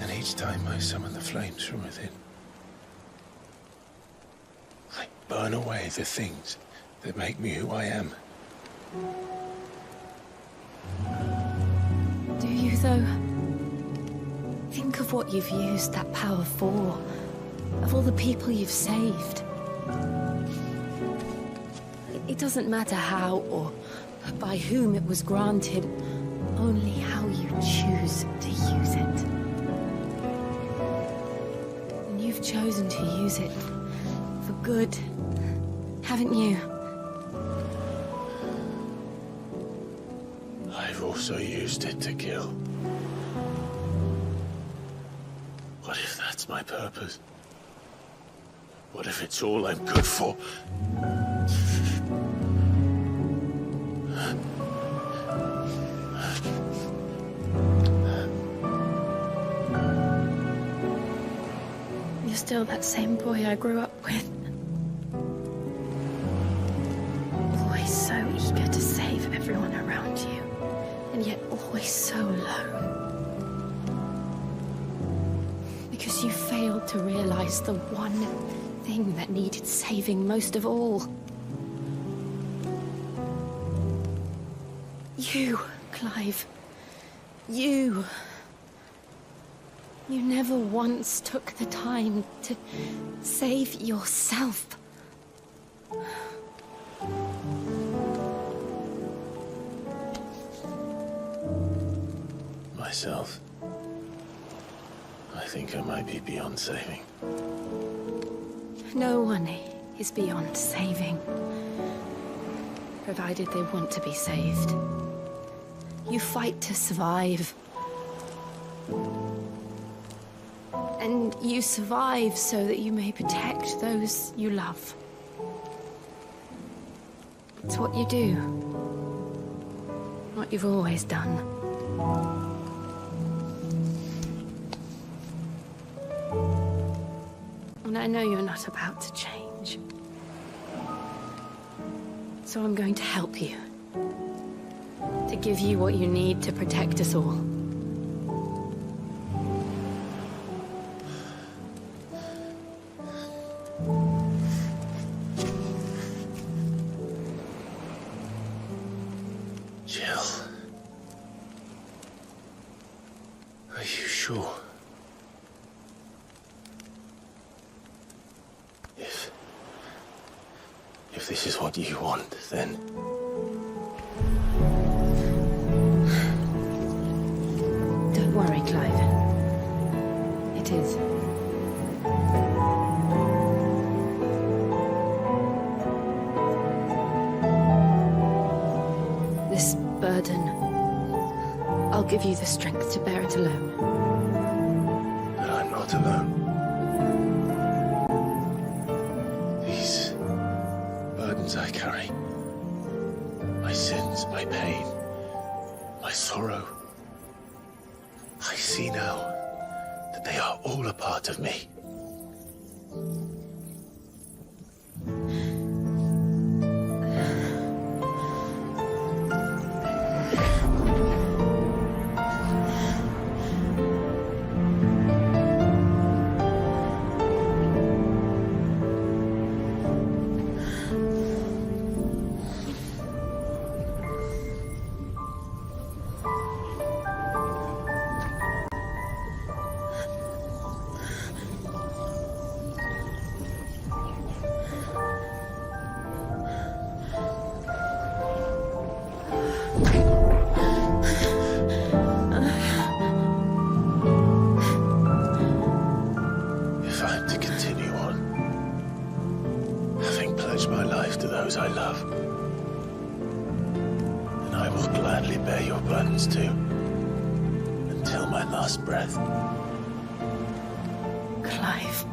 And each time I summon the flames from within, I burn away the things that make me who I am. Do you, though? Think of what you've used that power for. Of all the people you've saved. It doesn't matter how or by whom it was granted, only how you choose to use it. And you've chosen to use it for good, haven't you? I've also used it to kill. What if that's my purpose? What if it's all I'm good for? You're still that same boy I grew up with. Always so eager to save everyone around you, and yet always so alone. Because you failed to realize the one thing that needed saving most of all. You, Clive. You. You never once took the time to save yourself. Myself? I think I might be beyond saving. No one is beyond saving. Provided they want to be saved. You fight to survive. And you survive so that you may protect those you love. It's what you do. What you've always done. And I know you're not about to change. So I'm going to help you. To give you what you need to protect us all. Jill. Are you sure? If this is what you want, then... Don't worry, Clive. It is. This burden, I'll give you the strength to bear it alone. But I'm not alone. These burdens I carry, my sins, my pain, my sorrow, I see now that they are all a part of me. to continue on, having pledged my life to those I love. And I will gladly bear your burdens too, until my last breath. Clive.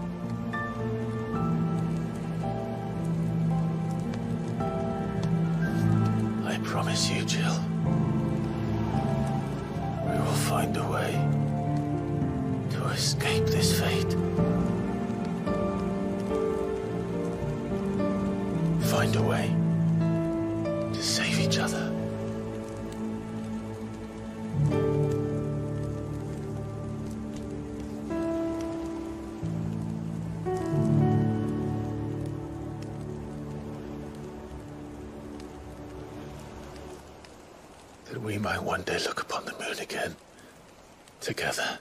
I promise you, Jill, we will find a way to escape this fate. Find a way to save each other. That we might one day look upon the moon again, together.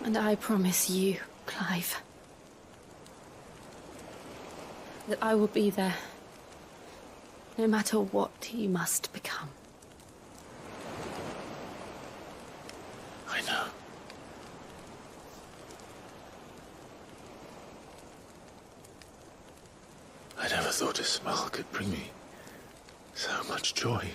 And I promise you, Clive, that I will be there, no matter what you must become. I know. I never thought a smile could bring me so much joy.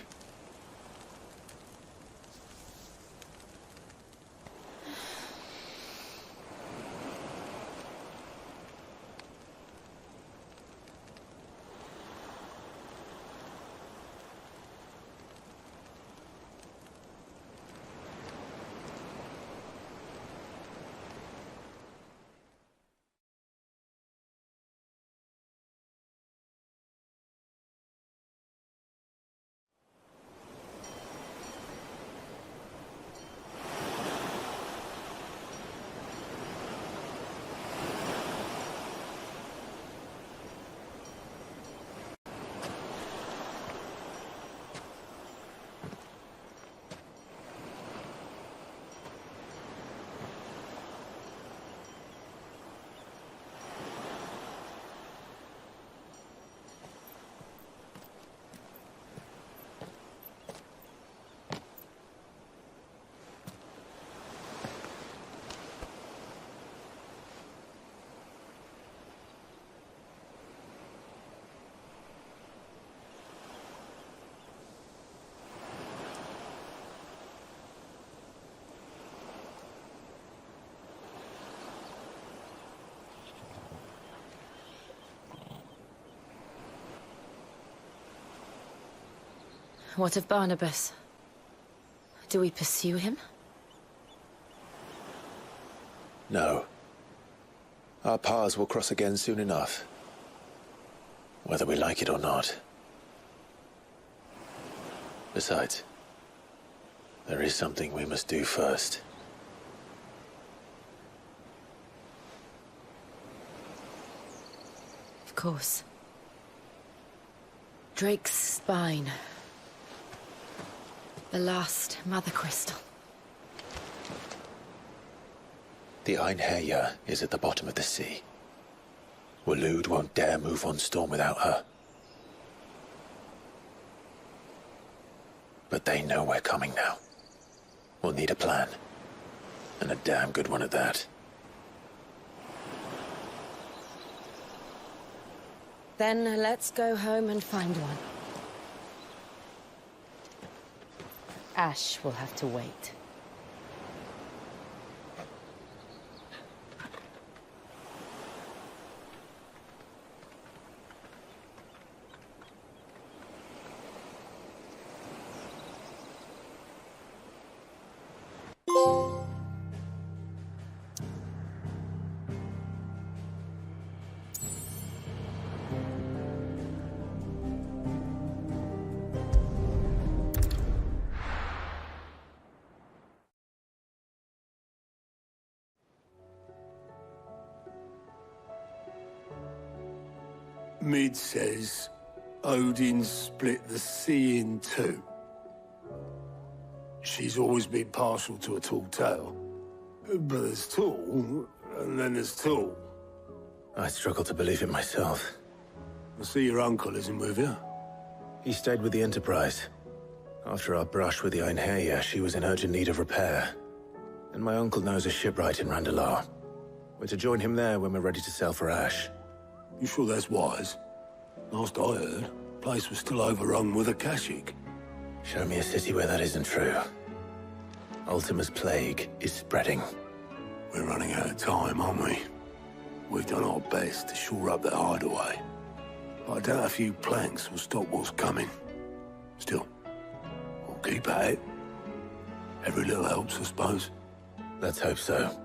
What of Barnabas? Do we pursue him? No. Our paths will cross again soon enough, whether we like it or not. Besides, there is something we must do first. Of course. Drake's spine. The last Mothercrystal. The Einherjar is at the bottom of the sea. Waloed won't dare move on storm without her. But they know we're coming now. We'll need a plan. And a damn good one at that. Then let's go home and find one. Ash will have to wait. Mid says Odin split the sea in two. She's always been partial to a tall tale. But there's tall, and then there's tall. I struggle to believe it myself. I see your uncle isn't with you. He stayed with the Enterprise. After our brush with the Einherja, she was in urgent need of repair. And my uncle knows a shipwright in Randalar. We're to join him there when we're ready to sail for Ash. You sure that's wise? Last I heard, the place was still overrun with Akashic. Show me a city where that isn't true. Ultima's plague is spreading. We're running out of time, aren't we? We've done our best to shore up that hideaway. But I doubt a few planks will stop what's coming. Still, we'll keep at it. Every little helps, I suppose. Let's hope so.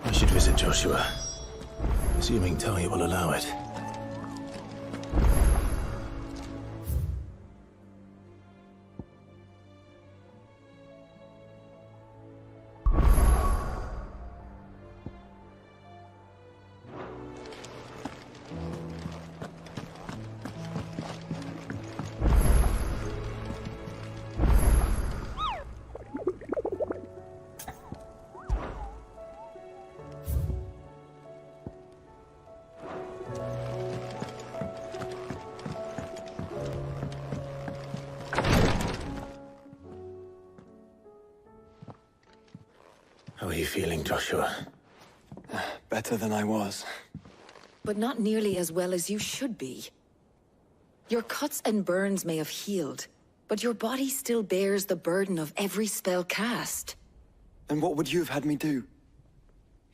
We should visit Joshua, assuming Talia will allow it. How are you feeling, Joshua? Better than I was. But not nearly as well as you should be. Your cuts and burns may have healed, but your body still bears the burden of every spell cast. And what would you have had me do?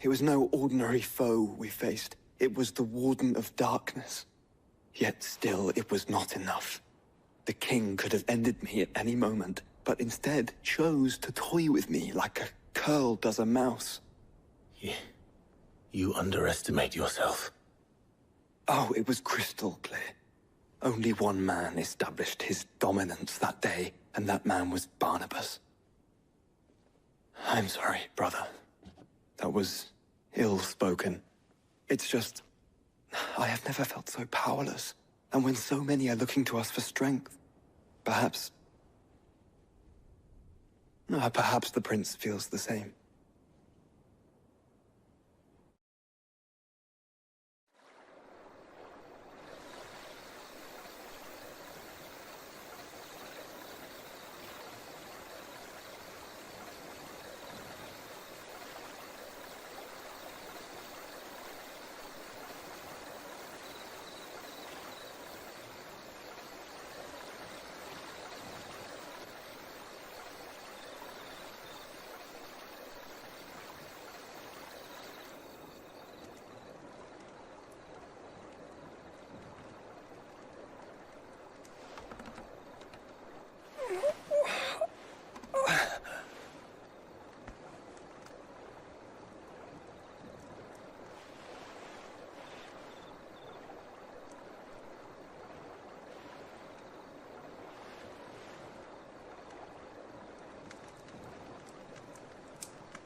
It was no ordinary foe we faced. It was the Warden of Darkness. Yet still, it was not enough. The king could have ended me at any moment, but instead chose to toy with me like a curl does a mouse. You underestimate yourself. Oh, it was crystal clear. Only one man established his dominance that day, and that man was Barnabas. I'm sorry, brother. That was ill-spoken. It's just, I have never felt so powerless. And when so many are looking to us for strength, perhaps the prince feels the same.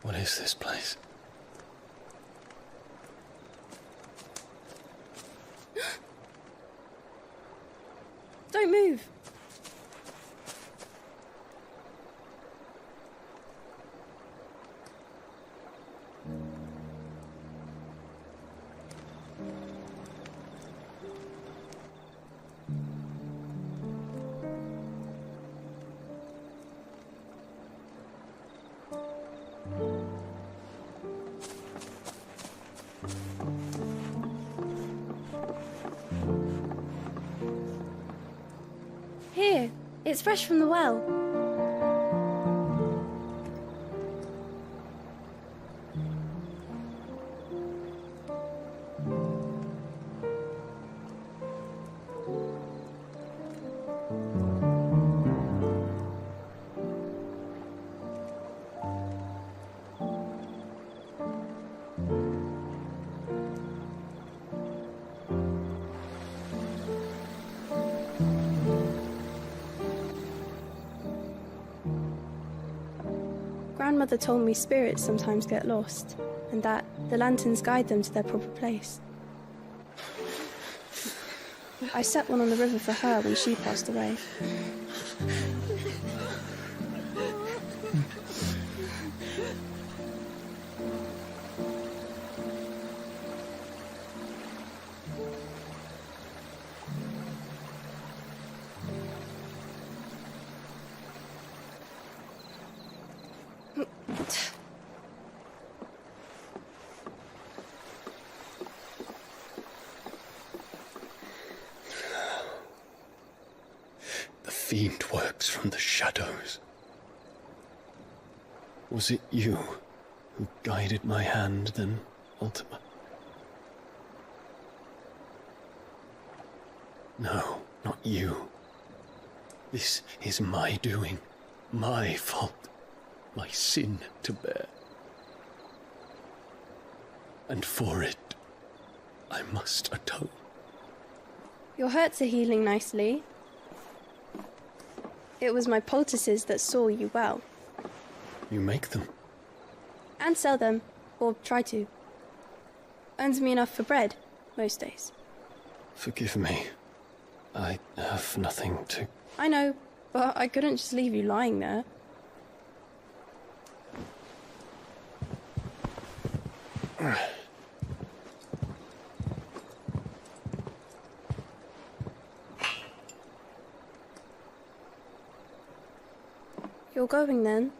What is this place? Don't move. Here, it's fresh from the well. grandmother told me spirits sometimes get lost, and that the lanterns guide them to their proper place. I set one on the river for her when she passed away. The fiend works from the shadows. Was it you who guided my hand then, Ultima? No, not you. This is my doing, my fault, my sin to bear. And for it, I must atone. Your hurts are healing nicely. It was my poultices that saw you well. You make them? And sell them, or try to. Earns me enough for bread, most days. Forgive me. I have nothing to... I know, but I couldn't just leave you lying there. You're going then?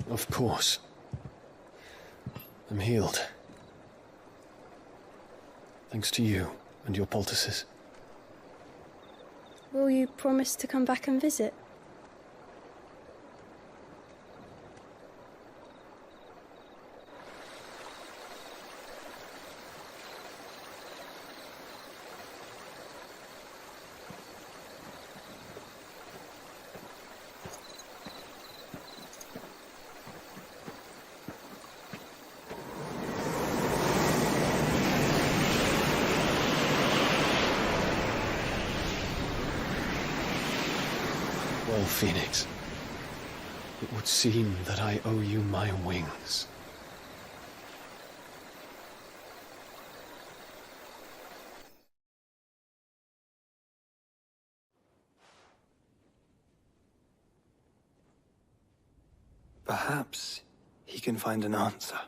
Of course. I'm healed. Thanks to you and your poultices. Will you promise to come back and visit? Well, Phoenix, it would seem that I owe you my wings. Perhaps he can find an answer.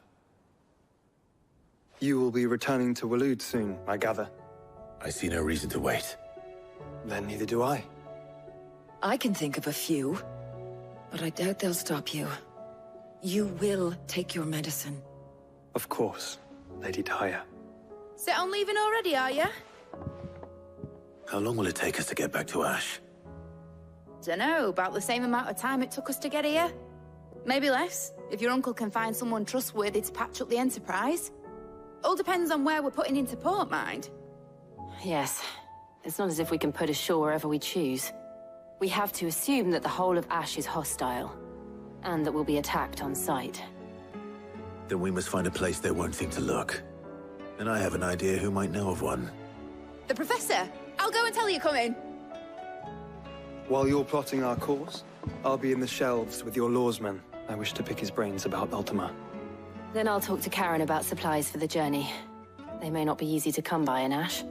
You will be returning to Waloed soon, I gather. I see no reason to wait. Then neither do I. I can think of a few, but I doubt they'll stop you. You will take your medicine. Of course, Lady Daya. Set on leaving already, are ya? How long will it take us to get back to Ash? Dunno, about the same amount of time it took us to get here. Maybe less, if your uncle can find someone trustworthy to patch up the Enterprise. All depends on where we're putting into port, mind. Yes. It's not as if we can put ashore wherever we choose. We have to assume that the whole of Ash is hostile, and that we'll be attacked on sight. Then we must find a place they won't think to look. And I have an idea who might know of one. The Professor! I'll go and tell you coming! While you're plotting our course, I'll be in the shelves with your lawsman. I wish to pick his brains about Ultima. Then I'll talk to Karen about supplies for the journey. They may not be easy to come by in Ash.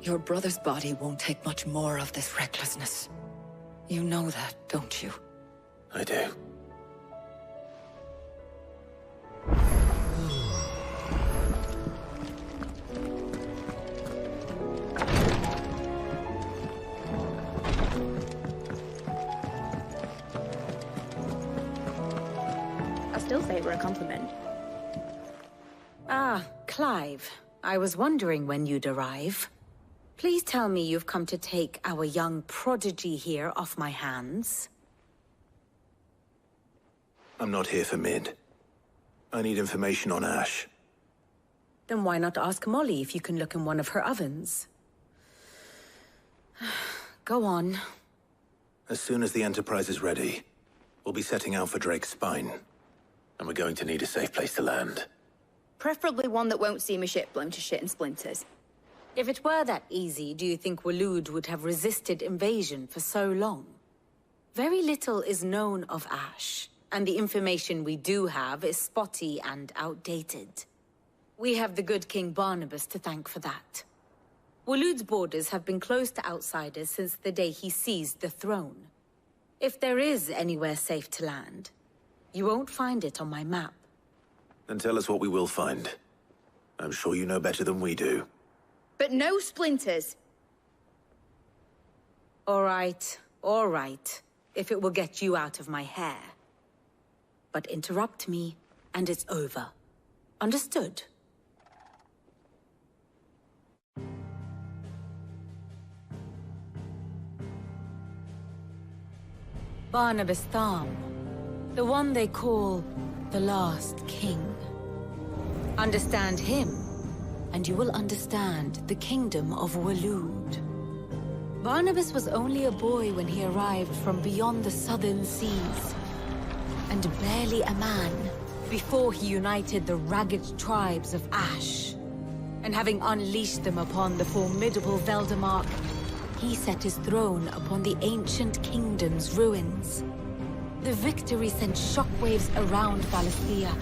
Your brother's body won't take much more of this recklessness. You know that, don't you? I do. I still say it were a compliment. Ah, Clive. I was wondering when you'd arrive. Please tell me you've come to take our young prodigy here off my hands. I'm not here for Mid. I need information on Ash. Then why not ask Molly if you can look in one of her ovens? Go on. As soon as the Enterprise is ready, we'll be setting out for Drake's Spine. And we're going to need a safe place to land. Preferably one that won't see me ship blown to shit and splinters. If it were that easy, do you think Waloed would have resisted invasion for so long? Very little is known of Ash, and the information we do have is spotty and outdated. We have the good King Barnabas to thank for that. Waloed's borders have been closed to outsiders since the day he seized the throne. If there is anywhere safe to land, you won't find it on my map. Then tell us what we will find. I'm sure you know better than we do. But no splinters. All right, if it will get you out of my hair. But interrupt me, and it's over. Understood? Barnabas Tham, the one they call the last king. Understand him, and you will understand the kingdom of Waloed. Barnabas was only a boy when he arrived from beyond the southern seas, and barely a man before he united the ragged tribes of Ash. And having unleashed them upon the formidable Veldamark, he set his throne upon the ancient kingdom's ruins. The victory sent shockwaves around Valisthea,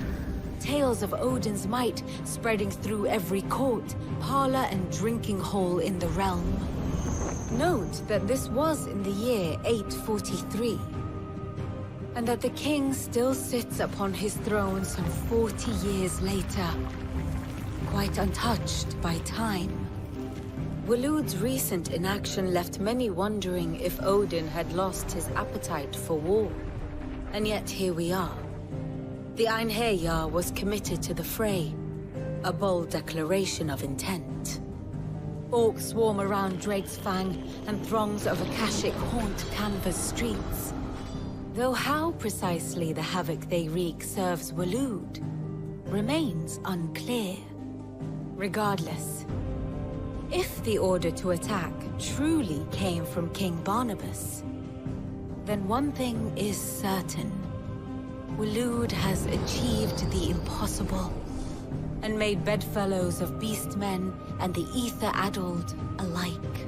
tales of Odin's might spreading through every court, parlor, and drinking hole in the realm. Note that this was in the year 843, and that the king still sits upon his throne some 40 years later, quite untouched by time. Waloed's recent inaction left many wondering if Odin had lost his appetite for war. And yet here we are. The Einherjar was committed to the fray, a bold declaration of intent. Orcs swarm around Drake's Fang, and throngs of Akashic haunt Canva's streets. Though how precisely the havoc they wreak serves Waloed remains unclear. Regardless, if the order to attack truly came from King Barnabas, then one thing is certain. Waloed has achieved the impossible, and made bedfellows of beastmen and the ether-addled alike.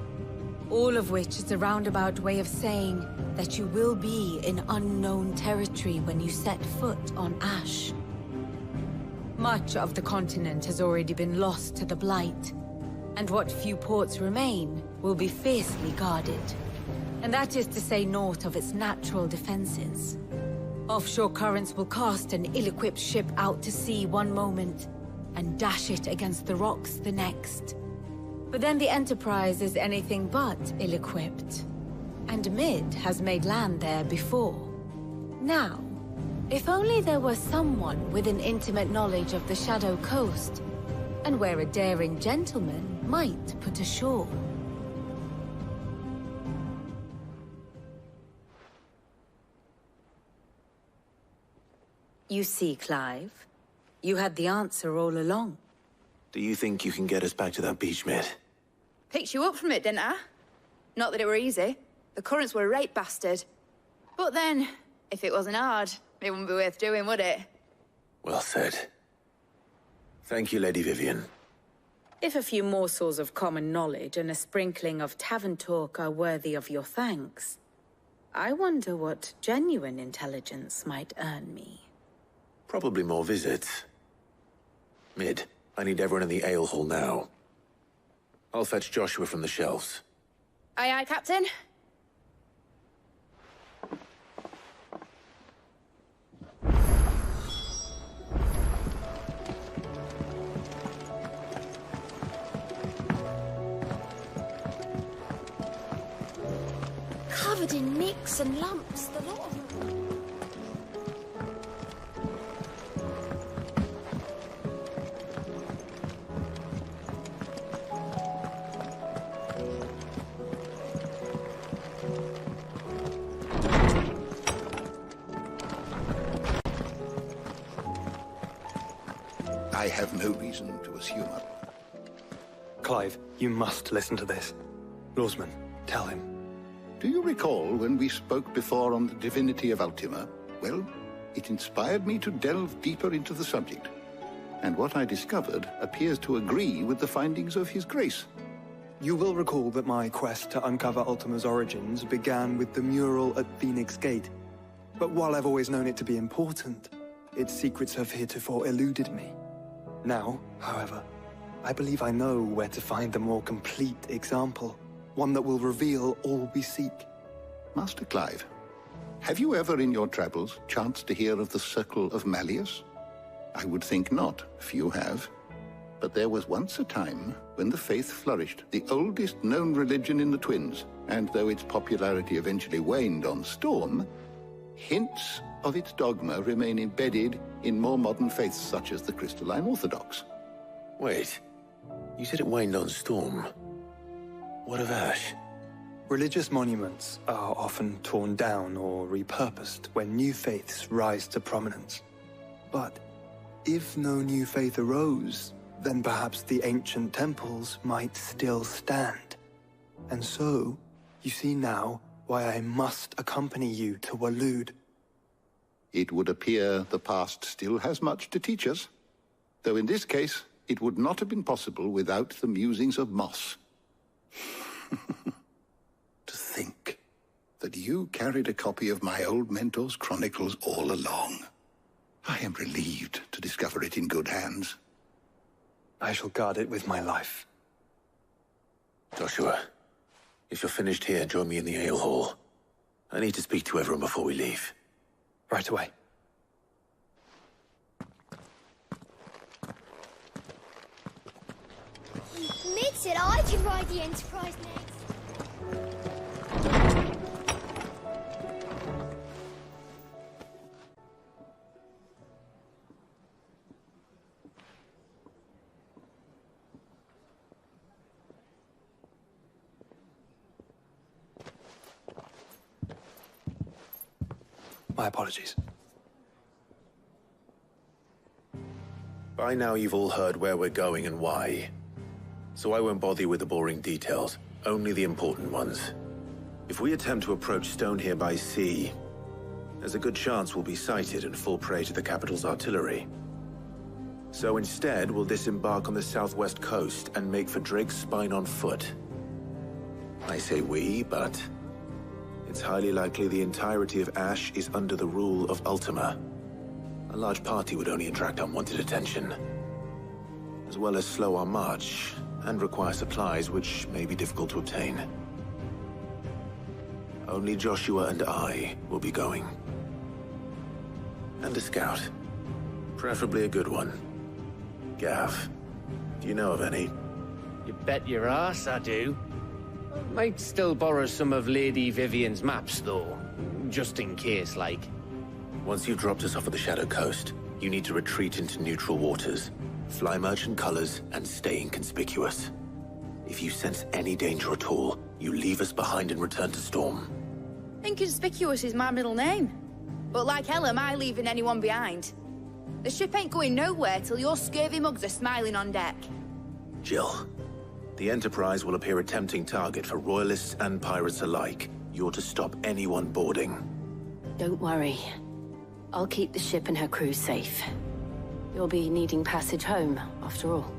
All of which is a roundabout way of saying that you will be in unknown territory when you set foot on Ash. Much of the continent has already been lost to the Blight, and what few ports remain will be fiercely guarded. And that is to say naught of its natural defenses. Offshore currents will cast an ill-equipped ship out to sea one moment, and dash it against the rocks the next. But then the Enterprise is anything but ill-equipped. And Mid has made land there before. Now, if only there were someone with an intimate knowledge of the Shadow Coast, and where a daring gentleman might put ashore. You see, Clive, you had the answer all along. Do you think you can get us back to that beach, Mid? Picked you up from it, didn't I? Not that it were easy. The currents were a right bastard. But then, if it wasn't hard, it wouldn't be worth doing, would it? Well said. Thank you, Lady Vivian. If a few morsels of common knowledge and a sprinkling of tavern talk are worthy of your thanks, I wonder what genuine intelligence might earn me. Probably more visits. Mid, I need everyone in the ale hall now. I'll fetch Joshua from the shelves. Aye, aye, Captain. Covered in nicks and lumps, the lot of them. I have no reason to assume. Clive, you must listen to this. Lawsman, tell him. Do you recall when we spoke before on the divinity of Ultima? Well, it inspired me to delve deeper into the subject. And what I discovered appears to agree with the findings of His Grace. You will recall that my quest to uncover Ultima's origins began with the mural at Phoenix Gate. But while I've always known it to be important, its secrets have heretofore eluded me. Now, however, I believe I know where to find the more complete example, one that will reveal all we seek. Master Clive, have you ever in your travels chanced to hear of the Circle of Malleus? I would think not, few have. But there was once a time when the faith flourished, the oldest known religion in the Twins, and though its popularity eventually waned on Storm, hints of its dogma remain embedded in more modern faiths such as the Crystalline Orthodox. Wait, you said it waned on Storm. What of Ash? Religious monuments are often torn down or repurposed when new faiths rise to prominence. But if no new faith arose, then perhaps the ancient temples might still stand. And so, you see now why I must accompany you to Waloed. It would appear the past still has much to teach us, though in this case, it would not have been possible without the musings of Moss. To think that you carried a copy of my old mentor's chronicles all along. I am relieved to discover it in good hands. I shall guard it with my life. Joshua, if you're finished here, join me in the ale hall. I need to speak to everyone before we leave. Right away. Mid said I could ride the Enterprise next. My apologies. By now you've all heard where we're going and why. So I won't bother you with the boring details, only the important ones. If we attempt to approach Stone here by sea, there's a good chance we'll be sighted and fall prey to the capital's artillery. So instead, we'll disembark on the southwest coast and make for Drake's Spine on foot. I say we, but it's highly likely the entirety of Ash is under the rule of Ultima. A large party would only attract unwanted attention, as well as slow our march and require supplies which may be difficult to obtain. Only Joshua and I will be going. And a scout. Preferably a good one. Gav, do you know of any? You bet your ass I do. Might still borrow some of Lady Vivian's maps, though. Just in case, like. Once you've dropped us off at the Shadow Coast, you need to retreat into neutral waters, fly merchant colors, and stay inconspicuous. If you sense any danger at all, you leave us behind and return to Storm. Inconspicuous is my middle name. But like hell am I leaving anyone behind. The ship ain't going nowhere till your scurvy mugs are smiling on deck. Jill, the Enterprise will appear a tempting target for royalists and pirates alike. You're to stop anyone boarding. Don't worry. I'll keep the ship and her crew safe. You'll be needing passage home, after all.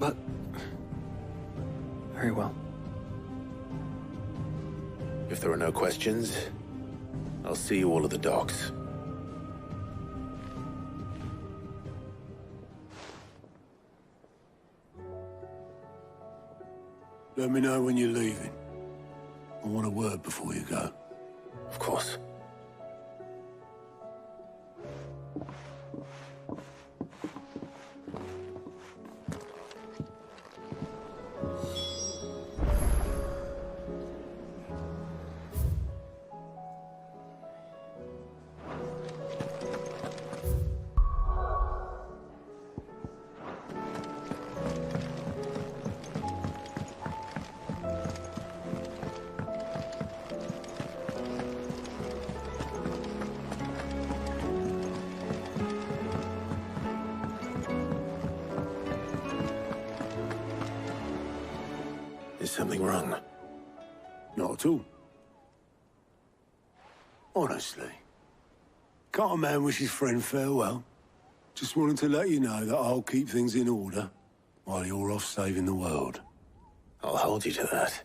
But... very well. If there are no questions, I'll see you all at the docks. Let me know when you're leaving. I want a word before you go. Of course. Is something wrong? Not at all. Honestly. Can't a man wish his friend farewell? Just wanted to let you know that I'll keep things in order while you're off saving the world. I'll hold you to that.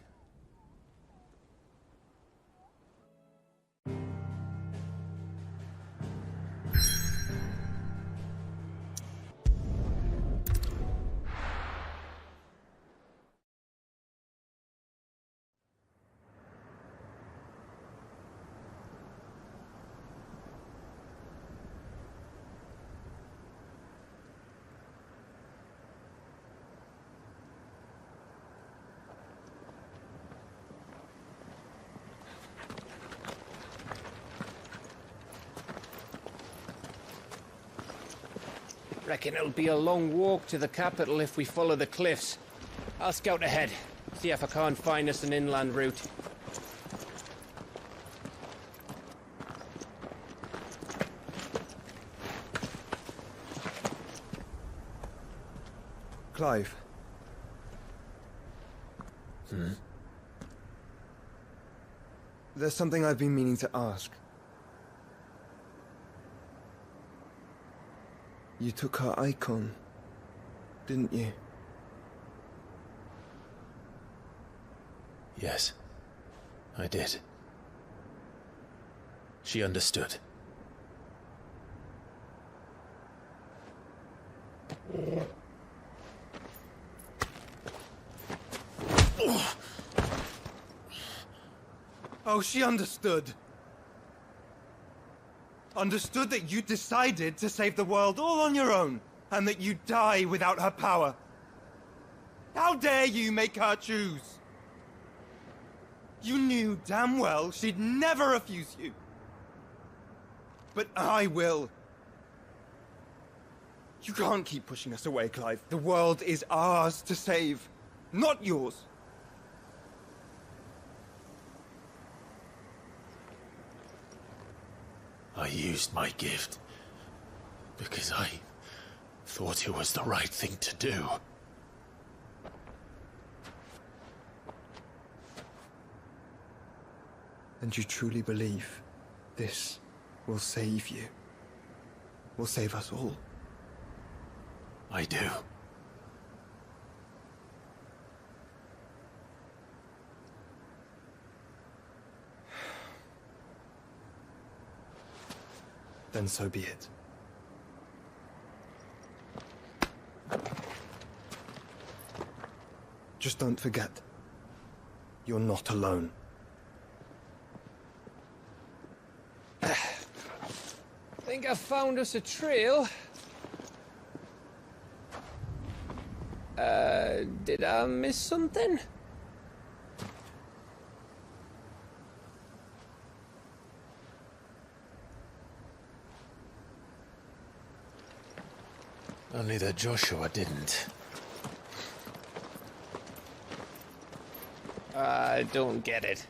Reckon it'll be a long walk to the capital if we follow the cliffs. I'll scout ahead, see if I can't find us an inland route. Clive. There's something I've been meaning to ask. You took her icon, didn't you? Yes, I did. She understood. Oh, she understood. Understood that you decided to save the world all on your own, and that you'd die without her power. How dare you make her choose? You knew damn well she'd never refuse you. But I will. You can't keep pushing us away, Clive. The world is ours to save, not yours. I used my gift because I thought it was the right thing to do. And you truly believe this will save you? Will save us all? I do. Then so be it. Just don't forget, you're not alone. Think I found us a trail. Did I miss something? Only that Joshua didn't. I don't get it.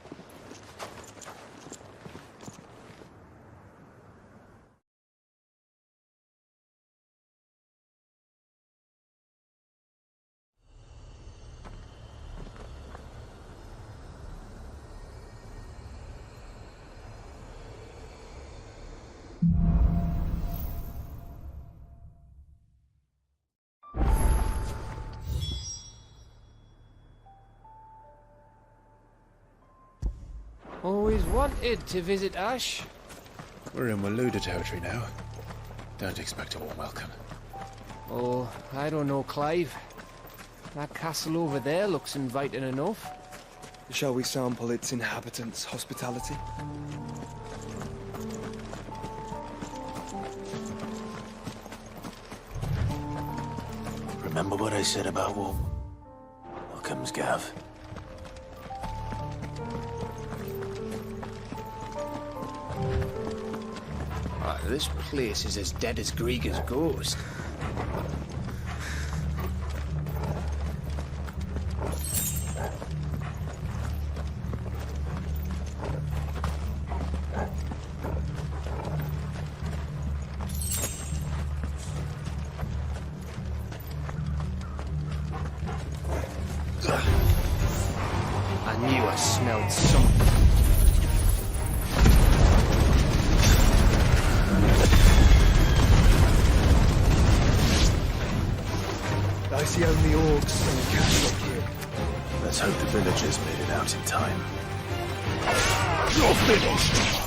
Always wanted to visit Ash. We're in Waluda territory now. Don't expect a warm welcome. Oh, I don't know, Clive. That castle over there looks inviting enough. Shall we sample its inhabitants' hospitality? Remember what I said about welcomes, Gav? This place is as dead as Greagor's ghost. I knew I smelled something. Nice It's the only orcs in the castle here. Let's hope the villagers made it out in time. You're finished!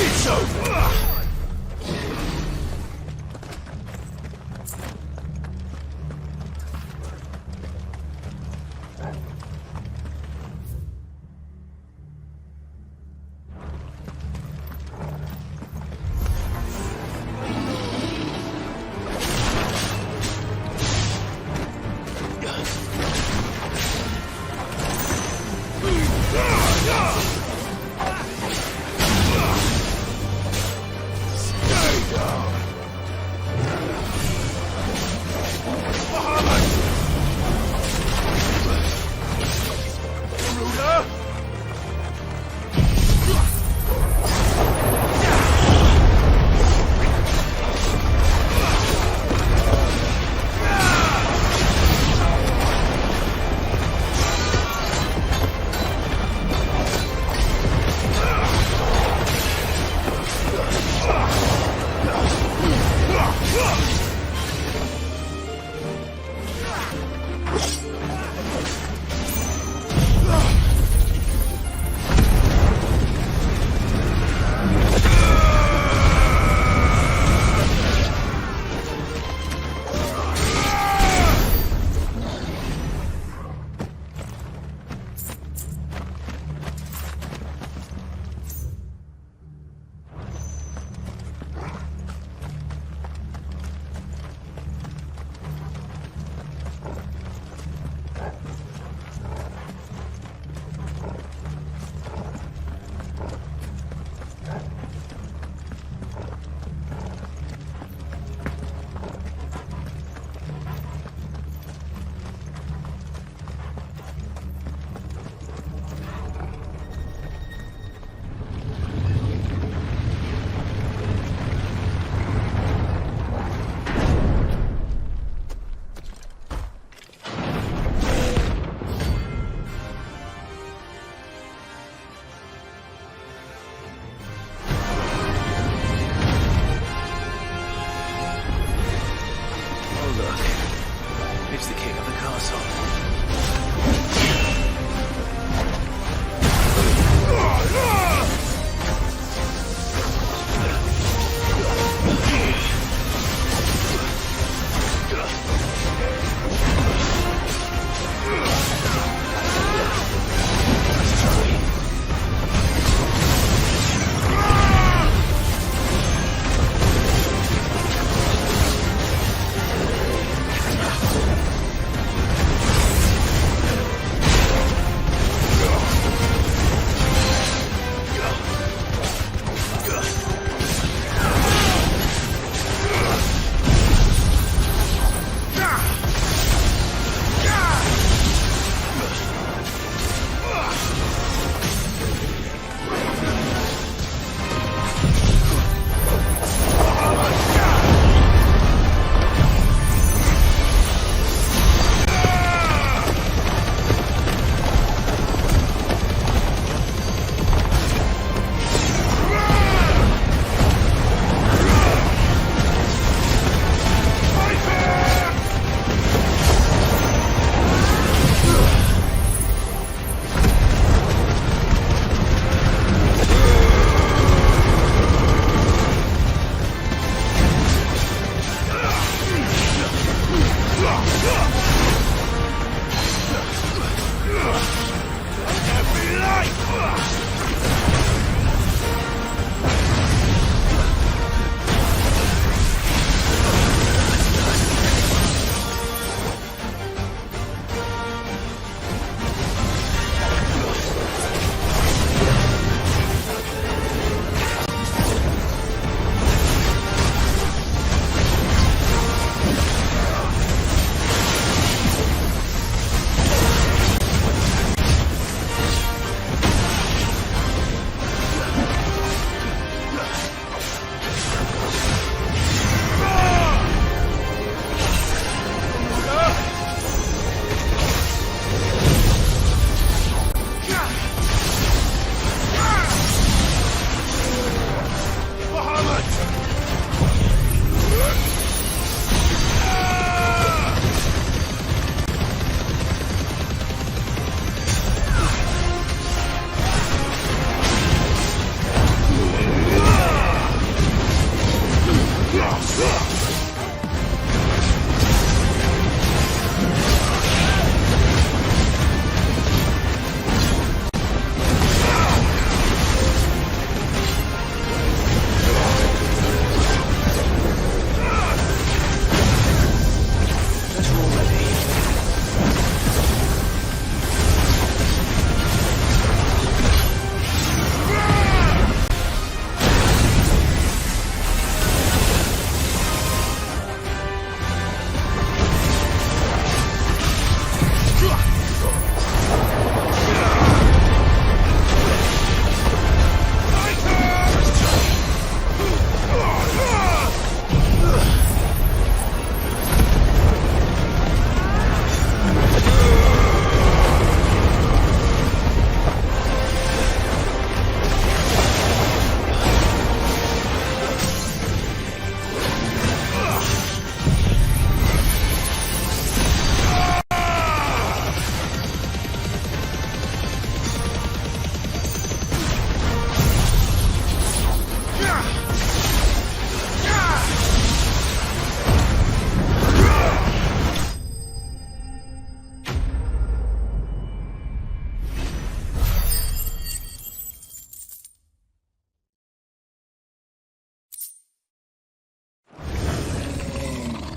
It's over!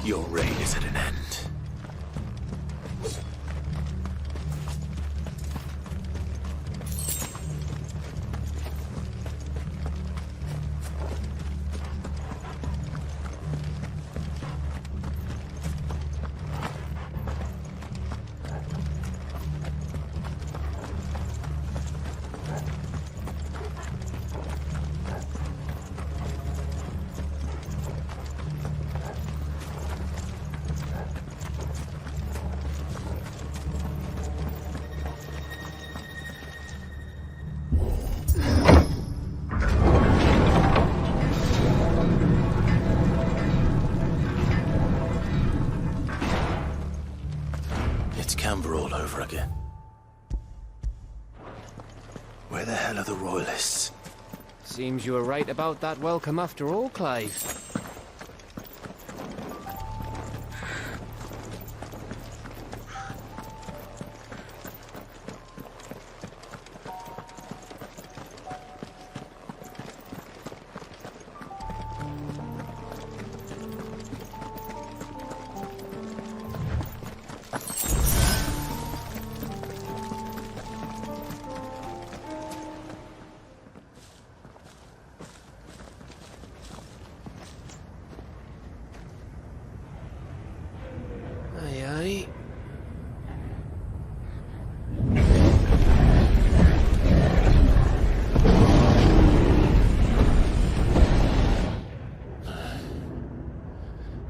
Your reign is at an end. All over again. Where the hell are the royalists? Seems you were right about that welcome after all, Clive.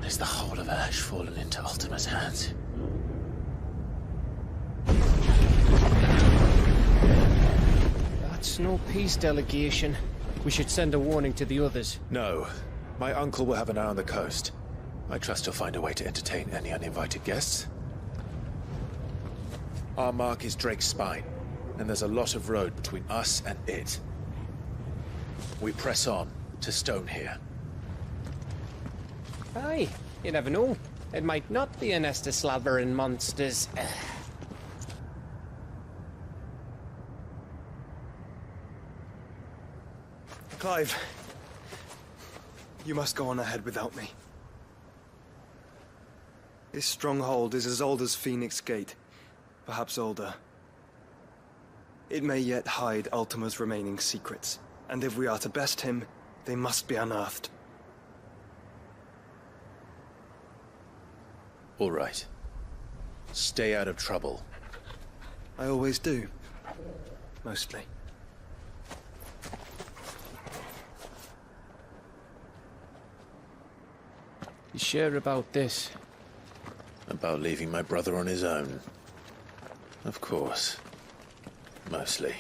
Is the whole of Ash fallen into Ultima's hands? That's no peace delegation. We should send a warning to the others. No. My uncle will have an eye on the coast. I trust he'll find a way to entertain any uninvited guests. Our mark is Drake's Spine, and there's a lot of road between us and it. We press on to Stone here. Aye, you never know. It might not be a nest of slavering monsters. Clive, you must go on ahead without me. This stronghold is as old as Phoenix Gate, perhaps older. It may yet hide Ultima's remaining secrets, and if we are to best him, they must be unearthed. All right. Stay out of trouble. I always do. Mostly. You sure about this? About leaving my brother on his own? Of course. Mostly.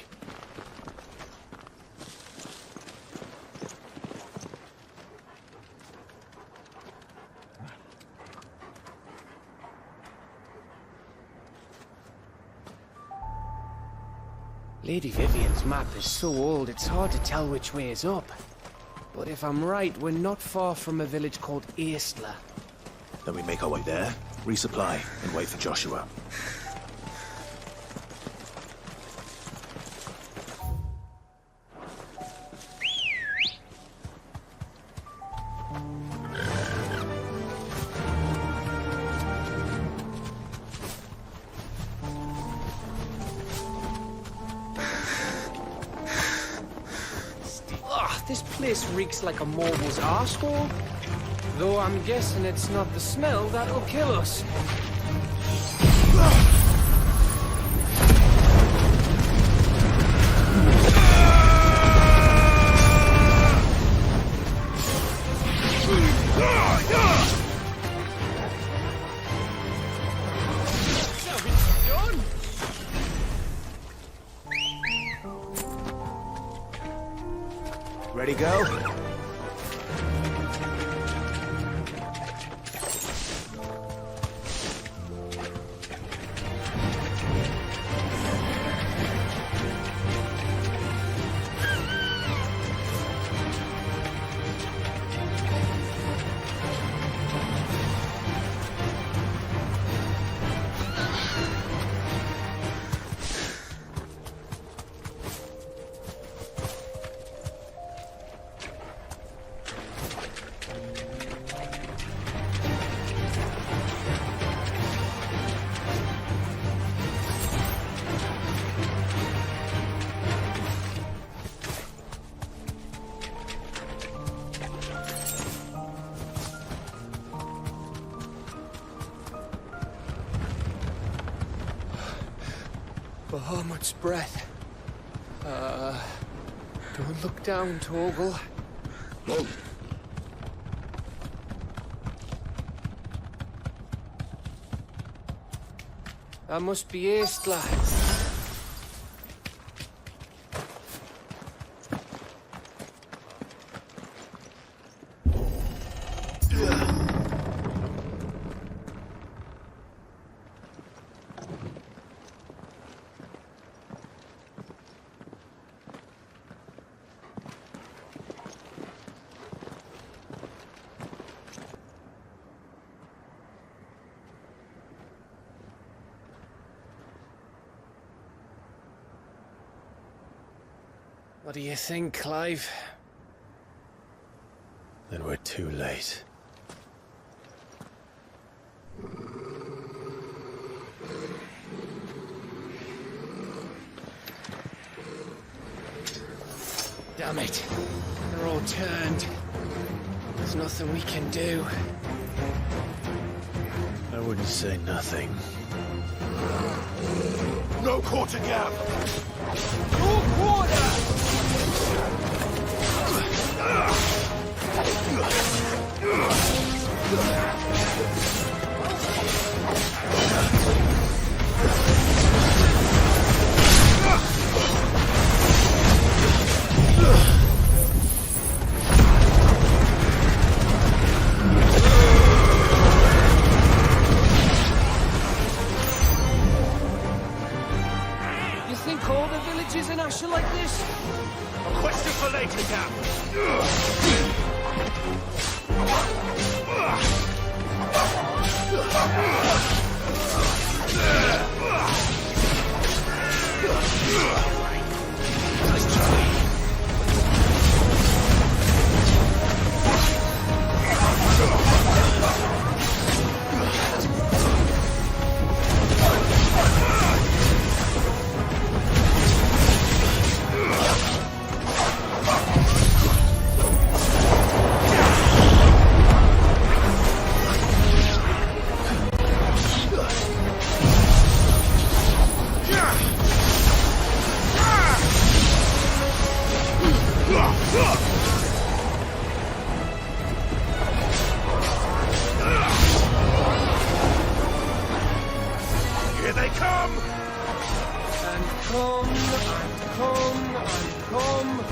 Lady Vivian's map is so old it's hard to tell which way is up. But if I'm right, we're not far from a village called Aether. Then we make our way there, resupply, and wait for Joshua. This place reeks like a morble's arsehole. Though I'm guessing it's not the smell that'll kill us. Ready, go? So much breath. Don't look down, Torgal. That must be Aestla. What do you think, Clive? Then we're too late. Damn it. They're all turned. There's nothing we can do. I wouldn't say nothing. No quarter gap! No quarter! You think all the villages in Asher like this? A question for later, Cap. Nice try. Here they come! And come, and come, and come.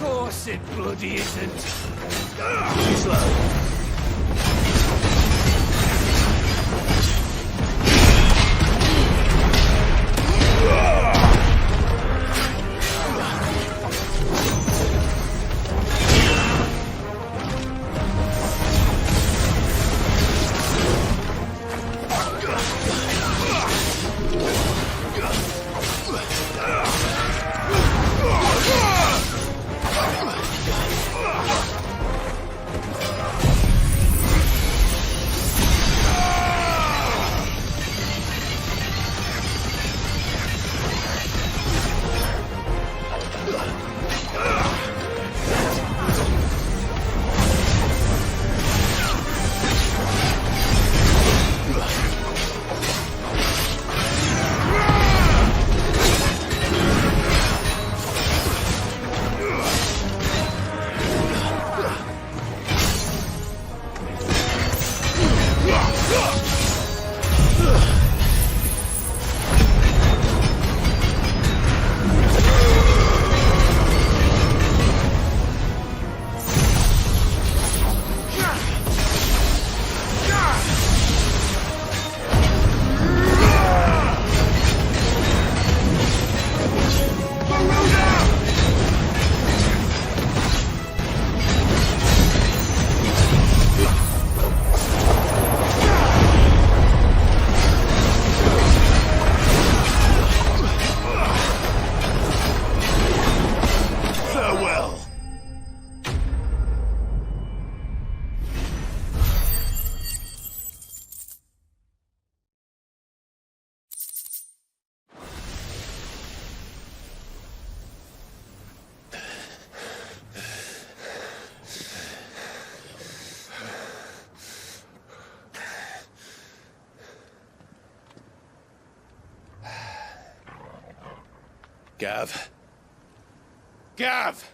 course it bloody isn't. Slow. Gav? Gav!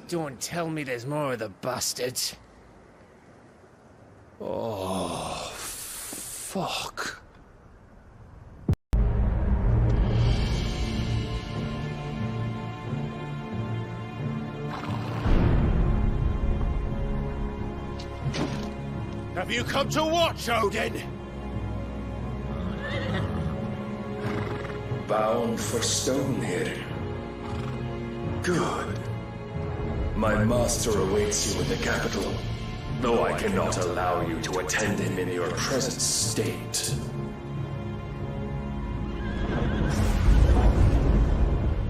Don't tell me there's more of the bastards. Oh, fuck. Have you come to watch, Odin? Bound for stone here. Good. My master awaits you in the capital, though I cannot allow you to attend him in your present state.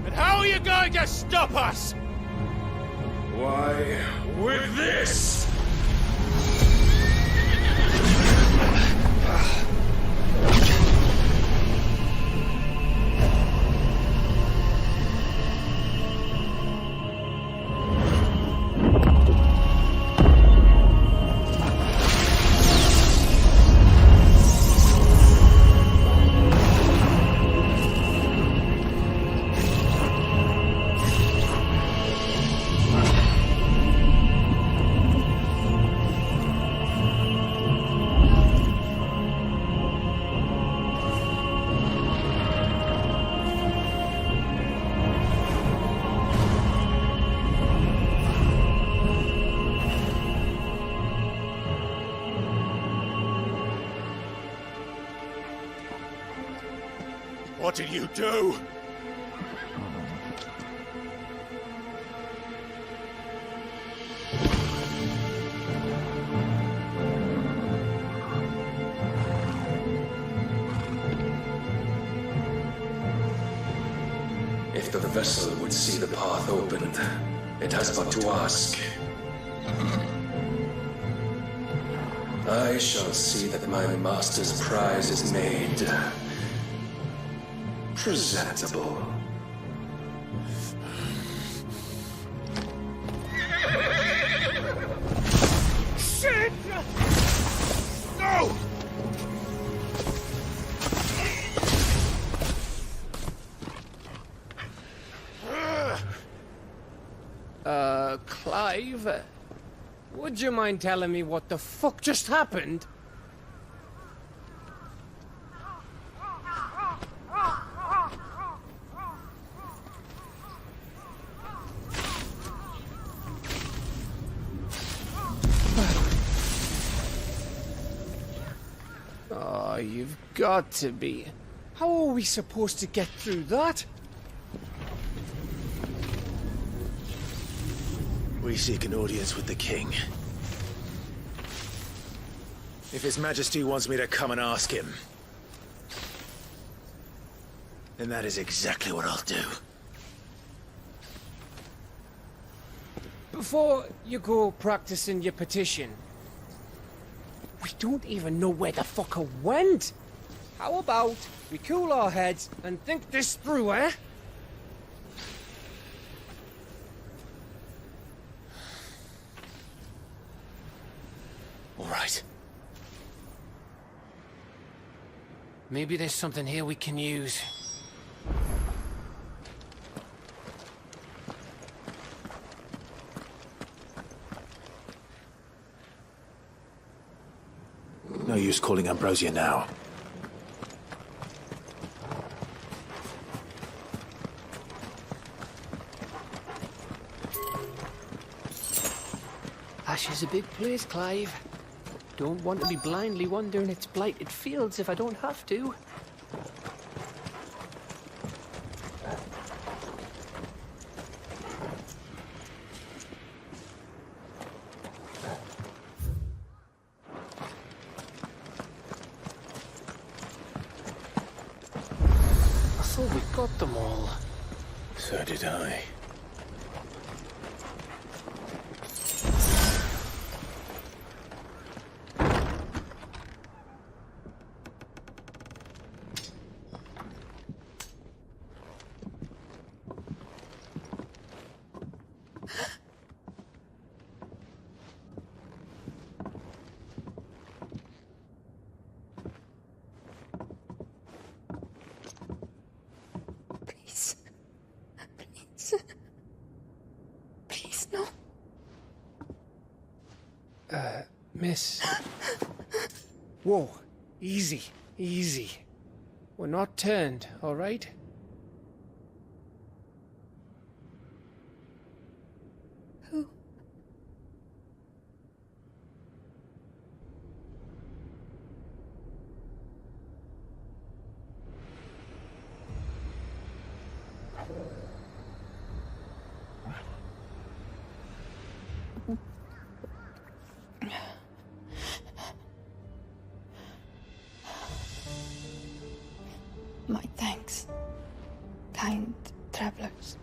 And how are you going to stop us? Why, with this! What did you do? If the vessel would see the path opened, it has but to ask. I shall see that my master's prize is made presentable. Shit! No! Clive? Would you mind telling me what the fuck just happened? got to be. How are we supposed to get through that? We seek an audience with the king. If His Majesty wants me to come and ask him, then that is exactly what I'll do. Before you go practicing your petition, we don't even know where the fucker went. How about we cool our heads and think this through, eh? All right. Maybe there's something here we can use. No use calling Ambrosia now. Ash is a big place, Clive. Don't want to be blindly wandering its blighted fields if I don't have to. I thought we got them all. So did I. Please, no. Miss. Whoa, easy, easy. We're not turned, all right? Who? My thanks, kind travelers.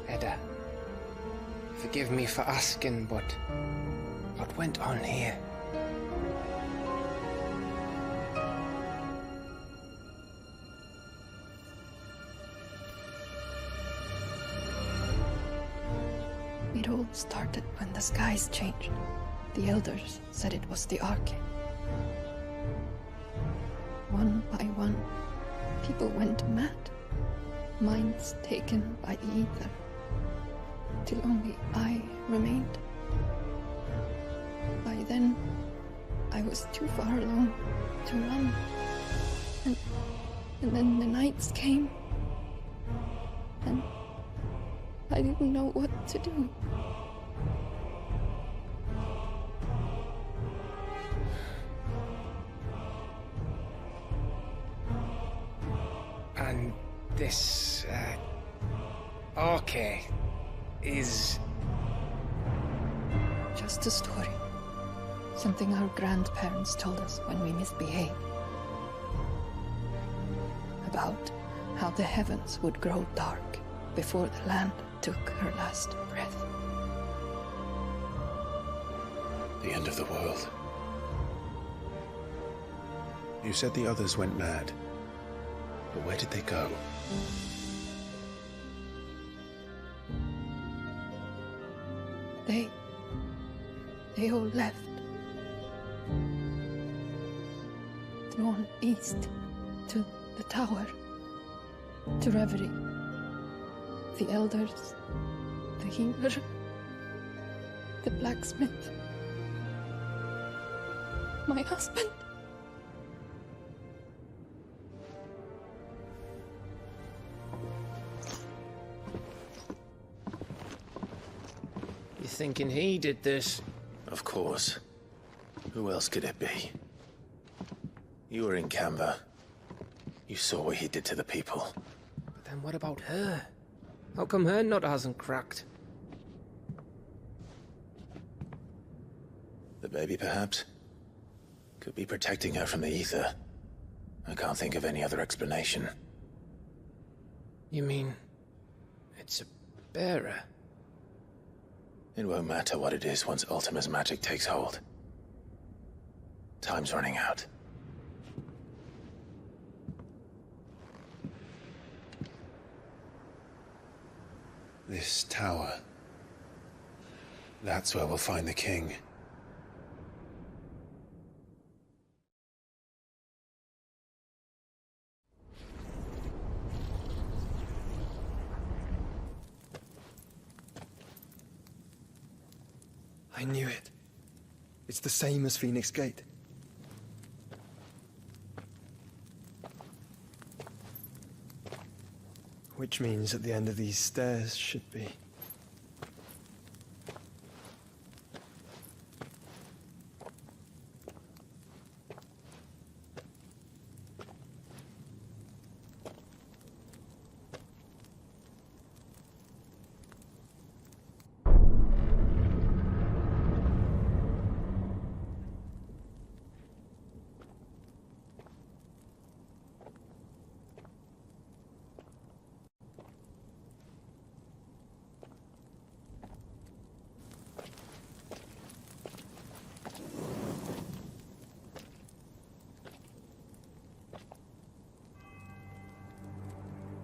Edda, forgive me for asking, but what went on here? It all started when the skies changed. The elders said it was the Arche. One by one, people went mad. Minds taken by the Aether. Till only I remained. By then, I was too far along to run. And then the nights came. And I didn't know what to do. And this, Arche is... Just a story. Something our grandparents told us when we misbehaved. About how the heavens would grow dark before the land took her last breath. The end of the world. You said the others went mad. But where did they go? They all left. Drawn east to the tower, to reverie. The elders, the healer, the blacksmith, my husband. You thinking he did this? Of course. Who else could it be? You were in Canva. You saw what he did to the people. But then what about her? How come her nut hasn't cracked? The baby, perhaps? Could be protecting her from the Aether. I can't think of any other explanation. You mean... it's a bearer? It won't matter what it is once Ultima's magic takes hold. Time's running out. This tower. That's where we'll find the king. I knew it. It's the same as Phoenix Gate. Which means at the end of these stairs should be...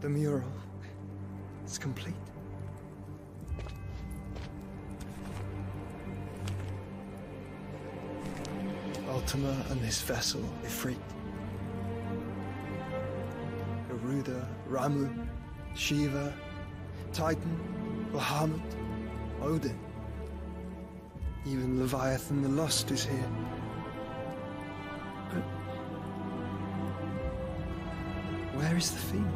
The mural is complete. Ultima and his vessel, Ifrit. Garuda, Ramu, Shiva, Titan, Bahamut, Odin. Even Leviathan the Lost is here. But where is the Phoenix?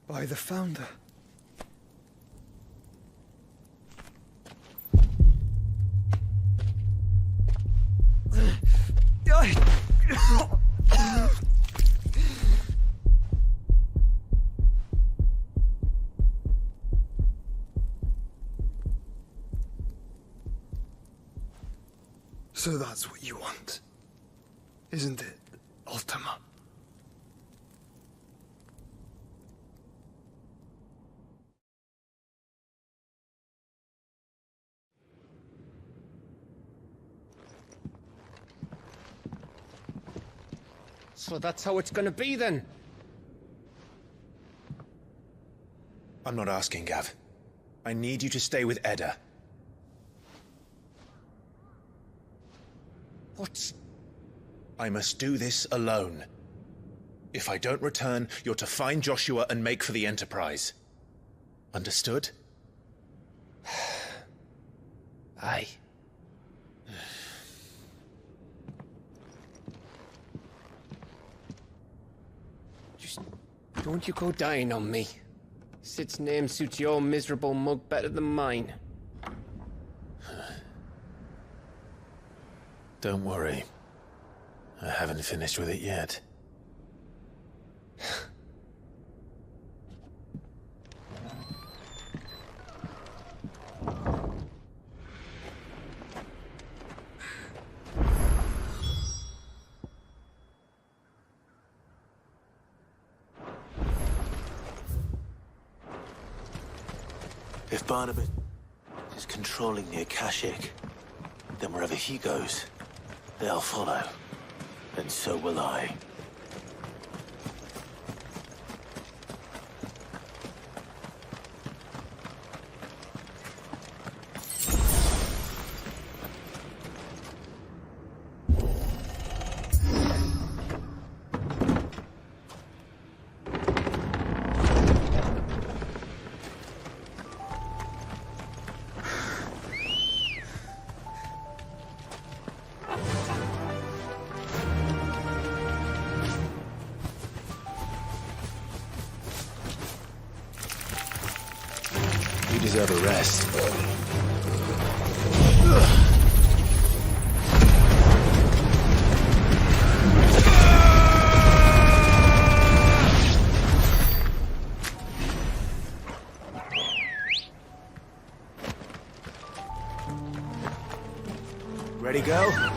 By the Founder. So that's what you want, isn't it, Ultima? So that's how it's gonna be then? I'm not asking, Gav. I need you to stay with Edda. What's... I must do this alone. If I don't return, you're to find Joshua and make for the Enterprise. Understood? Aye. Just don't you go dying on me. Sid's name suits your miserable mug better than mine. Don't worry. I haven't finished with it yet. If Barnabas is controlling the Akashic, then wherever he goes, they'll follow. And so will I. deserve a rest. Ready, go?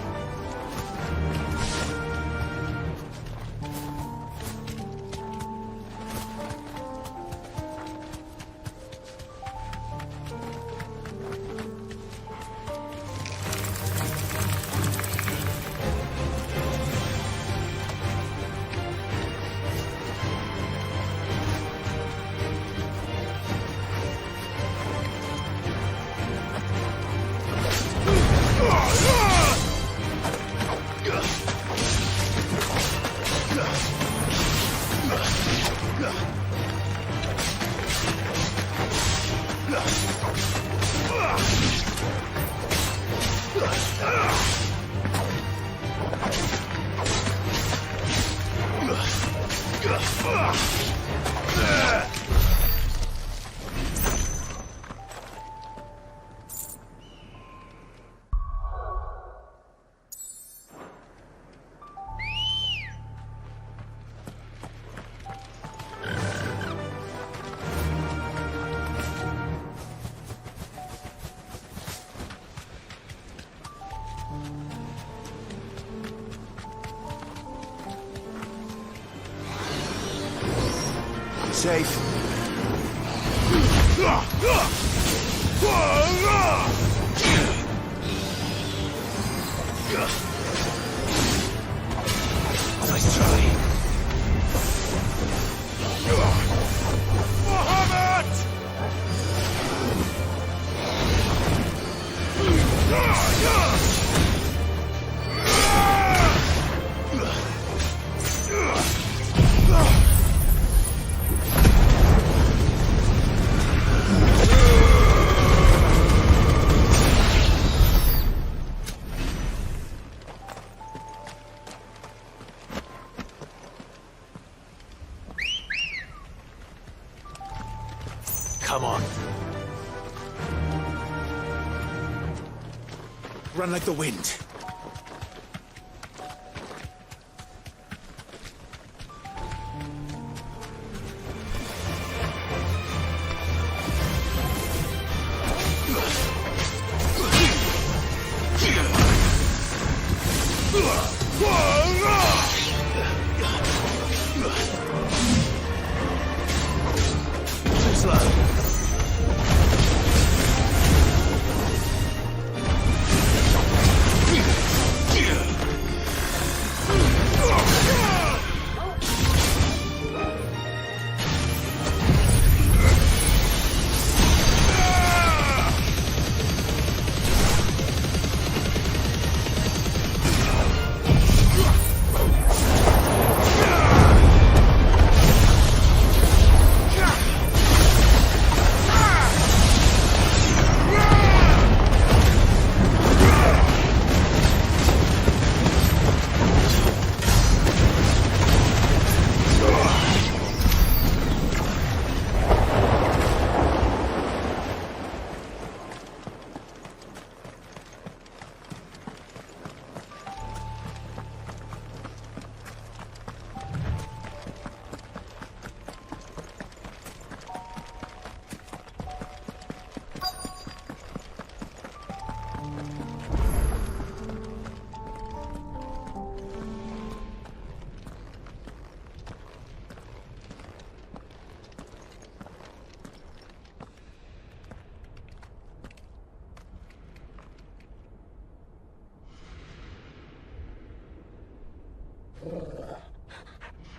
Safe. Nice try. Come on. Run like the wind.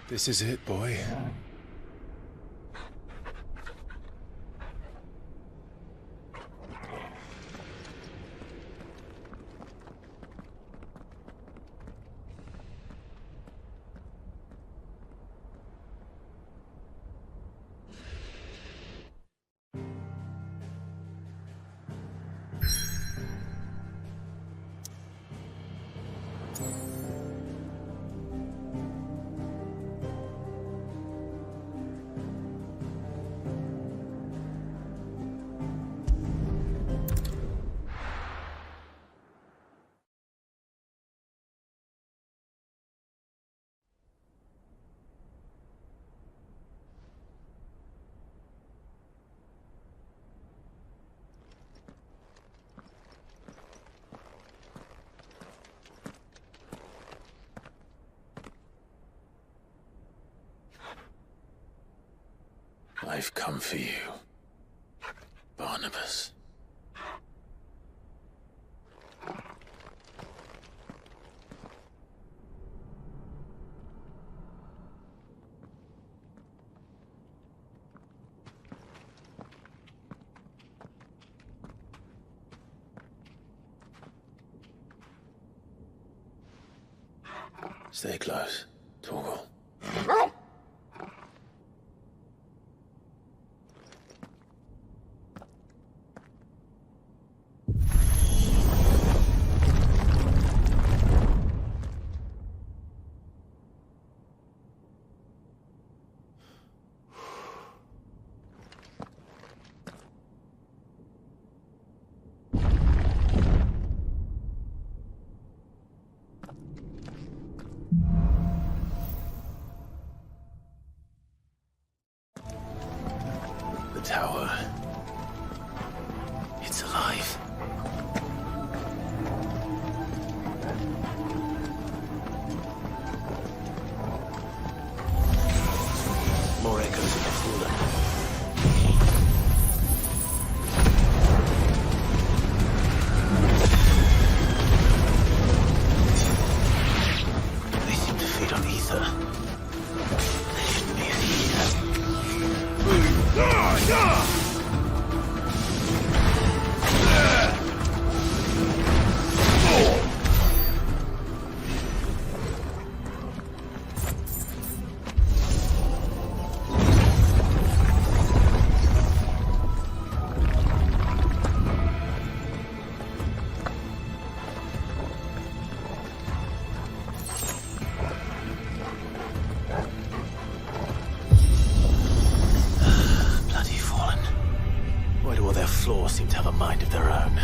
This is it, boy. I've come for you, Barnabas. Stay close, Torgal. Tower. It's alive. More echoes of the fallen. They seem to feed on ether. They shouldn't be in here. Floors seem to have a mind of their own.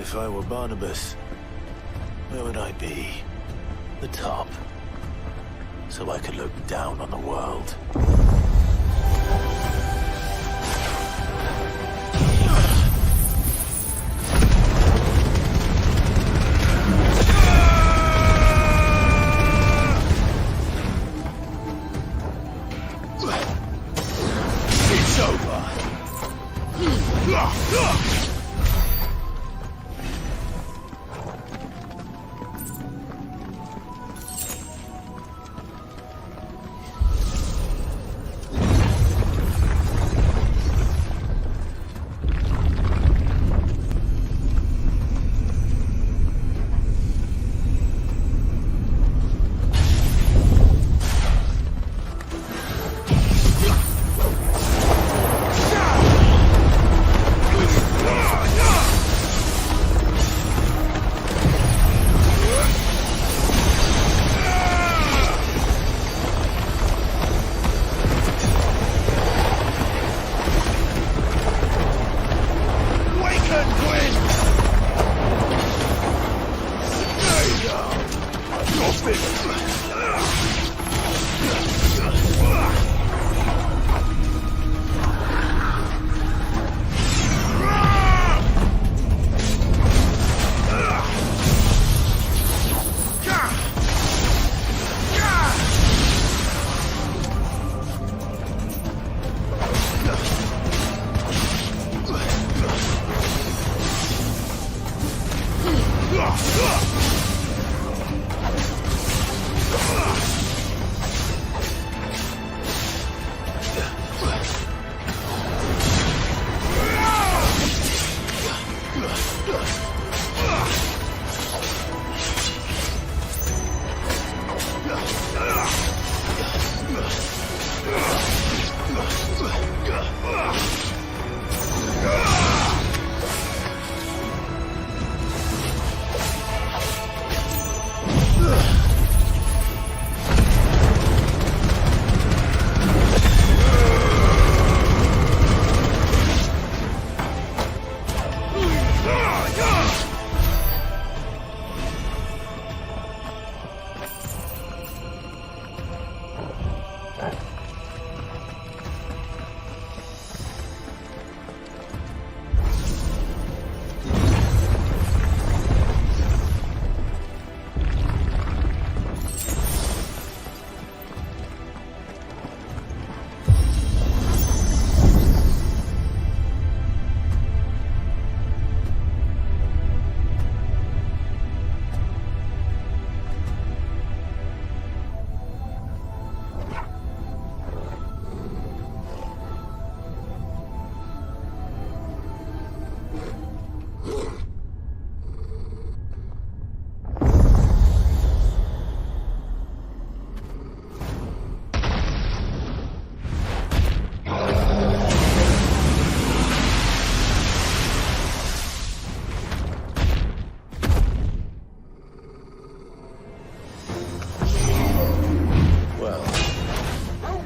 If I were Barnabas, where would I be? The top. So I could look down on the world. It's over.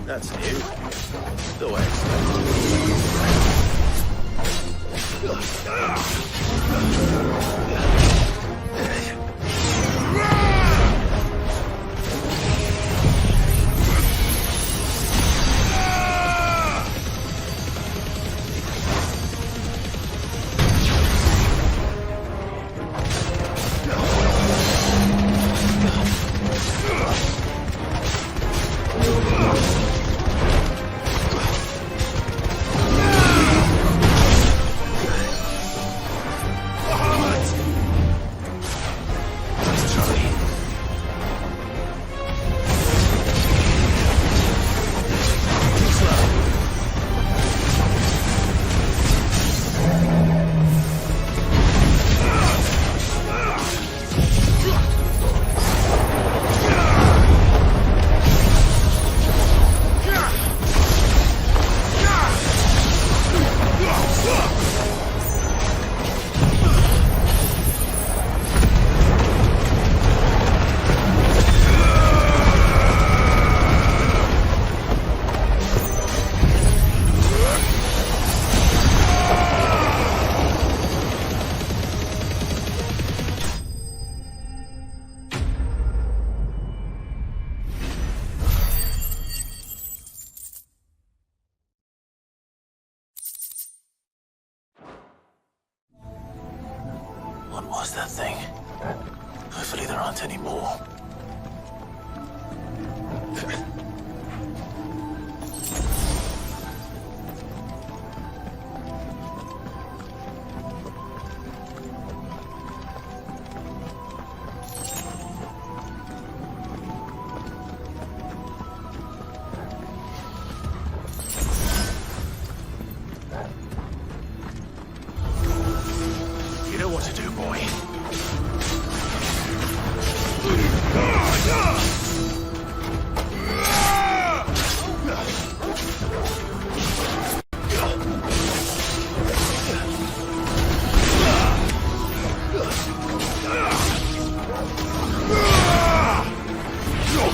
That's new. Though I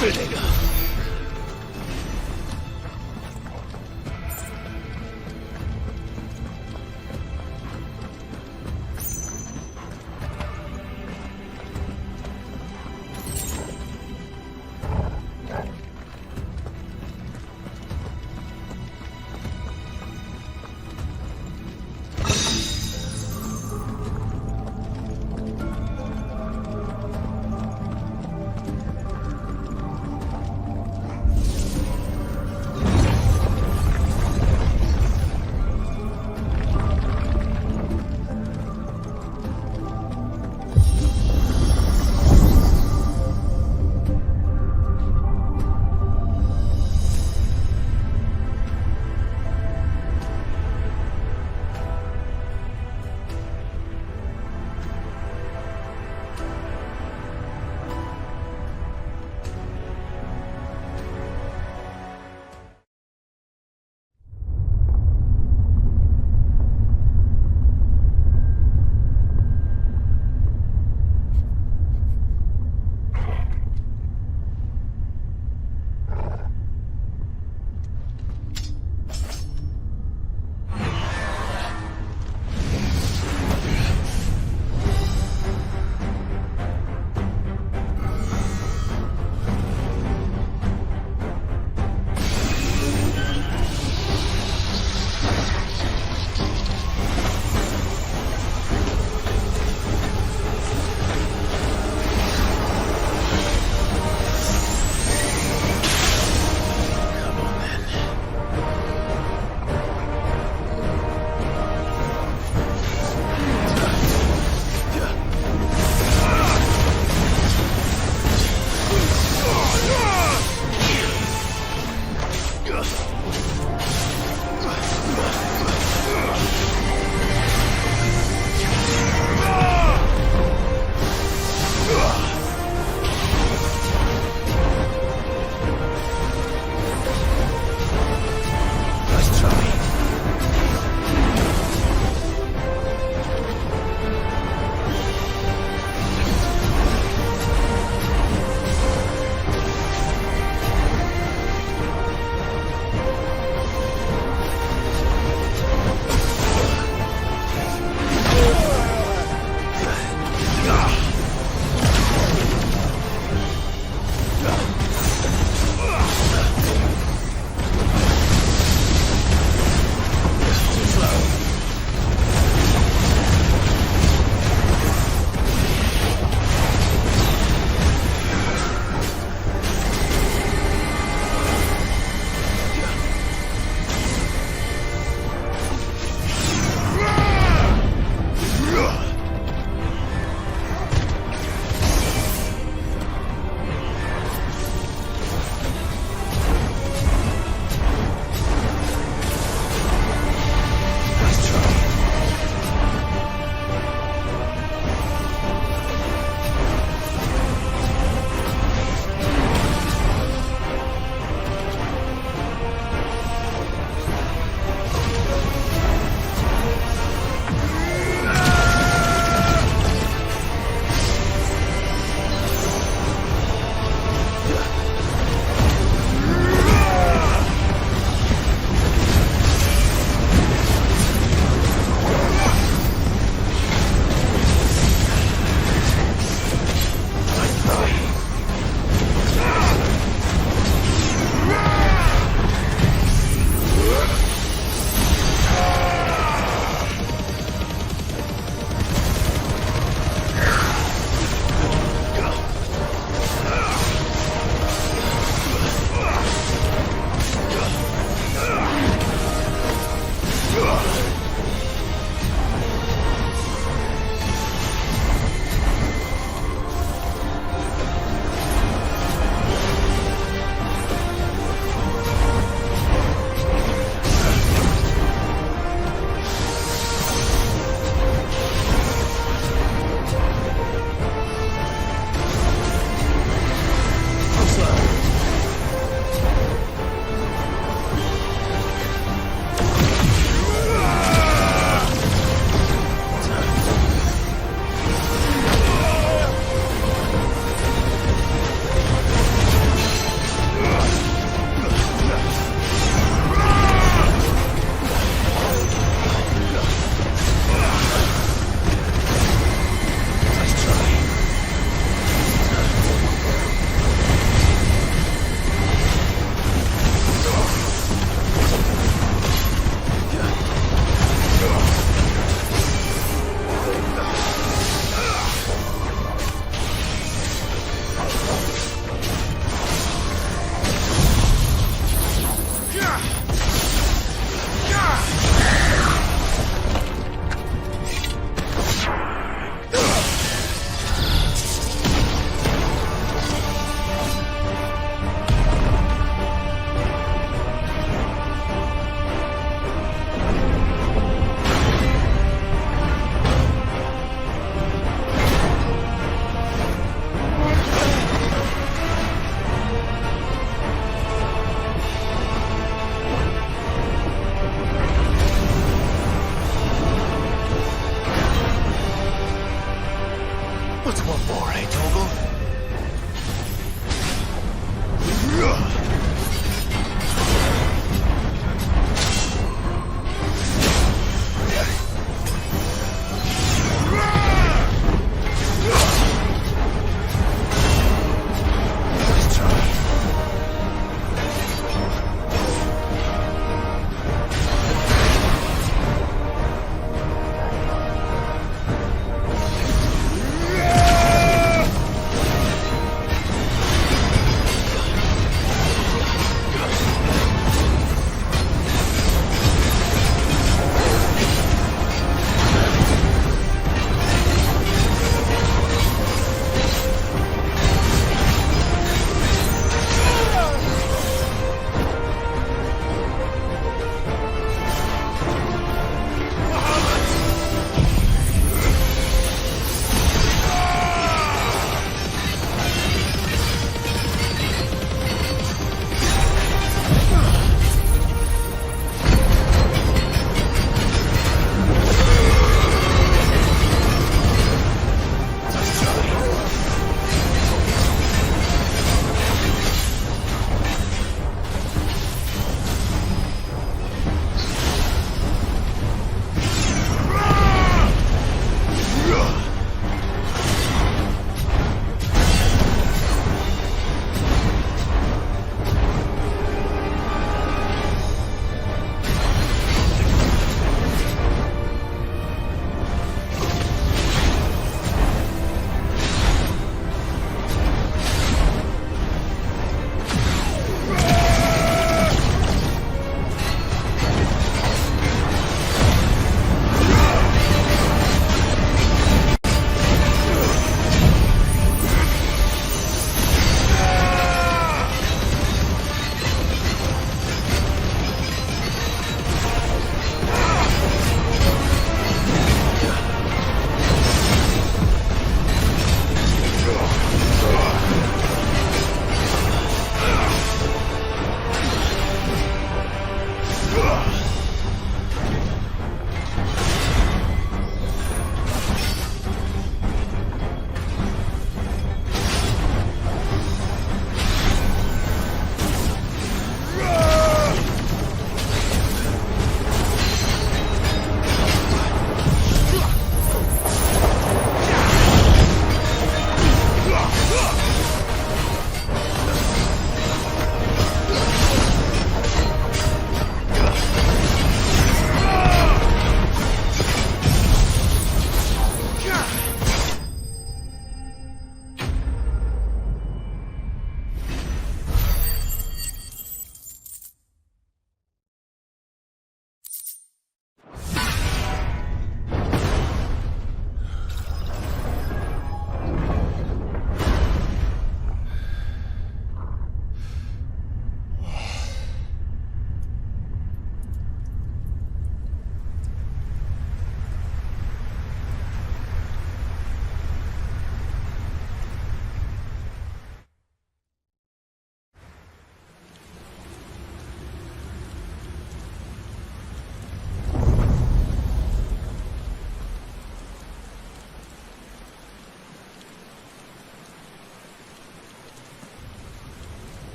bidding.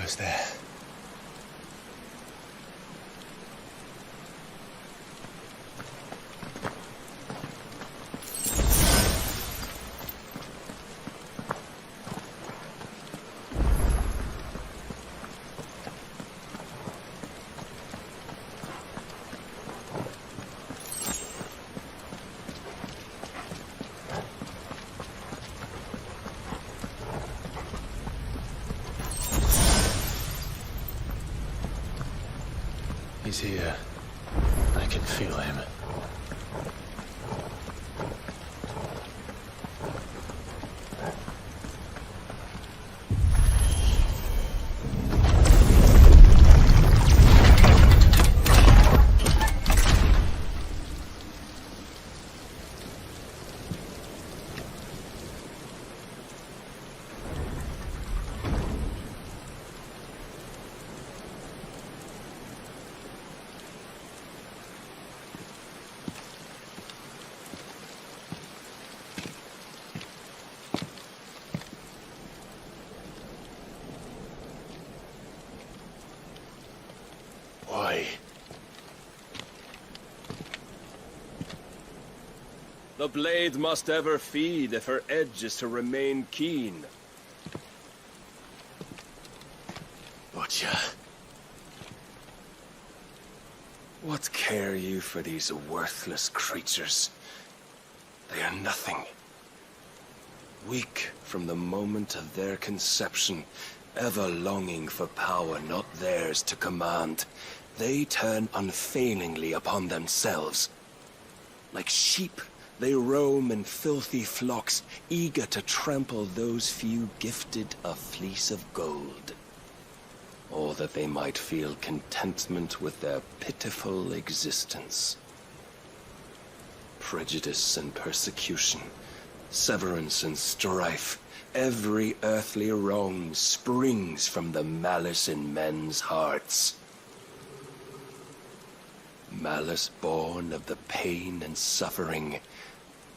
almost there. He's here. I can feel him. Why? The blade must ever feed if her edge is to remain keen. Butcher. What care you for these worthless creatures? They are nothing. Weak from the moment of their conception, ever longing for power not theirs to command, they turn unfailingly upon themselves. Like sheep, they roam in filthy flocks, eager to trample those few gifted a fleece of gold. Or that they might feel contentment with their pitiful existence. Prejudice and persecution, severance and strife, every earthly wrong springs from the malice in men's hearts. Malice born of the pain and suffering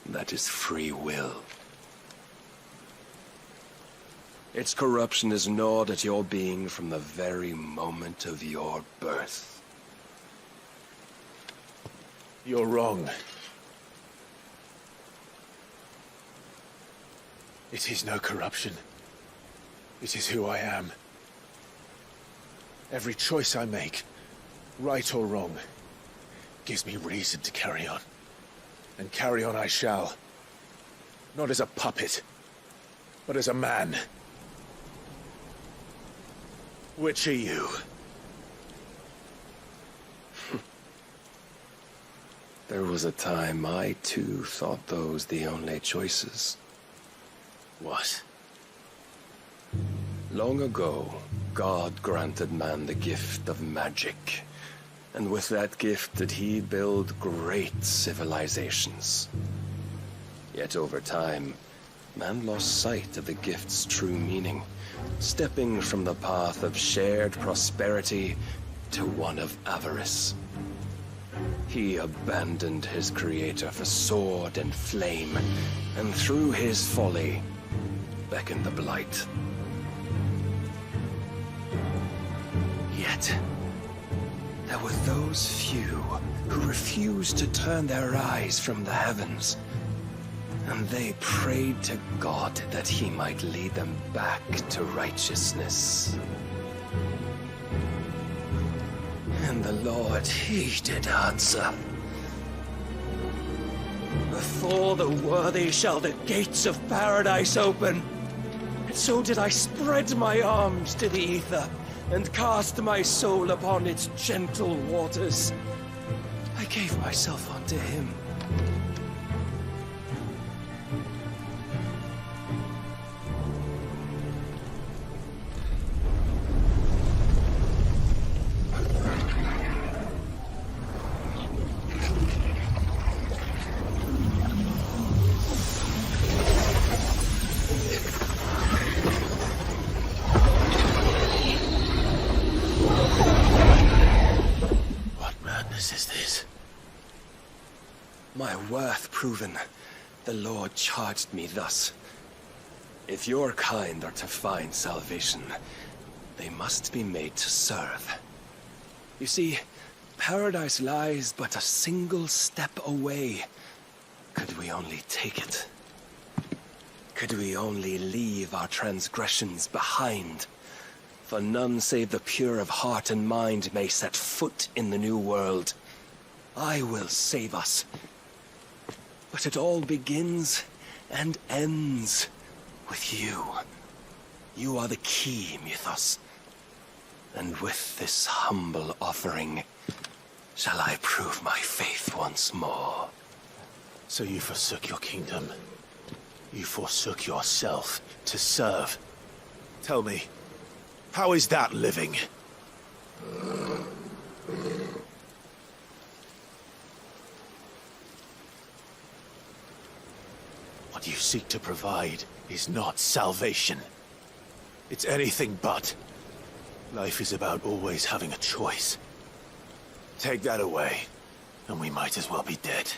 that is free will. Its corruption is gnawed at your being from the very moment of your birth. You're wrong. It is no corruption. It is who I am. Every choice I make, right or wrong, gives me reason to carry on. And carry on I shall. Not as a puppet, but as a man. Which are you? There was a time I too thought those the only choices. What? Long ago, God granted man the gift of magic. And with that gift did he build great civilizations. Yet over time, man lost sight of the gift's true meaning, stepping from the path of shared prosperity to one of avarice. He abandoned his creator for sword and flame, and through his folly, beckoned the Blight. Yet, there were those few who refused to turn their eyes from the heavens, and they prayed to God that he might lead them back to righteousness. And the Lord, he did answer. Before the worthy shall the gates of paradise open. And so did I spread my arms to the Aether, and cast my soul upon its gentle waters. I gave myself unto him. My worth proven, the Lord charged me thus. If your kind are to find salvation, They must be made to serve. You see, paradise lies but a single step away. Could we only take it? Could we only leave our transgressions behind? For none save the pure of heart and mind may set foot in the new world. I will save us. But it all begins and ends with you. You are the key, Mythos. And with this humble offering, shall I prove my faith once more. So you forsook your kingdom. You forsook yourself to serve. Tell me, how is that living? What you seek to provide is not salvation. It's anything but. Life is about always having a choice. Take that away, and we might as well be dead.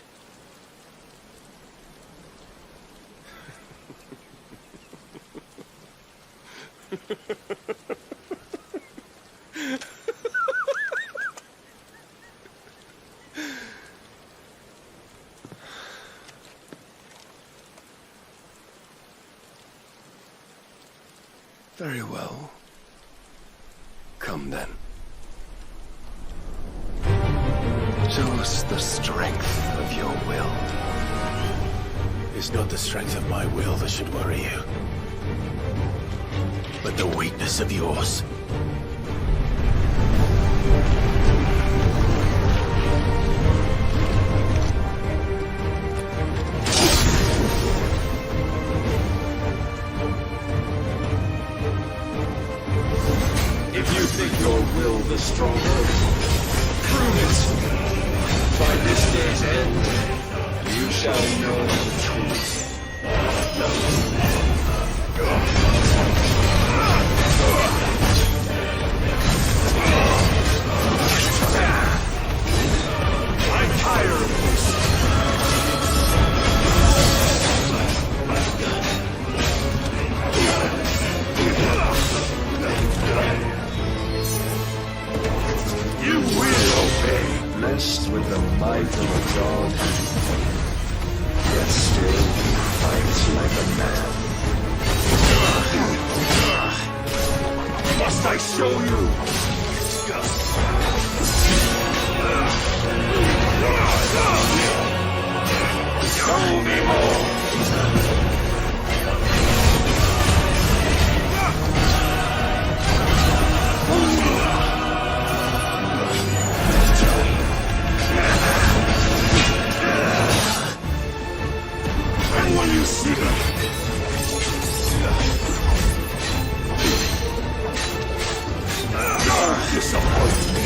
Very well. Come then. Show us the strength of your will. It's not the strength of my will that should worry you, but the weakness of yours. If you think your will the stronger, prove it. By this day's end, you shall know the truth. I'm tired of this. You will obey. Blessed with the might of a god, yet still fights like a man. Must I show you? Show me more! And when you see them, disappoint me.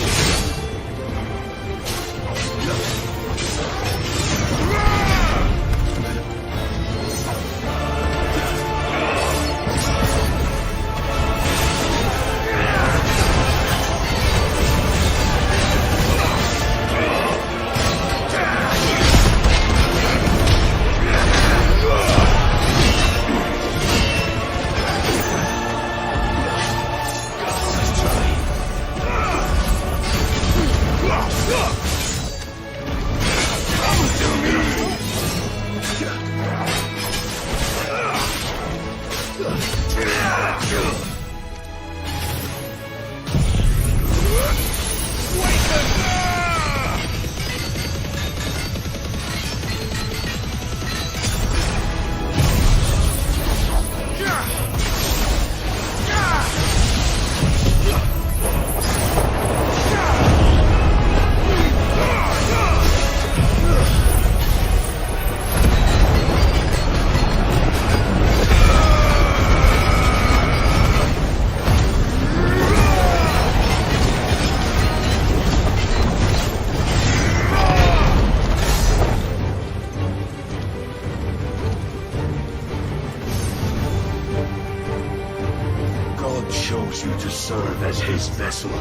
chose you to serve as his vessel,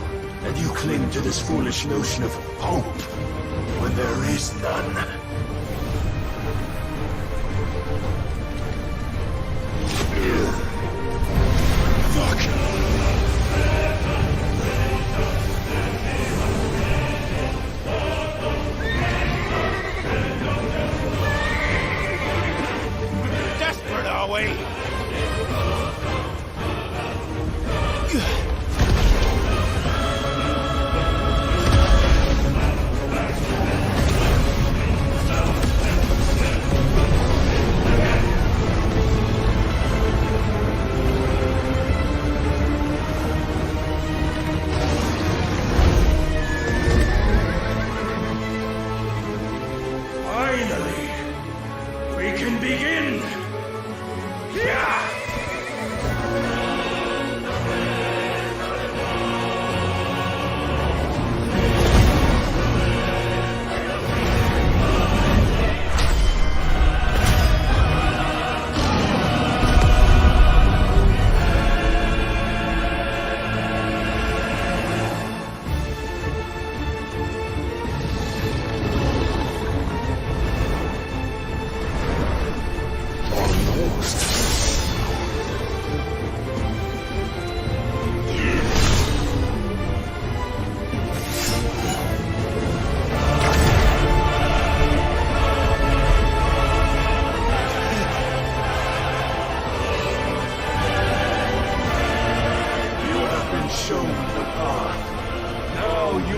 and you cling to this foolish notion of hope when there is none. Fuck.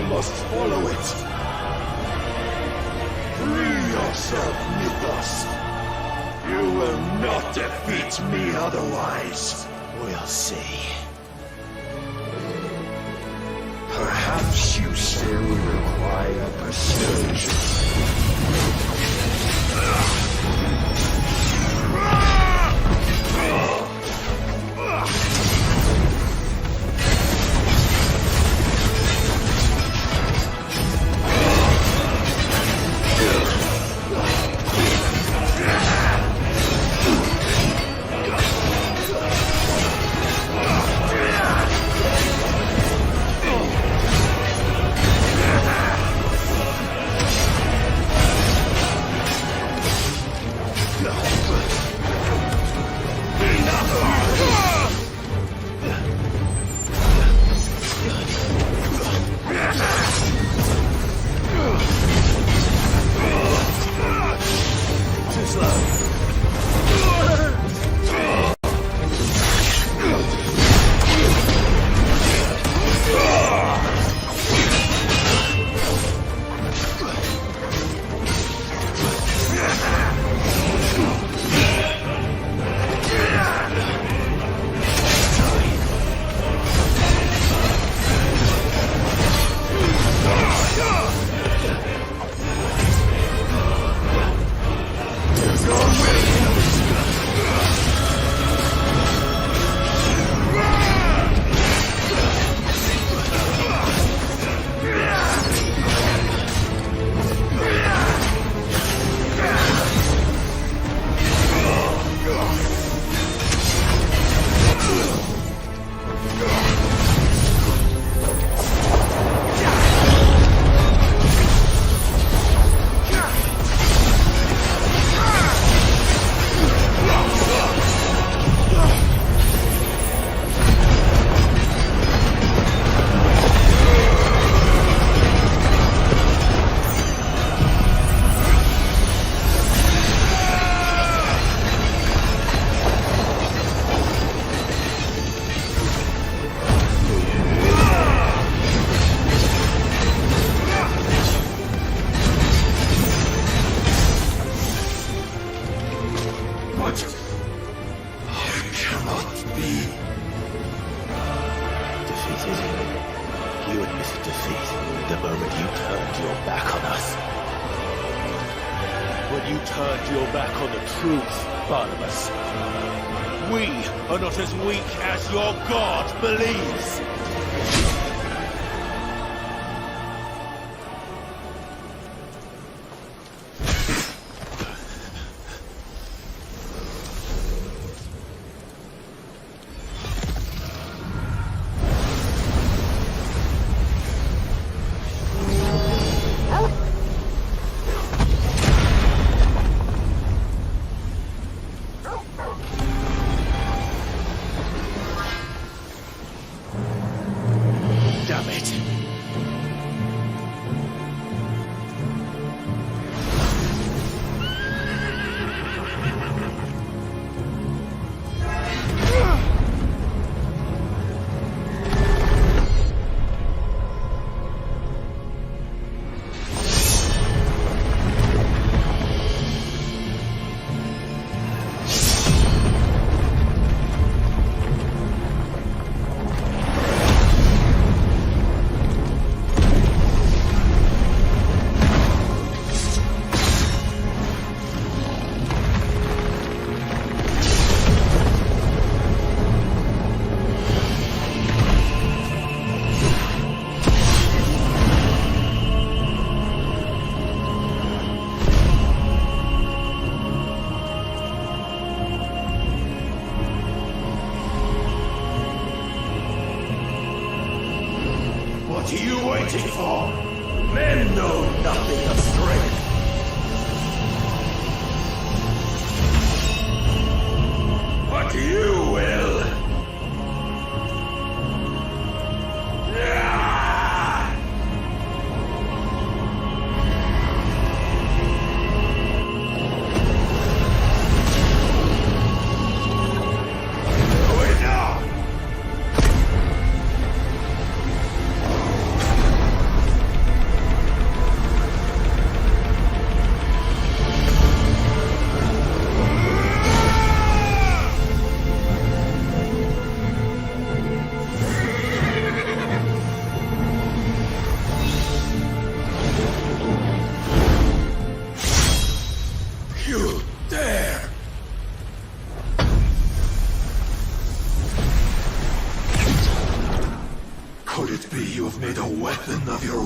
You must follow it. Free yourself, Mythos. You will not defeat me otherwise. We'll see. Perhaps you still require persuasion.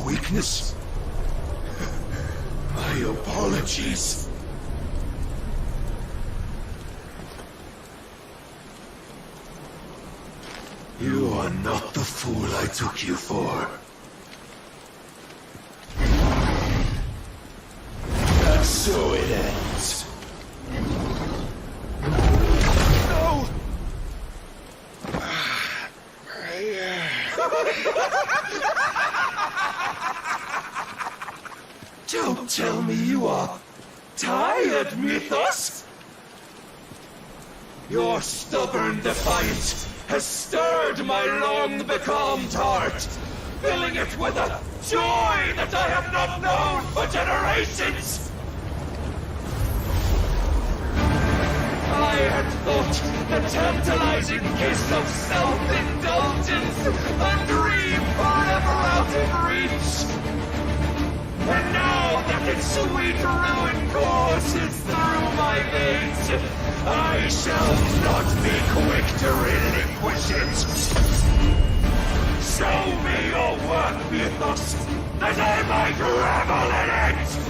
weakness. My apologies. You are not the fool I took you for. And so it ends. No! Don't tell me you are tired, Mythos! Your stubborn defiance has stirred my long-becalmed heart, filling it with a joy that I have not known for generations! I had thought the tantalizing kiss of self-indulgence a dream forever out of reach. And now that its sweet ruin courses through my veins, I shall not be quick to relinquish it. Show me your work, Mythos, that I might revel in it!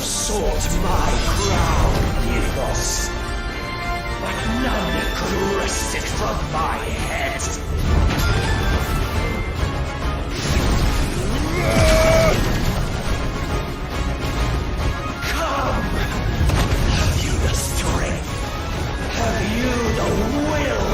sought my crown, Yegos, but none could wrest it from my head. Come! Have you the strength? Have you the will?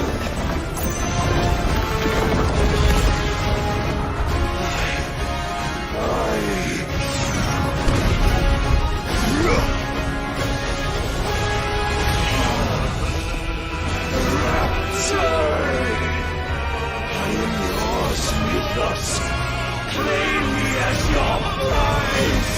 Mythos! Claim me as your prize!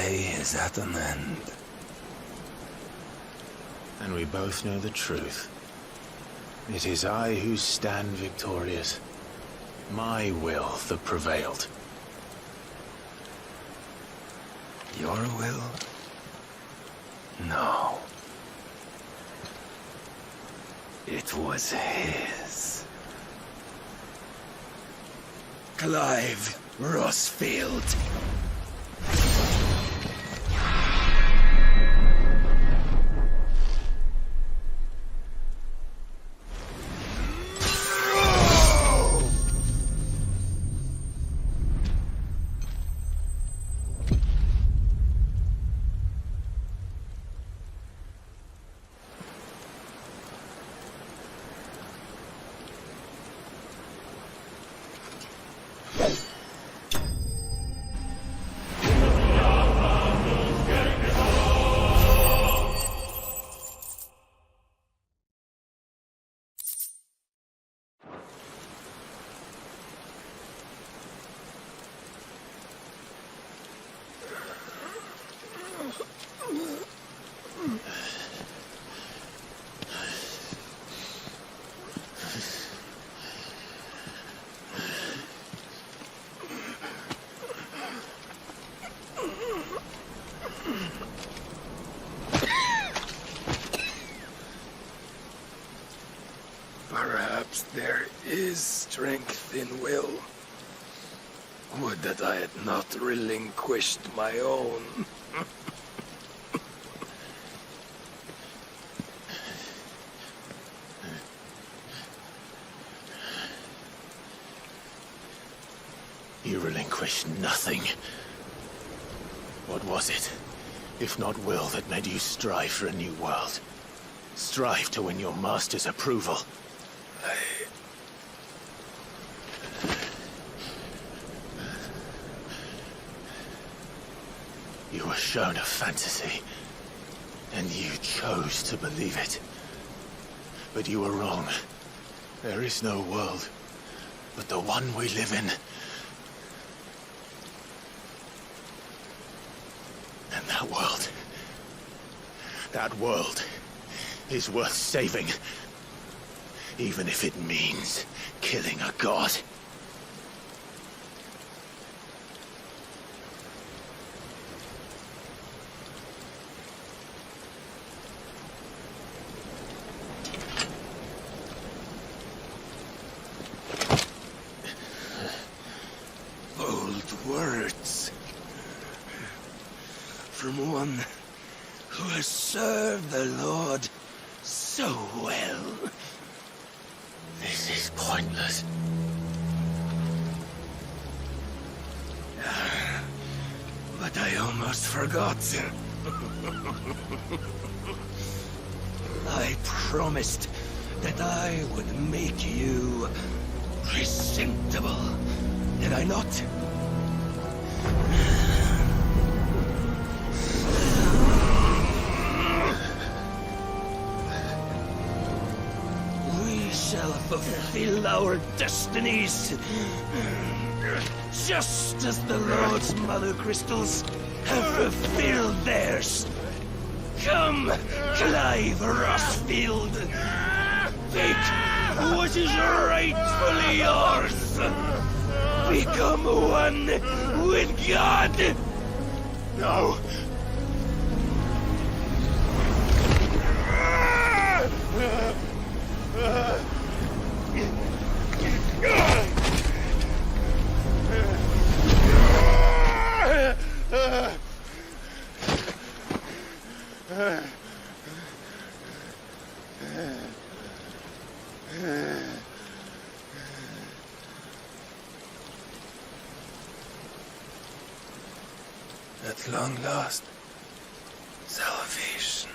Is at an end. And we both know the truth. It is I who stand victorious. My will that prevailed. Your will? No. It was his. Clive Rossfield. is strength in will. Would that I had not relinquished my own. You relinquished nothing. What was it, if not will, that made you strive for a new world? Strive to win your master's approval? You were shown a fantasy, and you chose to believe it. But you were wrong. There is no world, but the one we live in. And that world is worth saving, even if it means killing a god. Bold words from one who has served the Lord so well. This is pointless. But I almost forgot. I promised that I would make you presentable. Did I not? We shall fulfill our destinies, just as the Lord's Mothercrystals have fulfilled theirs. Come, Clive Rossfield. Take what is rightfully yours. Become one with God. No. At long last, salvation.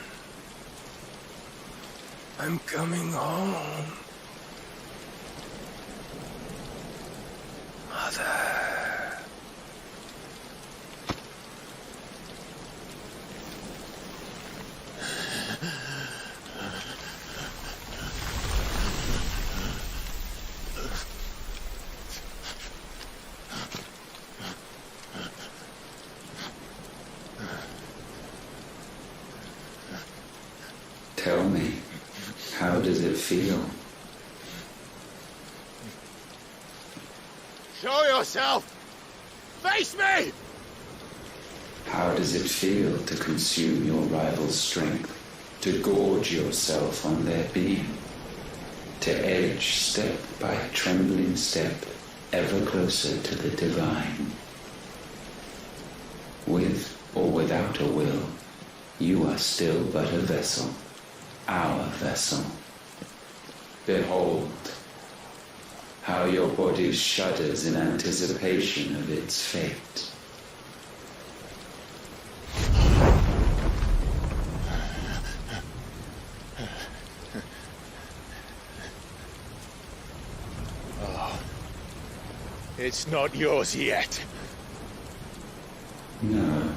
I'm coming home. Mother. Tell me, how does it feel? Show yourself! Face me! How does it feel to consume your rival's strength, to gorge yourself on their being, to edge step by trembling step ever closer to the divine? With or without a will, you are still but a vessel, our vessel. Behold, how your body shudders in anticipation of its fate. Oh, it's not yours yet. No.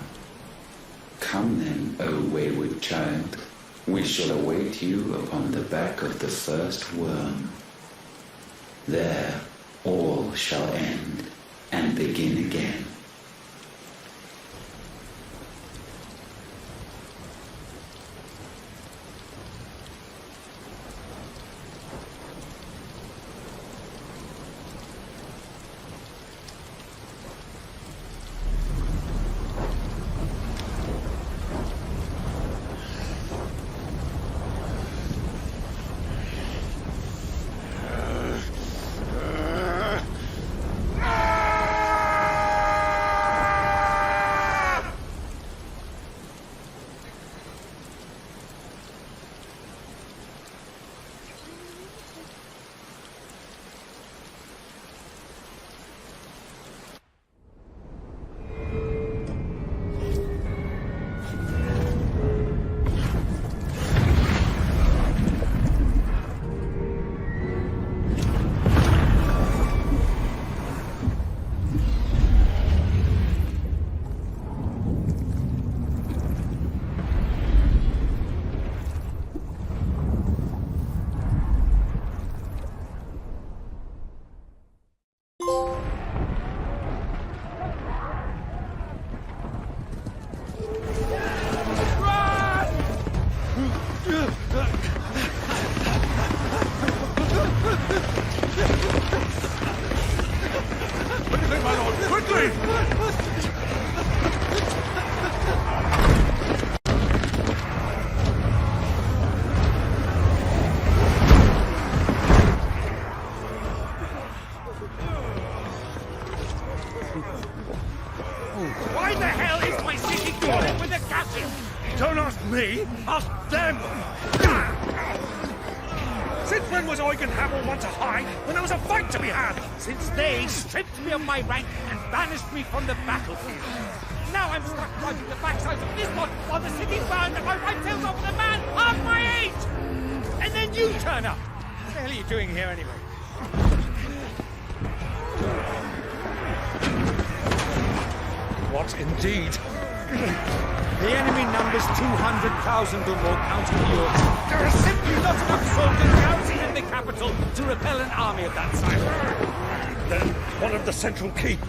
Come then, O wayward child. We shall await you upon the back of the first worm. There all shall end and begin again. Don't ask me, ask them! Since when was Eugen Hamel one to hide when there was a fight to be had? Since they stripped me of my rank and banished me from the battlefield. Now I'm stuck driving the backsides of this one while the city burned and my right tails off with a man half my age! And then you turn up! What the hell are you doing here anyway? What indeed? The enemy numbers 200,000 or more, counting yours. There are simply not enough soldiers garrisoned in the capital to repel an army of that size. Then one of the central keep,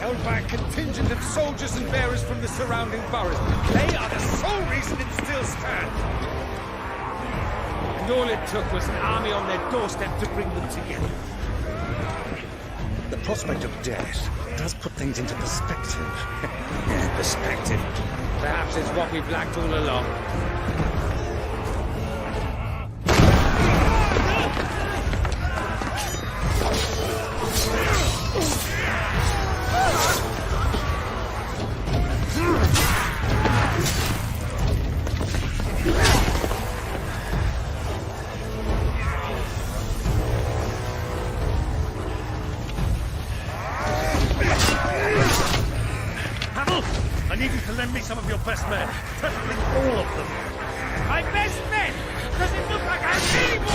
held by a contingent of soldiers and bearers from the surrounding boroughs. They are the sole reason it still stands. And all it took was an army on their doorstep to bring them together. the prospect of death does put things into perspective. Perspective. Perhaps it's what we've lacked all along. I need you to lend me some of your best men. Preferably all of them. My best men? Does it look like I'm anymore?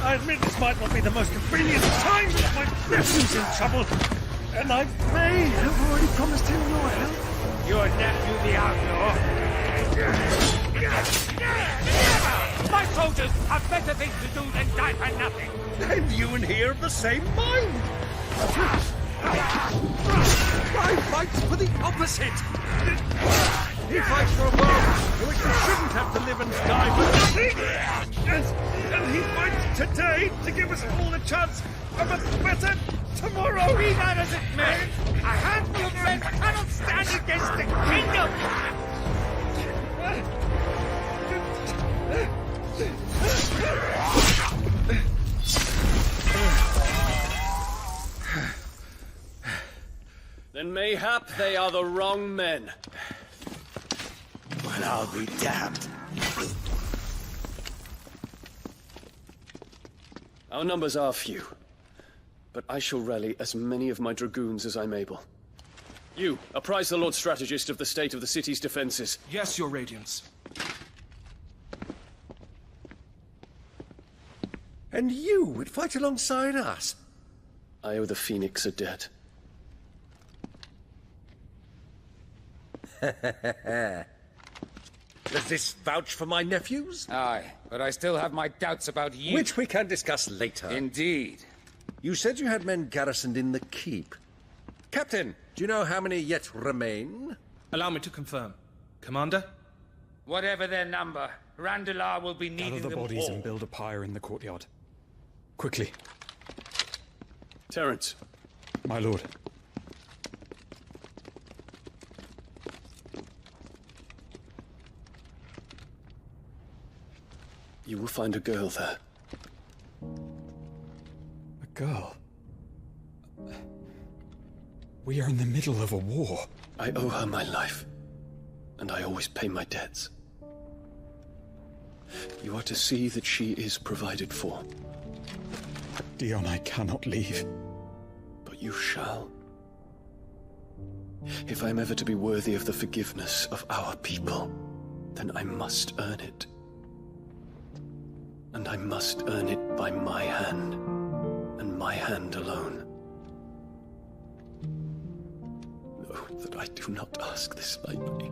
I admit this might not be the most convenient time, but my nephew's in trouble. And I may have already promised him your help. Your nephew, the outlaw? My soldiers have better things to do than die for nothing. And you and he are of the same mind. I fight for the opposite. He fights for a world in which we shouldn't have to live and die for nothing. And he fights today to give us all a chance of a better tomorrow. Be that as it may, a handful of men cannot stand against the kingdom. Then mayhap they are the wrong men. Well, I'll be damned. Our numbers are few, but I shall rally as many of my dragoons as I'm able. You, apprise the Lord Strategist of the state of the city's defenses. Yes, Your Radiance. And you would fight alongside us? I owe the Phoenix a debt. Does this vouch for my nephews? Aye, but I still have my doubts about you. Which we can discuss later. Indeed. You said you had men garrisoned in the keep. Captain, do you know how many yet remain? Allow me to confirm. Commander? Whatever their number, Randalar will be needing Gather the them bodies all. and build a pyre in the courtyard. Quickly. Terence. My lord. You will find a girl there. A girl? We are in the middle of a war. I owe her my life, and I always pay my debts. You are to see that she is provided for. Dion, I cannot leave. But you shall. If I am ever to be worthy of the forgiveness of our people, then I must earn it. And I must earn it by my hand, and my hand alone. Know that I do not ask this lightly.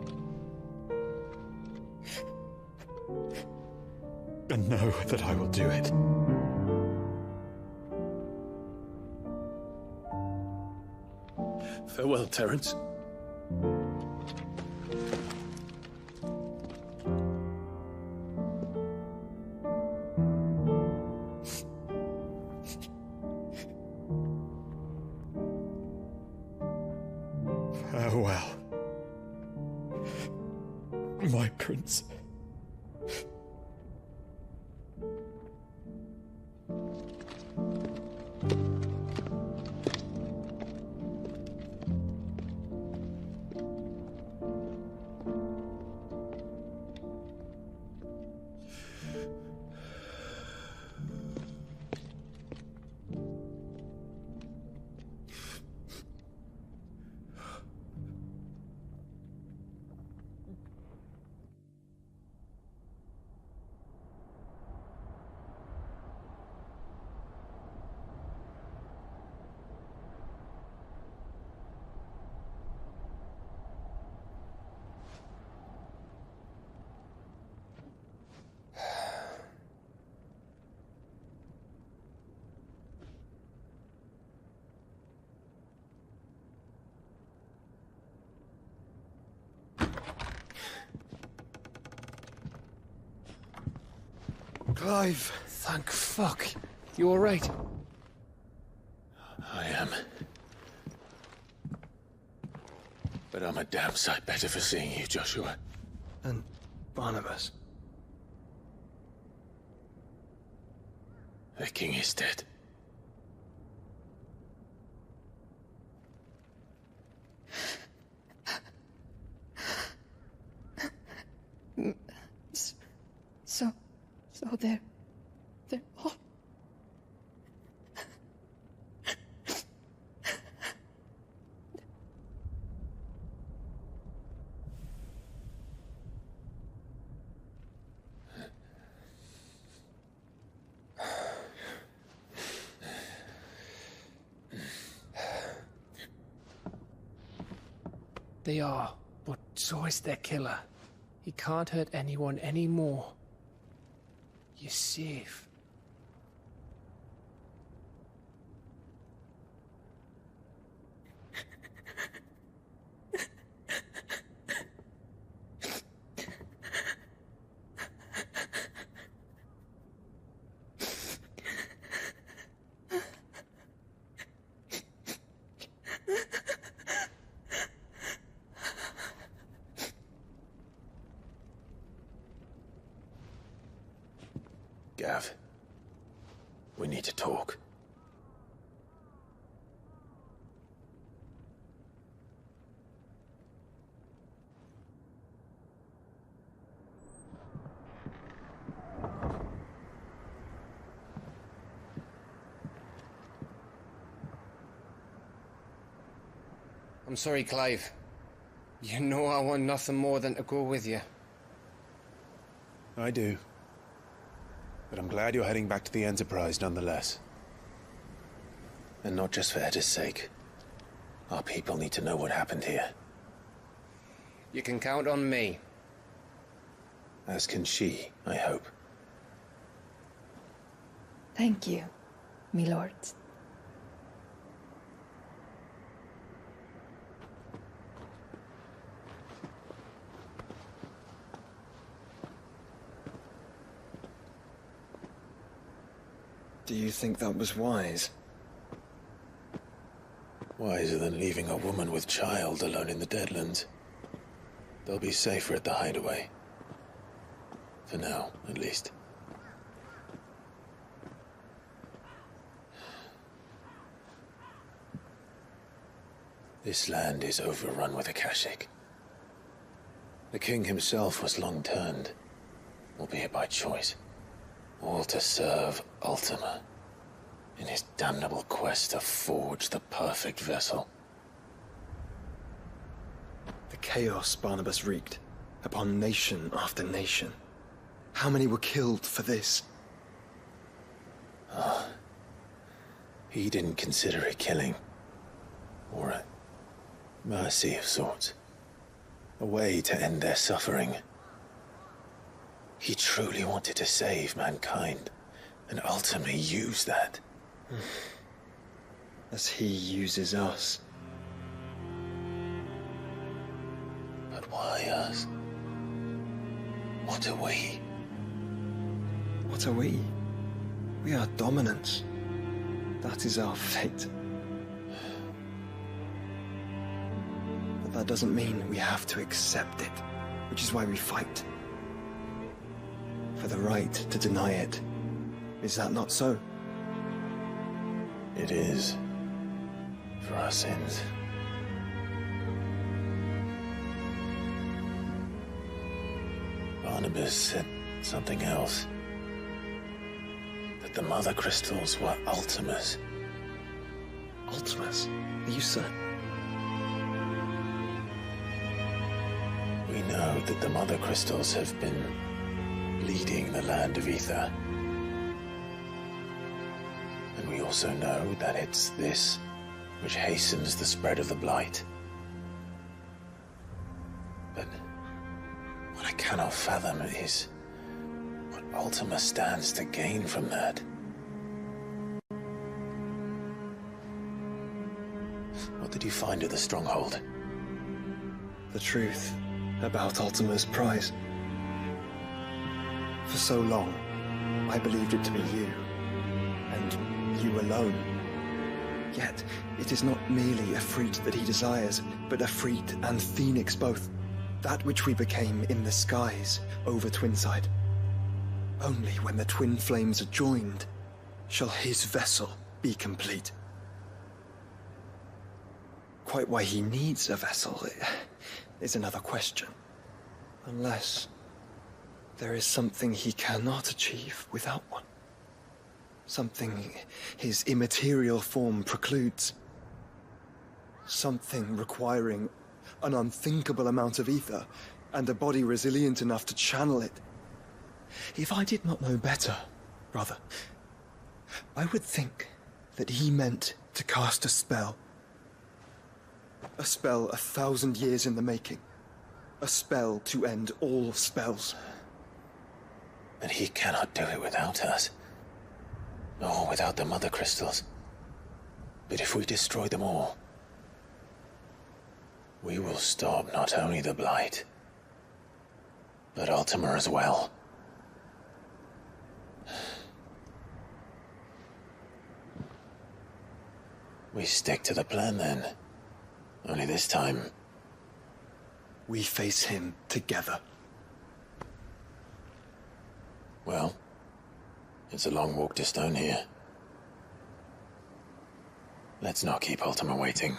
And know that I will do it. Farewell, Terence. Farewell, my prince. Clive! Thank fuck. You alright? I am. But I'm a damn sight better for seeing you, Joshua. And Barnabas. The king is dead. So they're all... They are, but so is their killer. He can't hurt anyone anymore. You're safe. Gav, we need to talk. I'm sorry, Clive. You know I want nothing more than to go with you. I do. But I'm glad you're heading back to the Enterprise nonetheless. And not just for Edda's sake. Our people need to know what happened here. You can count on me. As can she, I hope. Thank you, my lords. Do you think that was wise? Wiser than leaving a woman with child alone in the Deadlands. They'll be safer at the hideaway. For now, at least. This land is overrun with Akashic. The king himself was long turned, albeit by choice. All to serve Ultima, in his damnable quest to forge the perfect vessel. The chaos Barnabas wreaked upon nation after nation. How many were killed for this? He didn't consider it killing. Or a mercy of sorts. A way to end their suffering. He truly wanted to save mankind, and ultimately used that. As he uses us. But why us? What are we? What are we? We are dominance. That is our fate. But that doesn't mean we have to accept it, which is why we fight. For the right to deny it. Is that not so? It is. For our sins. Barnabas said something else. That the Mothercrystals were Ultimas. Ultimas? Are you certain? We know that the Mothercrystals have been leading the land of Aether. And we also know that it's this which hastens the spread of the Blight. But what I cannot fathom is what Ultima stands to gain from that. What did you find at the Stronghold? The truth about Ultima's prize. For so long, I believed it to be you, and you alone. Yet, it is not merely Efreet that he desires, but Efreet and Phoenix both. That which we became in the skies over Twinside. Only when the twin flames are joined shall his vessel be complete. Quite why he needs a vessel is another question. Unless there is something he cannot achieve without one. Something his immaterial form precludes. Something requiring an unthinkable amount of ether and a body resilient enough to channel it. If I did not know better, brother, I would think that he meant to cast a spell. A spell 1,000 years in the making. A spell to end all spells. But he cannot do it without us. Or without the Mothercrystals. But if we destroy them all, we will stop not only the Blight, but Ultima as well. We stick to the plan then. Only this time, we face him together. Well, it's a long walk to Stone here. Let's not keep Ultima waiting.